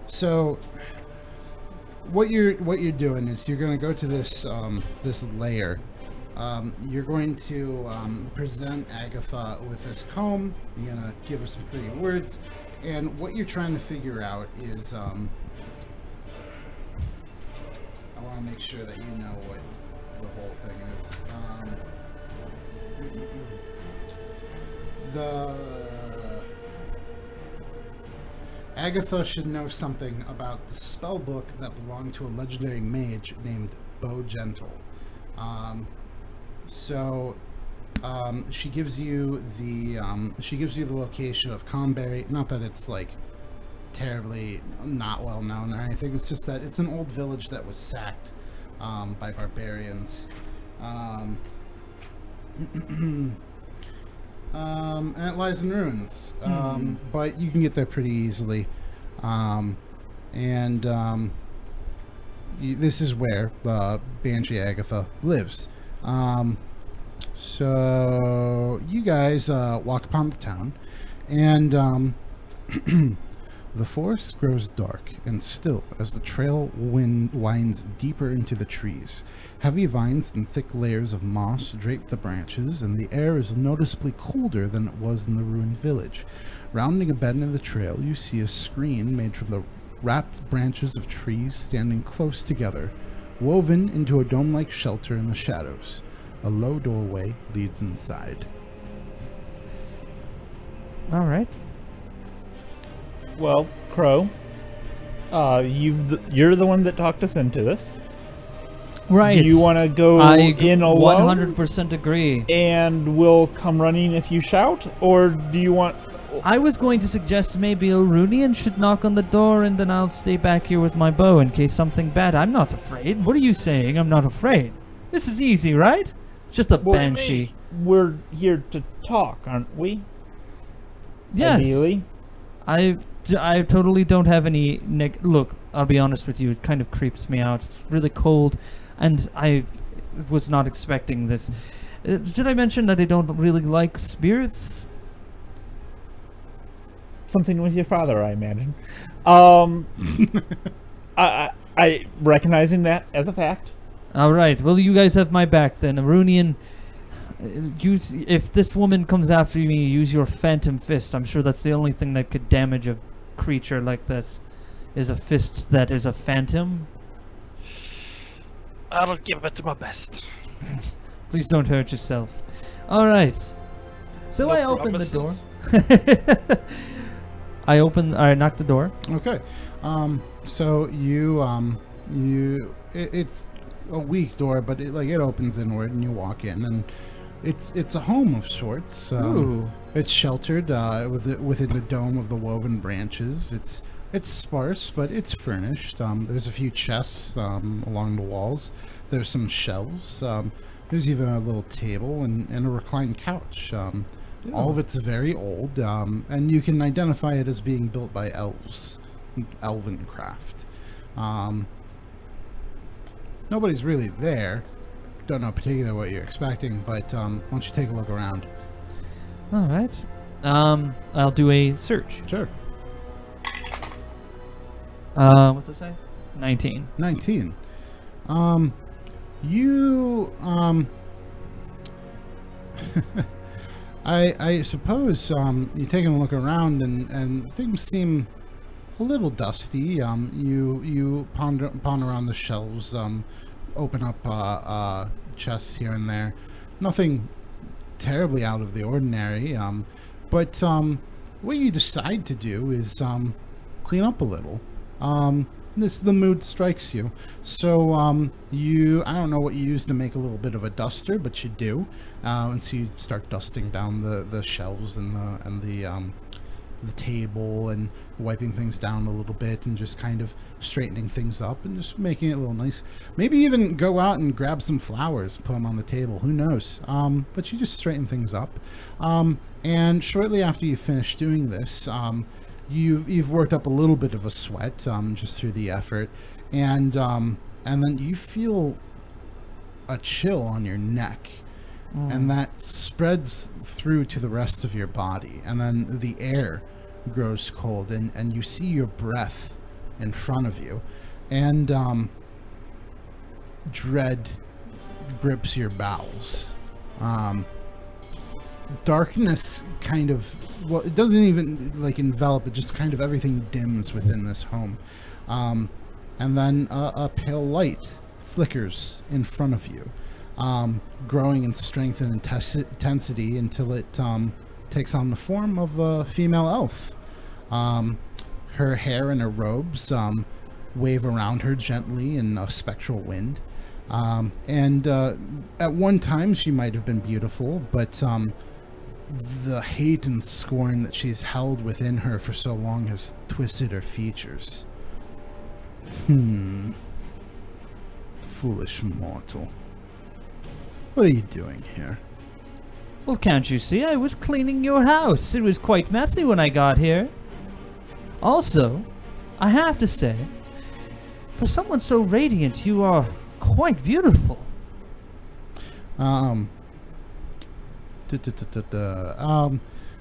So, what you're doing is you're going to go to this this lair. You're going to present Agatha with this comb. You're going to give her some pretty words, and what you're trying to figure out is I want to make sure that you know what the whole thing is. Agatha should know something about the spell book that belonged to a legendary mage named Bo Gentle. She gives you the location of Conberry. Not that it's like terribly not well known or anything. It's just that it's an old village that was sacked by barbarians. And it lies in ruins, but you can get there pretty easily. This is where Banshee Agatha lives. So you guys walk upon the town, and the forest grows dark and still as the trail winds deeper into the trees. Heavy vines and thick layers of moss drape the branches, and the air is noticeably colder than it was in the ruined village. Rounding a bend in the trail, you see a screen made from the wrapped branches of trees standing close together, woven into a dome-like shelter in the shadows. A low doorway leads inside. All right. Well, Crow, you're the one that talked us into this. Right. Do you want to go in alone? 100% agree. And we'll come running if you shout? Or do you want... I was going to suggest maybe Orunian should knock on the door, and then I'll stay back here with my bow in case something bad. I'm not afraid. What are you saying? I'm not afraid. This is easy, right? It's just a banshee. We're here to talk, aren't we? Yes. Ideally. I totally don't have any... Look, I'll be honest with you. It kind of creeps me out. It's really cold, and I was not expecting this. Did I mention that I don't really like spirits? Something with your father, I imagine. I recognizing that as a fact. All right. Well, you guys have my back then. Arunian, if this woman comes after me, use your phantom fist. I'm sure that's the only thing that could damage a creature like this, is a fist that is a phantom. I'll give it my best. Please don't hurt yourself. All right. So No I open the promises. door. I knock the door. Okay. So it's a weak door, but it opens inward, and you walk in, and it's a home of sorts. Ooh. It's sheltered within the dome of the woven branches. It's sparse, but it's furnished. There's a few chests along the walls. There's some shelves. There's even a little table and a reclined couch. All of it's very old, and you can identify it as being built by elves, elven craft. Nobody's really there. Don't know particularly what you're expecting, but why don't you take a look around? All right. I'll do a search. Sure. What's it say? 19. 19. I suppose you're taking a look around, and things seem a little dusty. You pawn around the shelves. open up chests here and there. Nothing terribly out of the ordinary. But what you decide to do is clean up a little. The mood strikes you. So I don't know what you use to make a little bit of a duster, but you do. And so you start dusting down the shelves and the table and wiping things down a little bit and just kind of straightening things up and just making it a little nice. Maybe even go out and grab some flowers, put them on the table. Who knows? But you just straighten things up. And shortly after you finish doing this, you've worked up a little bit of a sweat just through the effort, and then you feel a chill on your neck, and that spreads through to the rest of your body, and then the air grows cold, and you see your breath in front of you, and dread grips your bowels. Darkness kind of, well, it doesn't even like envelop, it just kind of everything dims within this home. And then a pale light flickers in front of you, growing in strength and intensity until it takes on the form of a female elf. Her hair and her robes wave around her gently in a spectral wind. And at one time she might have been beautiful, but the hate and scorn that she's held within her for so long has twisted her features. Foolish mortal. What are you doing here? Well, can't you see? I was cleaning your house. It was quite messy when I got here. Also, I have to say, for someone so radiant, you are quite beautiful.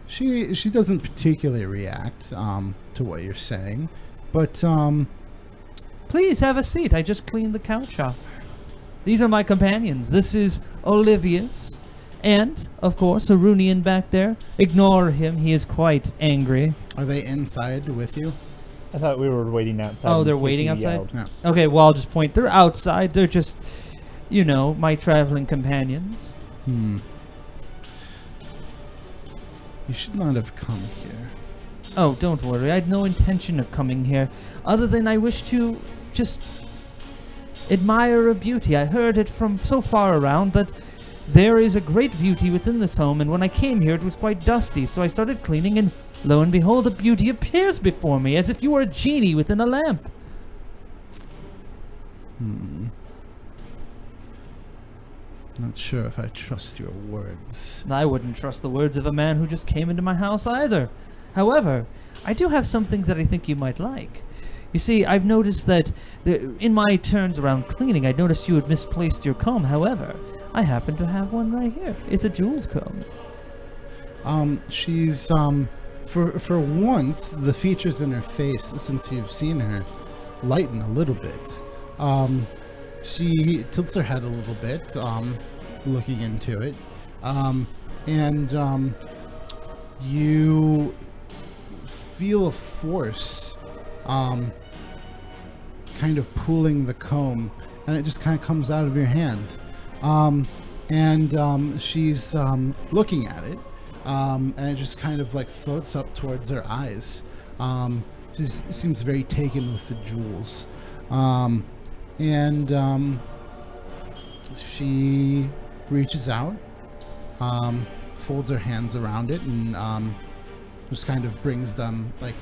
She doesn't particularly react to what you're saying, but please have a seat. I just cleaned the couch off. These are my companions. This is Olivius, and of course Arunian back there. Ignore him. He is quite angry. Are they inside with you? I thought we were waiting outside. Oh, they're waiting outside? yelled. Yeah. Okay, well, I'll just point. They're outside. They're just, you know, my traveling companions. You should not have come here. Oh, don't worry. I had no intention of coming here, other than I wish to just admire a beauty. I heard it from so far around that there is a great beauty within this home, and when I came here it was quite dusty, so I started cleaning, and lo and behold, a beauty appears before me, as if you were a genie within a lamp. Not sure if I trust your words. I wouldn't trust the words of a man who just came into my house either. However, I do have something that I think you might like. You see, I've noticed that in my turns around cleaning, I noticed you had misplaced your comb. However, I happen to have one right here. It's a jeweled comb. She's for once, the features in her face, since you've seen her, lighten a little bit. She tilts her head a little bit, looking into it, and you feel a force kind of pulling the comb, and it just kind of comes out of your hand. She's looking at it, and it just kind of like floats up towards her eyes. She seems very taken with the jewels. She reaches out, folds her hands around it, and just kind of brings them, like,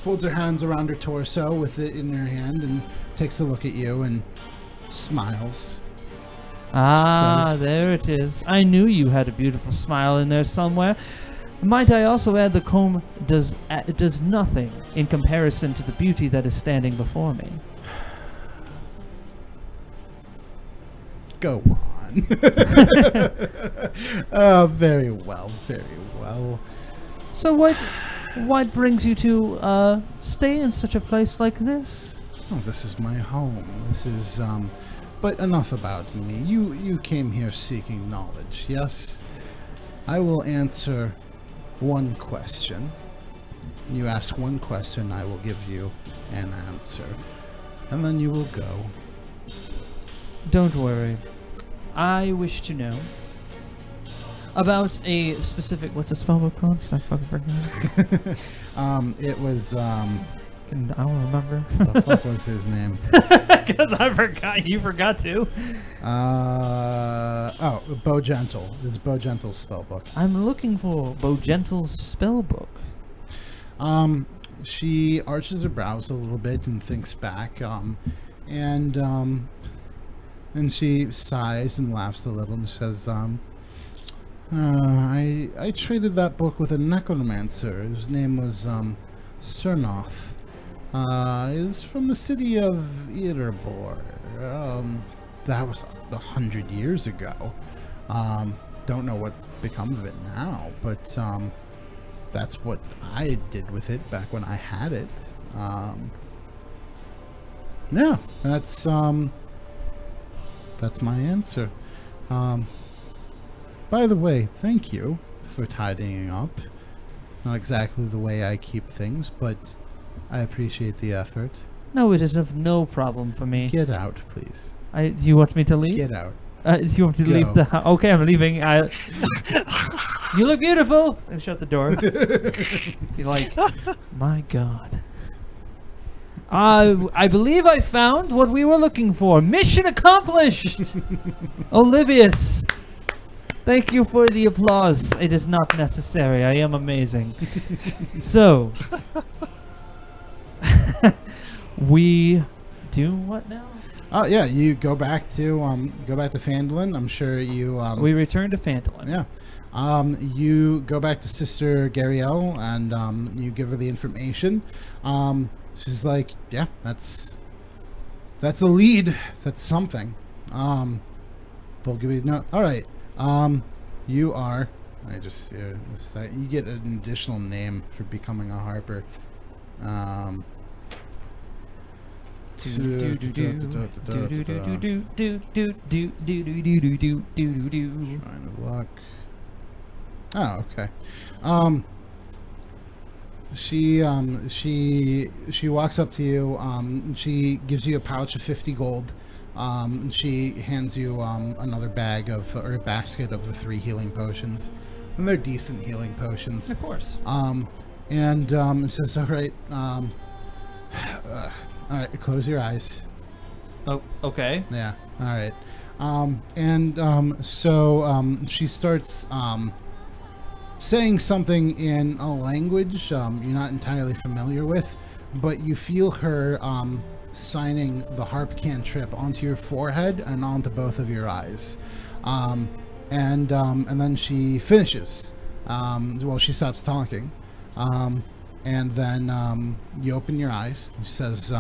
folds her hands around her torso with it in her hand and takes a look at you and smiles. Ah, Says, there it is. I knew you had a beautiful smile in there somewhere. Might I also add, the comb does nothing in comparison to the beauty that is standing before me. Go on. Very well, very well. So what brings you to stay in such a place like this? Oh, this is my home. This is, but enough about me. You came here seeking knowledge, yes? I will answer one question. You ask one question, I will give you an answer. And then you will go. Don't worry. I wish to know about a specific. What's the spell book called? 'Cause I fucking forgot. It was And I don't remember. the fuck was his name? Because I forgot. You forgot too. Oh, Bo Gentle. It's Bo Gentle's spell book. I'm looking for Bo Gentle's spell book. She arches her brows a little bit and thinks back, and she sighs and laughs a little and says, I traded that book with a necromancer. His name was Cernoth. Is from the city of Erebor. That was 100 years ago. Don't know what's become of it now, but that's what I did with it back when I had it. Yeah, that's my answer. By the way, thank you for tidying up. Not exactly the way I keep things, but I appreciate the effort. No, it is of no problem for me. Get out, please. Do you want me to leave? Get out. Do you want me to Go. leave the house? Okay, I'm leaving. You look beautiful. And shut the door. You're like, my God. I believe I found what we were looking for. Mission accomplished. Olivius. Thank you for the applause. It is not necessary. I am amazing. So, we do what now? Oh yeah, you go back to Phandalin. I'm sure you. We return to Phandalin. Yeah. You go back to Sister Gariel and you give her the information. She's like, yeah, that's a lead. That's something. We'll give you no. All right. You are. I just you get an additional name for becoming a harper. Shrine of Luck. Oh, okay. She walks up to you. She gives you a pouch of 50 gold. And she hands you another bag or a basket of the 3 healing potions, and they're decent healing potions. Of course. And it says, all right, close your eyes. Oh, okay. Yeah. All right. So she starts saying something in a language you're not entirely familiar with, but you feel her signing the harp cantrip onto your forehead and onto both of your eyes. And then she finishes. Well, she stops talking. And then you open your eyes. She says,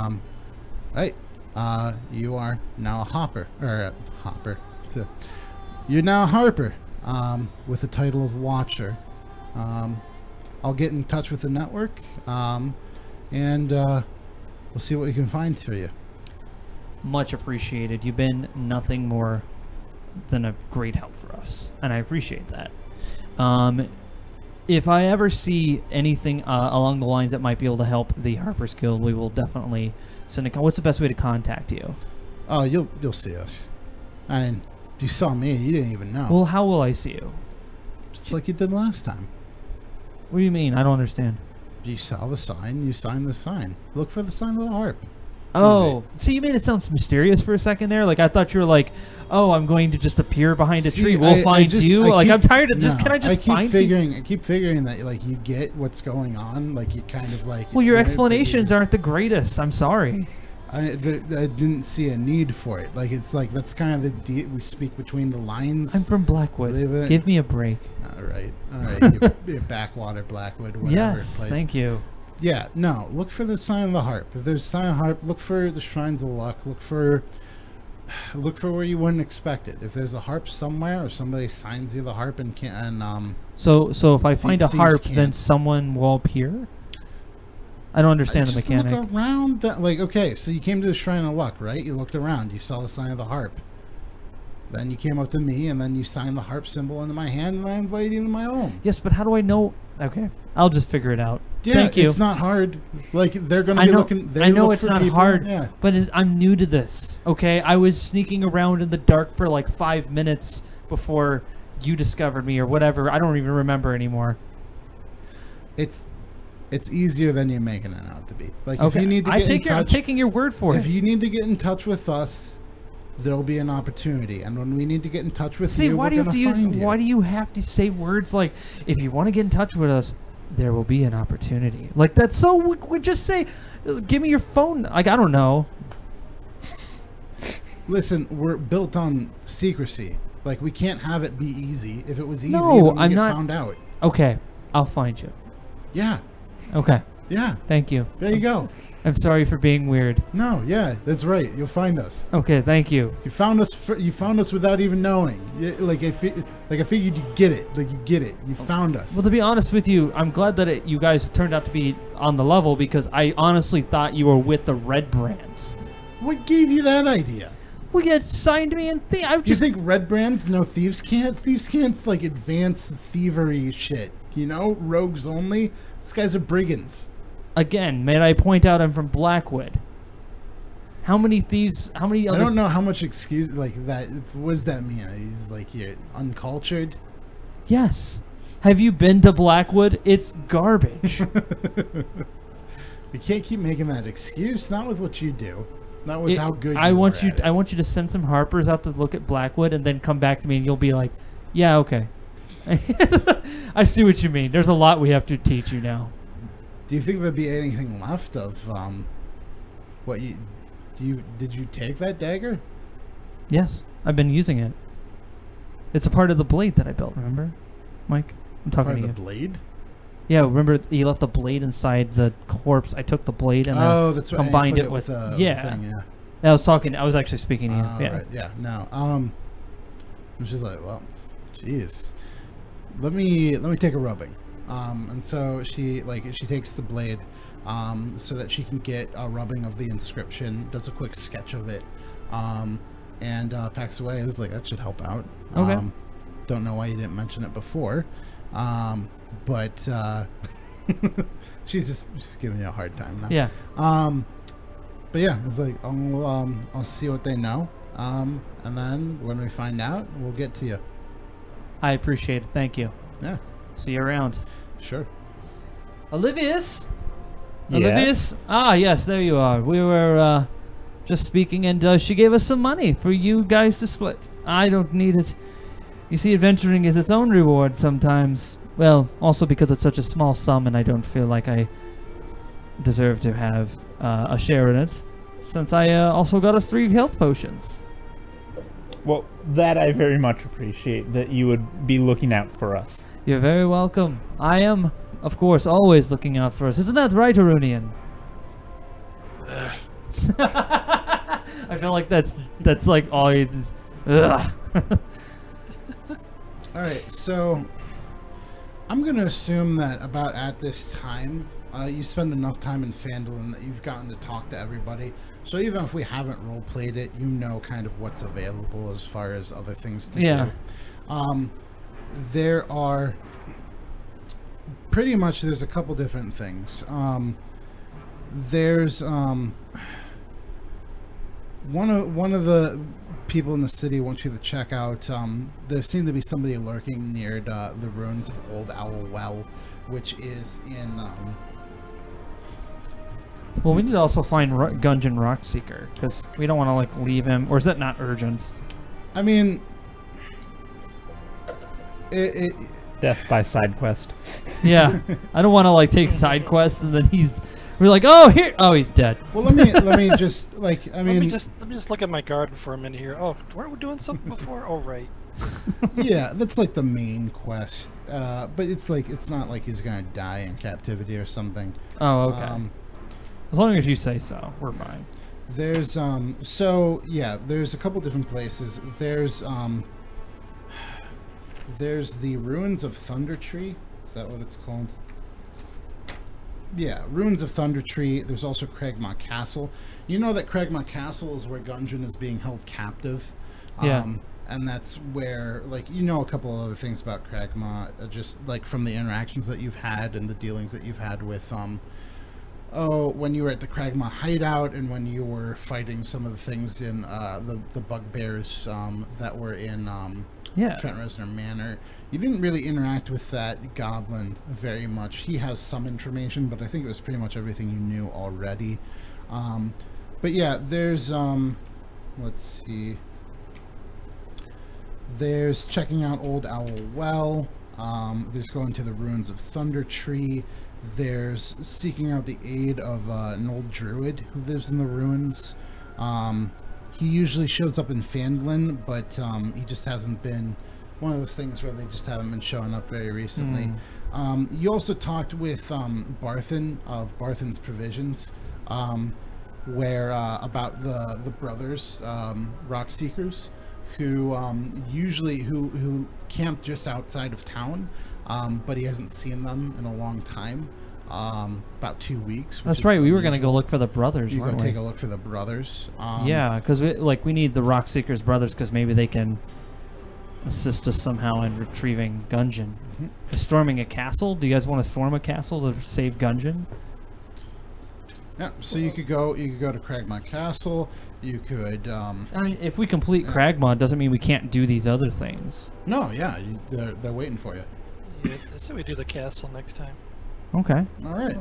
right, you are now a hopper, or hopper. You're now a harper with the title of Watcher. I'll get in touch with the network, and we'll see what we can find for you. Much appreciated. You've been nothing more than a great help for us, and I appreciate that. If I ever see anything along the lines that might be able to help the Harper's Guild, we will definitely send a. What's the best way to contact you? Oh, you'll see us. And you saw me, you didn't even know. Well, how will I see you? Just like you did last time. What do you mean? I don't understand. You saw the sign, you signed the sign. Look for the sign of the harp. Oh, see, you made it sound mysterious for a second there. Like I thought you were like, "Oh, I'm going to just appear behind a tree. We'll find you." Like I'm tired of just. Can I just find? I keep figuring that like you get what's going on. Like you kind of like. Well, your explanations aren't the greatest. I'm sorry. I didn't see a need for it. Like it's like that's kind of we speak between the lines. I'm from Blackwood. Give me a break. All right. Your backwater Blackwood. Whatever yes, place. Thank you. Yeah, no. Look for the sign of the harp. If there's a sign of harp, look for the shrines of luck. Look for where you wouldn't expect it. If there's a harp somewhere, or somebody signs you the harp and So if I find a harp, then someone will appear. I don't understand the mechanic. Look around. Like okay, so you came to the shrine of luck, right? You looked around. You saw the sign of the harp. Then you came up to me, and then you signed the harp symbol into my hand, and I invited you to my home. Yes, but how do I know? Okay, I'll just figure it out. Yeah, Thank you. it's not hard. Like, they're going to be looking. I know look it's for not people. hard, Yeah. but I'm new to this. Okay, I was sneaking around in the dark for like 5 minutes before you discovered me or whatever. I don't even remember anymore. It's easier than you're making it out to be. Like, Okay, if you need to get in touch, I'm taking your word for it. if you need to get in touch with us, there'll be an opportunity. And when we need to get in touch with you, why do you have to use? find you. Why do you have to say words like, "If you want to get in touch with us, there will be an opportunity"? Like that's so. We just say, "Give me your phone." Like I don't know. Listen, we're built on secrecy. Like, we can't have it be easy. If it was easy, No, then we I'm get not- found out. Okay, I'll find you. Yeah, Okay, yeah. thank you. There you go. I'm sorry for being weird. No, yeah, that's right. You'll find us. Okay, thank you. You found us. You found us without even knowing. Like I figured you get it. Like you get it. You found us. Well, to be honest with you, I'm glad that you guys turned out to be on the level because I honestly thought you were with the Red Brands. What gave you that idea? Well, you signed me and I've Do you just think Red Brands know thieves can't? Thieves can't like advanced thievery shit. You know, rogues only. These guys are brigands. again. May I point out I'm from Blackwood. How many thieves? How many? I Other don't know how much excuse like that. What does that mean? He's like you're uncultured. Yes. Have you been to Blackwood? It's garbage. You can't keep making that excuse. Not with what you do. Not with how good. I want you. at it. I want you to send some Harpers out to look at Blackwood, and then come back to me, and you'll be like, "Yeah, okay." I see what you mean. There's a lot we have to teach you now. Do you think there'd be anything left of what you? Did you take that dagger? Yes, I've been using it. It's a part of the blade that I built. Remember, Mike? I'm talking Part to of you. the blade? Yeah, remember you left the blade inside the corpse. I took the blade and Oh, then that's right. combined And it put with a yeah. thing, yeah. I was talking. I was actually speaking to you. Yeah. Right, yeah. No. And she's like, well, jeez. Let me take a rubbing. And so she takes the blade, so that she can get a rubbing of the inscription. Does a quick sketch of it, and packs away. It's like that should help out. Okay. Don't know why you didn't mention it before, but she's just giving you a hard time now. Yeah. But yeah, it's like I'll see what they know, and then when we find out, we'll get to you. I appreciate it. Thank you. Yeah, See you around. sure. Olivius? Yes? Olivius? Ah, yes, there you are. We were just speaking, and she gave us some money for you guys to split. I don't need it. You see, adventuring is its own reward sometimes. Well, also because it's such a small sum, and I don't feel like I deserve to have a share in it, since I also got us 3 health potions. Well, that I very much appreciate, that you would be looking out for us. You're very welcome. I am, of course, always looking out for us. Isn't that right, Arunian? I feel like that's like all you just. Ugh. All right, so I'm gonna assume that about at this time, you spend enough time in Phandalin that you've gotten to talk to everybody. So even if we haven't role played it, you know kind of what's available as far as other things to Yeah. do. There are pretty much there's a couple different things. There's one of the people in the city wants you to check out. There seemed to be somebody lurking near the ruins of Old Owl Well, which is in. Well, we need to also find Gungeon Rockseeker, because we don't want to like leave him. Or is that not urgent? I mean, it Death by side quest. Yeah, I don't want to like take side quests and then we're like, oh here, oh he's dead. well, let me just like I Let mean, me just look at my garden for a minute here. Oh, weren't we doing something before? Oh, right. yeah, that's like the main quest. But it's like it's not like he's gonna die in captivity or something. Oh okay. As long as you say so, we're fine. There's so yeah, there's a couple different places. There's the ruins of Thunder Tree. Is that what it's called? Yeah, ruins of Thunder Tree. There's also Cragmont Castle. You know that Cragmont Castle is where Gungeon is being held captive. Yeah. And that's where, like, you know, a couple of other things about Kragma, just like from the interactions that you've had and the dealings that you've had with when you were at the Kragma hideout and when you were fighting some of the things in the bugbears that were in Trent Reznor Manor. You didn't really interact with that goblin very much. He has some information, but I think it was pretty much everything you knew already. But yeah, there's let's see. There's checking out Old Owl Well. There's going to the ruins of Thunder Tree. There's seeking out the aid of an old druid who lives in the ruins. He usually shows up in Fandlin, but he just hasn't been one of those things where they just haven't been showing up very recently. You also talked with Barthen of Barthen's Provisions, where about the brothers, Rock Seekers, who who camp just outside of town, but he hasn't seen them in a long time, about 2 weeks. That's right. We were going to go look for the brothers. You go weren't we? take a look for the brothers. Yeah, because we need the Rock Seekers brothers because maybe they can assist us somehow in retrieving Gungeon. Storming a castle. Do you guys want to storm a castle to save Gungeon? Yeah. So you could go to Kragma Castle. You could. I mean, if we complete Kragma, it doesn't mean we can't do these other things. No. Yeah. They're waiting for you. Yeah, let's say we do the castle next time. Okay. All right.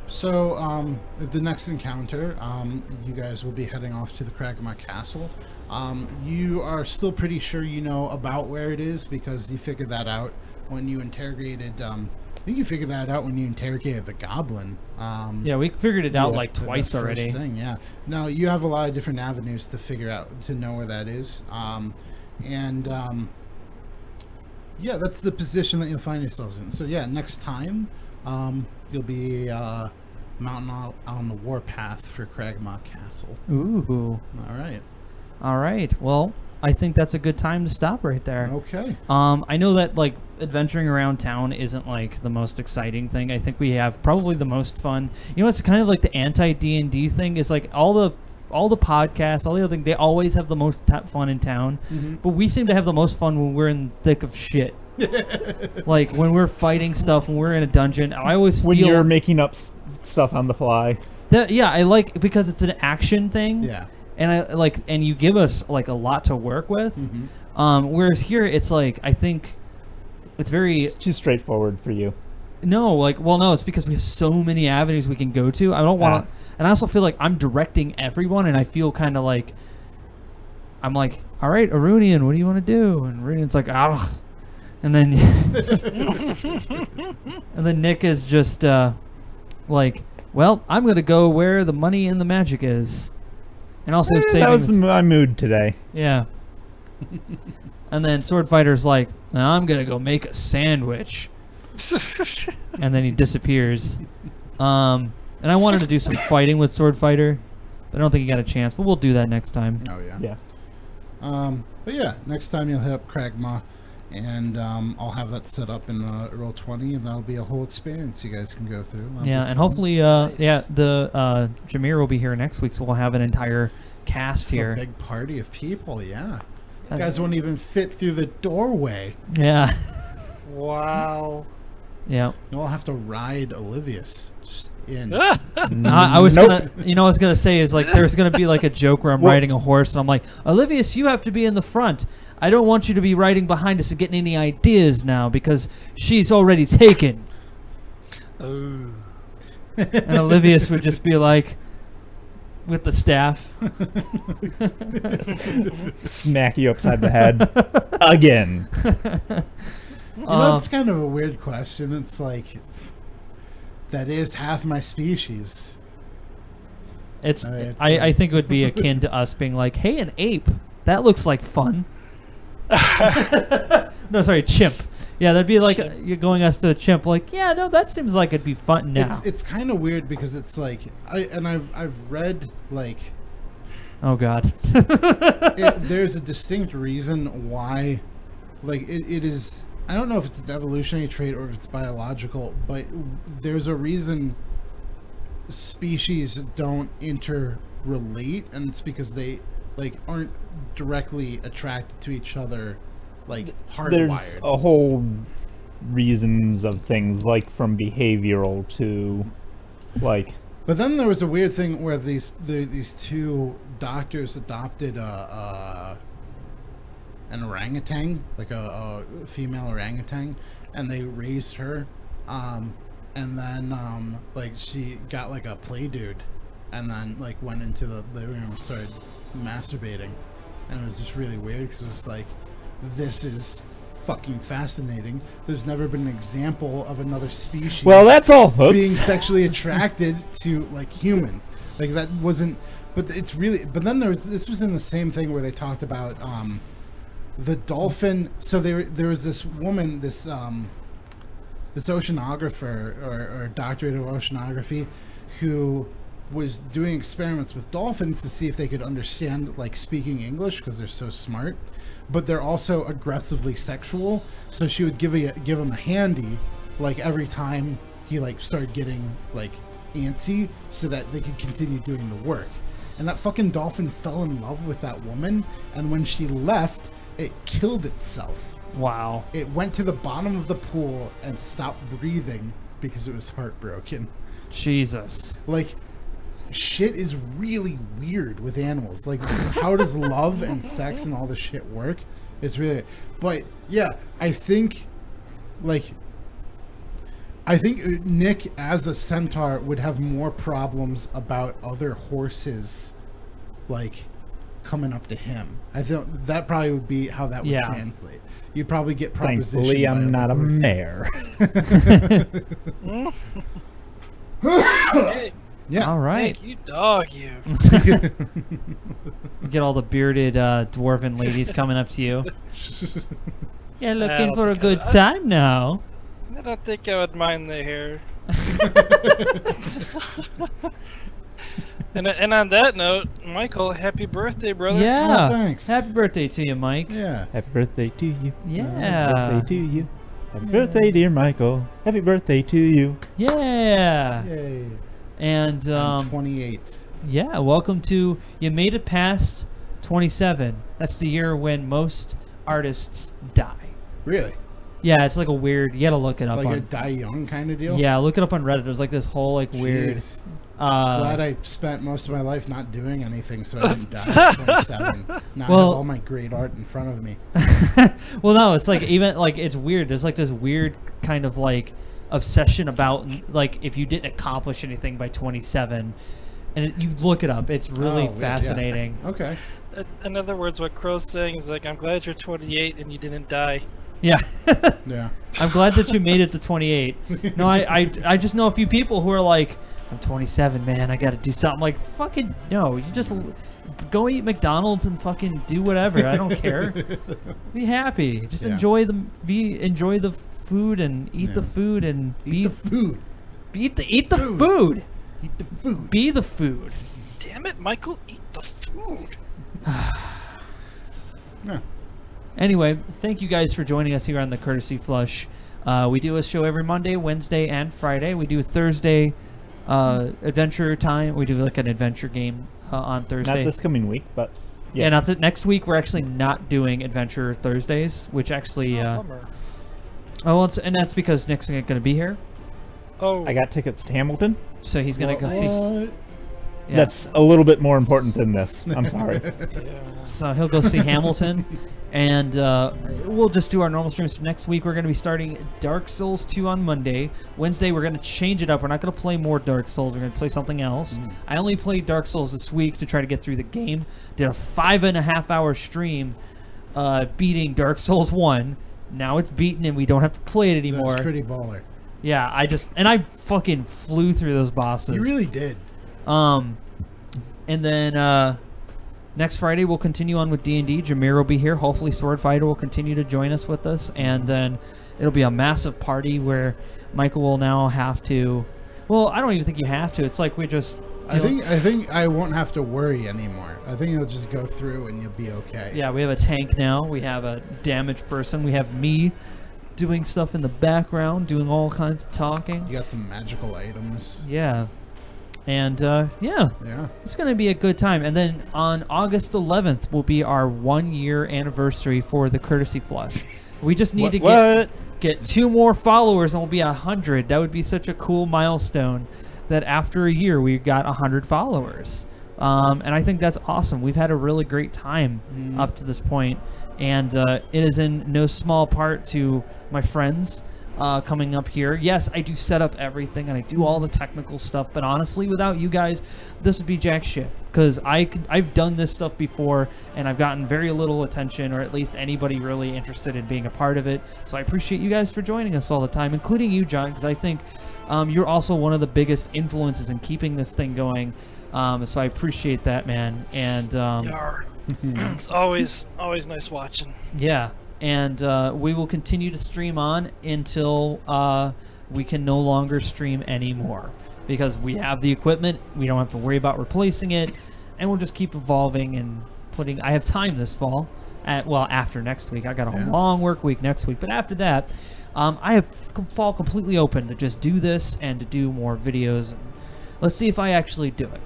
So, the next encounter, you guys will be heading off to the Kragma Castle. You are still pretty sure you know about where it is because you figured that out when you interrogated. I think you figured that out when you interrogated the goblin. Yeah, we figured it out like twice the already. First thing, yeah. Now you have a lot of different avenues to figure out to know where that is, yeah, that's the position that you'll find yourselves in. So yeah, next time, you'll be mounting out on the warpath for Kragma Castle. Ooh. All right. All right. Well, I think that's a good time to stop right there. Okay. I know that like adventuring around town isn't like the most exciting thing. I think we have probably the most fun. You know, it's kind of like the anti DND thing. It's like all the podcasts, all the other things, they always have the most fun in town. But we seem to have the most fun when we're in the thick of shit. Like when we're fighting stuff, when we're in a dungeon. I always feel when you're making up stuff on the fly. Yeah, I like because it's an action thing. Yeah. And I like, and you give us like a lot to work with. Whereas here, it's like I think it's very It's too straightforward for you. no, like well, no, it's because we have so many avenues we can go to. I don't want to, and I also feel like I'm directing everyone, and I feel kind of like I'm like, all right, Arunian, what do you want to do? And Arunian's like, ah, and then and then Nick is just like, well, I'm gonna go where the money and the magic is. And also saving... That was my mood today. Yeah. And then Sword Fighter's like, now I'm going to go make a sandwich. And then he disappears. And I wanted to do some fighting with Sword Fighter, but I don't think he got a chance. But we'll do that next time. Oh, yeah. Yeah. But yeah, next time you'll hit up Kragma, and I'll have that set up in the Roll20, and that'll be a whole experience you guys can go through. That'll yeah, and hopefully, yeah, the Jameer will be here next week, so we'll have an entire cast here. A big party of people, yeah. You guys won't even fit through the doorway. Yeah. Wow. Yeah. You'll have to ride Olivius just in. I was gonna, you know, what I was gonna say is like there's gonna be like a joke where I'm riding a horse and I'm like, Olivius, you have to be in the front. I don't want you to be riding behind us and getting any ideas now because she's already taken. Oh. And Olivius would just be like, with the staff. Smack you upside the head. Again. You know, it's kind of a weird question. It's like, that is half my species. I think it would be akin to us being like, hey, an ape. That looks like fun. No, sorry, chimp. Yeah, that'd be like you're going us to a chimp. Like, yeah, no, that seems like it'd be fun now. It's kind of weird because it's like I've read like, oh god, there's a distinct reason why, like it is. I don't know if it's an evolutionary trait or if it's biological, but there's a reason species don't interrelate, and it's because they like aren't directly attracted to each other, like hardwired. There's a whole reasons of things, like from behavioral to like. But then there was a weird thing where these two doctors adopted an orangutan, like a female orangutan, and they raised her, and then like she got like a play dude, and then like went into the living room and started masturbating, and it was just really weird because it was like, this is fucking fascinating. There's never been an example of another species. Well, that's all, folks. Being sexually attracted to like humans, like that wasn't. But it's really. But then this was in the same thing where they talked about the dolphin. So there was this woman, this oceanographer or doctorate of oceanography, who was doing experiments with dolphins to see if they could understand like speaking English because they're so smart, but they're also aggressively sexual. So she would give him a handy like every time he like started getting like antsy, so that they could continue doing the work. And that fucking dolphin fell in love with that woman, and when she left, it killed itself. Wow. It went to the bottom of the pool and stopped breathing because it was heartbroken. Jesus. Like, shit is really weird with animals. Like, how does love and sex and all this shit work? It's really... But, yeah, I think Nick, as a centaur, would have more problems about other horses, like, coming up to him. I think that probably would be how that would translate. You'd probably get propositioned. Thankfully, I'm not a mare. Hey, Yeah. All right. Nick, you dog, you. Get all the bearded dwarven ladies coming up to you. You're looking for a good time now. I don't think I would mind the hair. And on that note, Michael, happy birthday, brother. Yeah. Oh, thanks. Happy birthday to you, Mike. Yeah. Happy birthday to you. Yeah. Happy birthday to you. Happy birthday, dear Michael. Happy birthday to you. Yeah. Yay. And I'm 28. yeah, welcome to, you made it past 27. That's the year when most artists die. Really? Yeah, it's like a weird, you gotta look it up Like a on. die young kind of deal? Yeah, look it up on Reddit. There's like this whole like weird. Jeez. Glad I spent most of my life not doing anything so I didn't die at 27. Now I have all my great art in front of me. Well, no, it's like even like it's weird. There's like this weird kind of like obsession about like if you didn't accomplish anything by 27, and you look it up. It's really fascinating. Yeah. Okay. In other words, what Crow's saying is like, I'm glad you're 28 and you didn't die. Yeah. Yeah. I'm glad that you made it to 28. No, I just know a few people who are like, I'm 27, man. I got to do something. Like, fucking no. You just go eat McDonald's and fucking do whatever. I don't care. Be happy. Just enjoy the food and eat the food and eat the food. Eat the food. Eat the food. Be the food. Damn it, Michael, eat the food. Yeah. Anyway, thank you guys for joining us here on the Courtesy Flush. We do a show every Monday, Wednesday, and Friday. We do Thursday adventure time. We do like an adventure game on Thursday. Not this coming week, but yes. Yeah, not next week. We're actually not doing adventure Thursdays, which actually Bummer. and that's because Nick's going to be here, Oh, I got tickets to Hamilton. so he's going to go see. What? Yeah. That's a little bit more important than this. I'm sorry. yeah. So he'll go see Hamilton, and we'll just do our normal streams. Next week, we're going to be starting Dark Souls 2 on Monday. Wednesday, we're going to change it up. We're not going to play more Dark Souls. We're going to play something else. I only played Dark Souls this week to try to get through the game. Did a 5.5-hour stream beating Dark Souls 1. Now it's beaten, and we don't have to play it anymore. That's pretty baller. Yeah, I fucking flew through those bosses. You really did. And then next Friday we'll continue on with D&D. Jameer will be here. Hopefully Sword Fighter will continue to join us with us, and then it'll be a massive party where Michael will now have to. Well, I don't even think you have to. It's like we just. I think I won't have to worry anymore. I think you'll just go through and you'll be okay. Yeah, we have a tank now. We have a damage person. We have me doing stuff in the background, doing all kinds of talking. You got some magical items. Yeah. And yeah, it's going to be a good time. And then on August 11th will be our 1-year anniversary for the Courtesy Flush. We just need to get 2 more followers and we'll be 100. That would be such a cool milestone that after a year we got 100 followers. And I think that's awesome. We've had a really great time up to this point. And it is in no small part to my friends coming up here. Yes, I do set up everything and I do all the technical stuff, but honestly, without you guys, this would be jack shit. Because I've done this stuff before and I've gotten very little attention, or at least anybody really interested in being a part of it. So I appreciate you guys for joining us all the time, including you, John, because I think you're also one of the biggest influences in keeping this thing going. So I appreciate that, man. And it's always nice watching. Yeah. And we will continue to stream on until we can no longer stream anymore, because we have the equipment, we don't have to worry about replacing it, and we'll just keep evolving and putting. I have time this fall, after next week. I got a long work week next week, but after that, I have fall completely open to just do this and to do more videos. And let's see if I actually do it.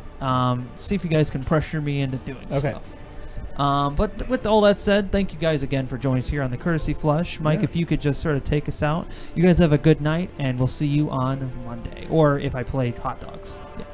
See if you guys can pressure me into doing stuff. But with all that said, thank you guys again for joining us here on the Courtesy Flush. Mike, if you could just sort of take us out. You guys have a good night, and we'll see you on Monday. Or if I play hot dogs. Yeah.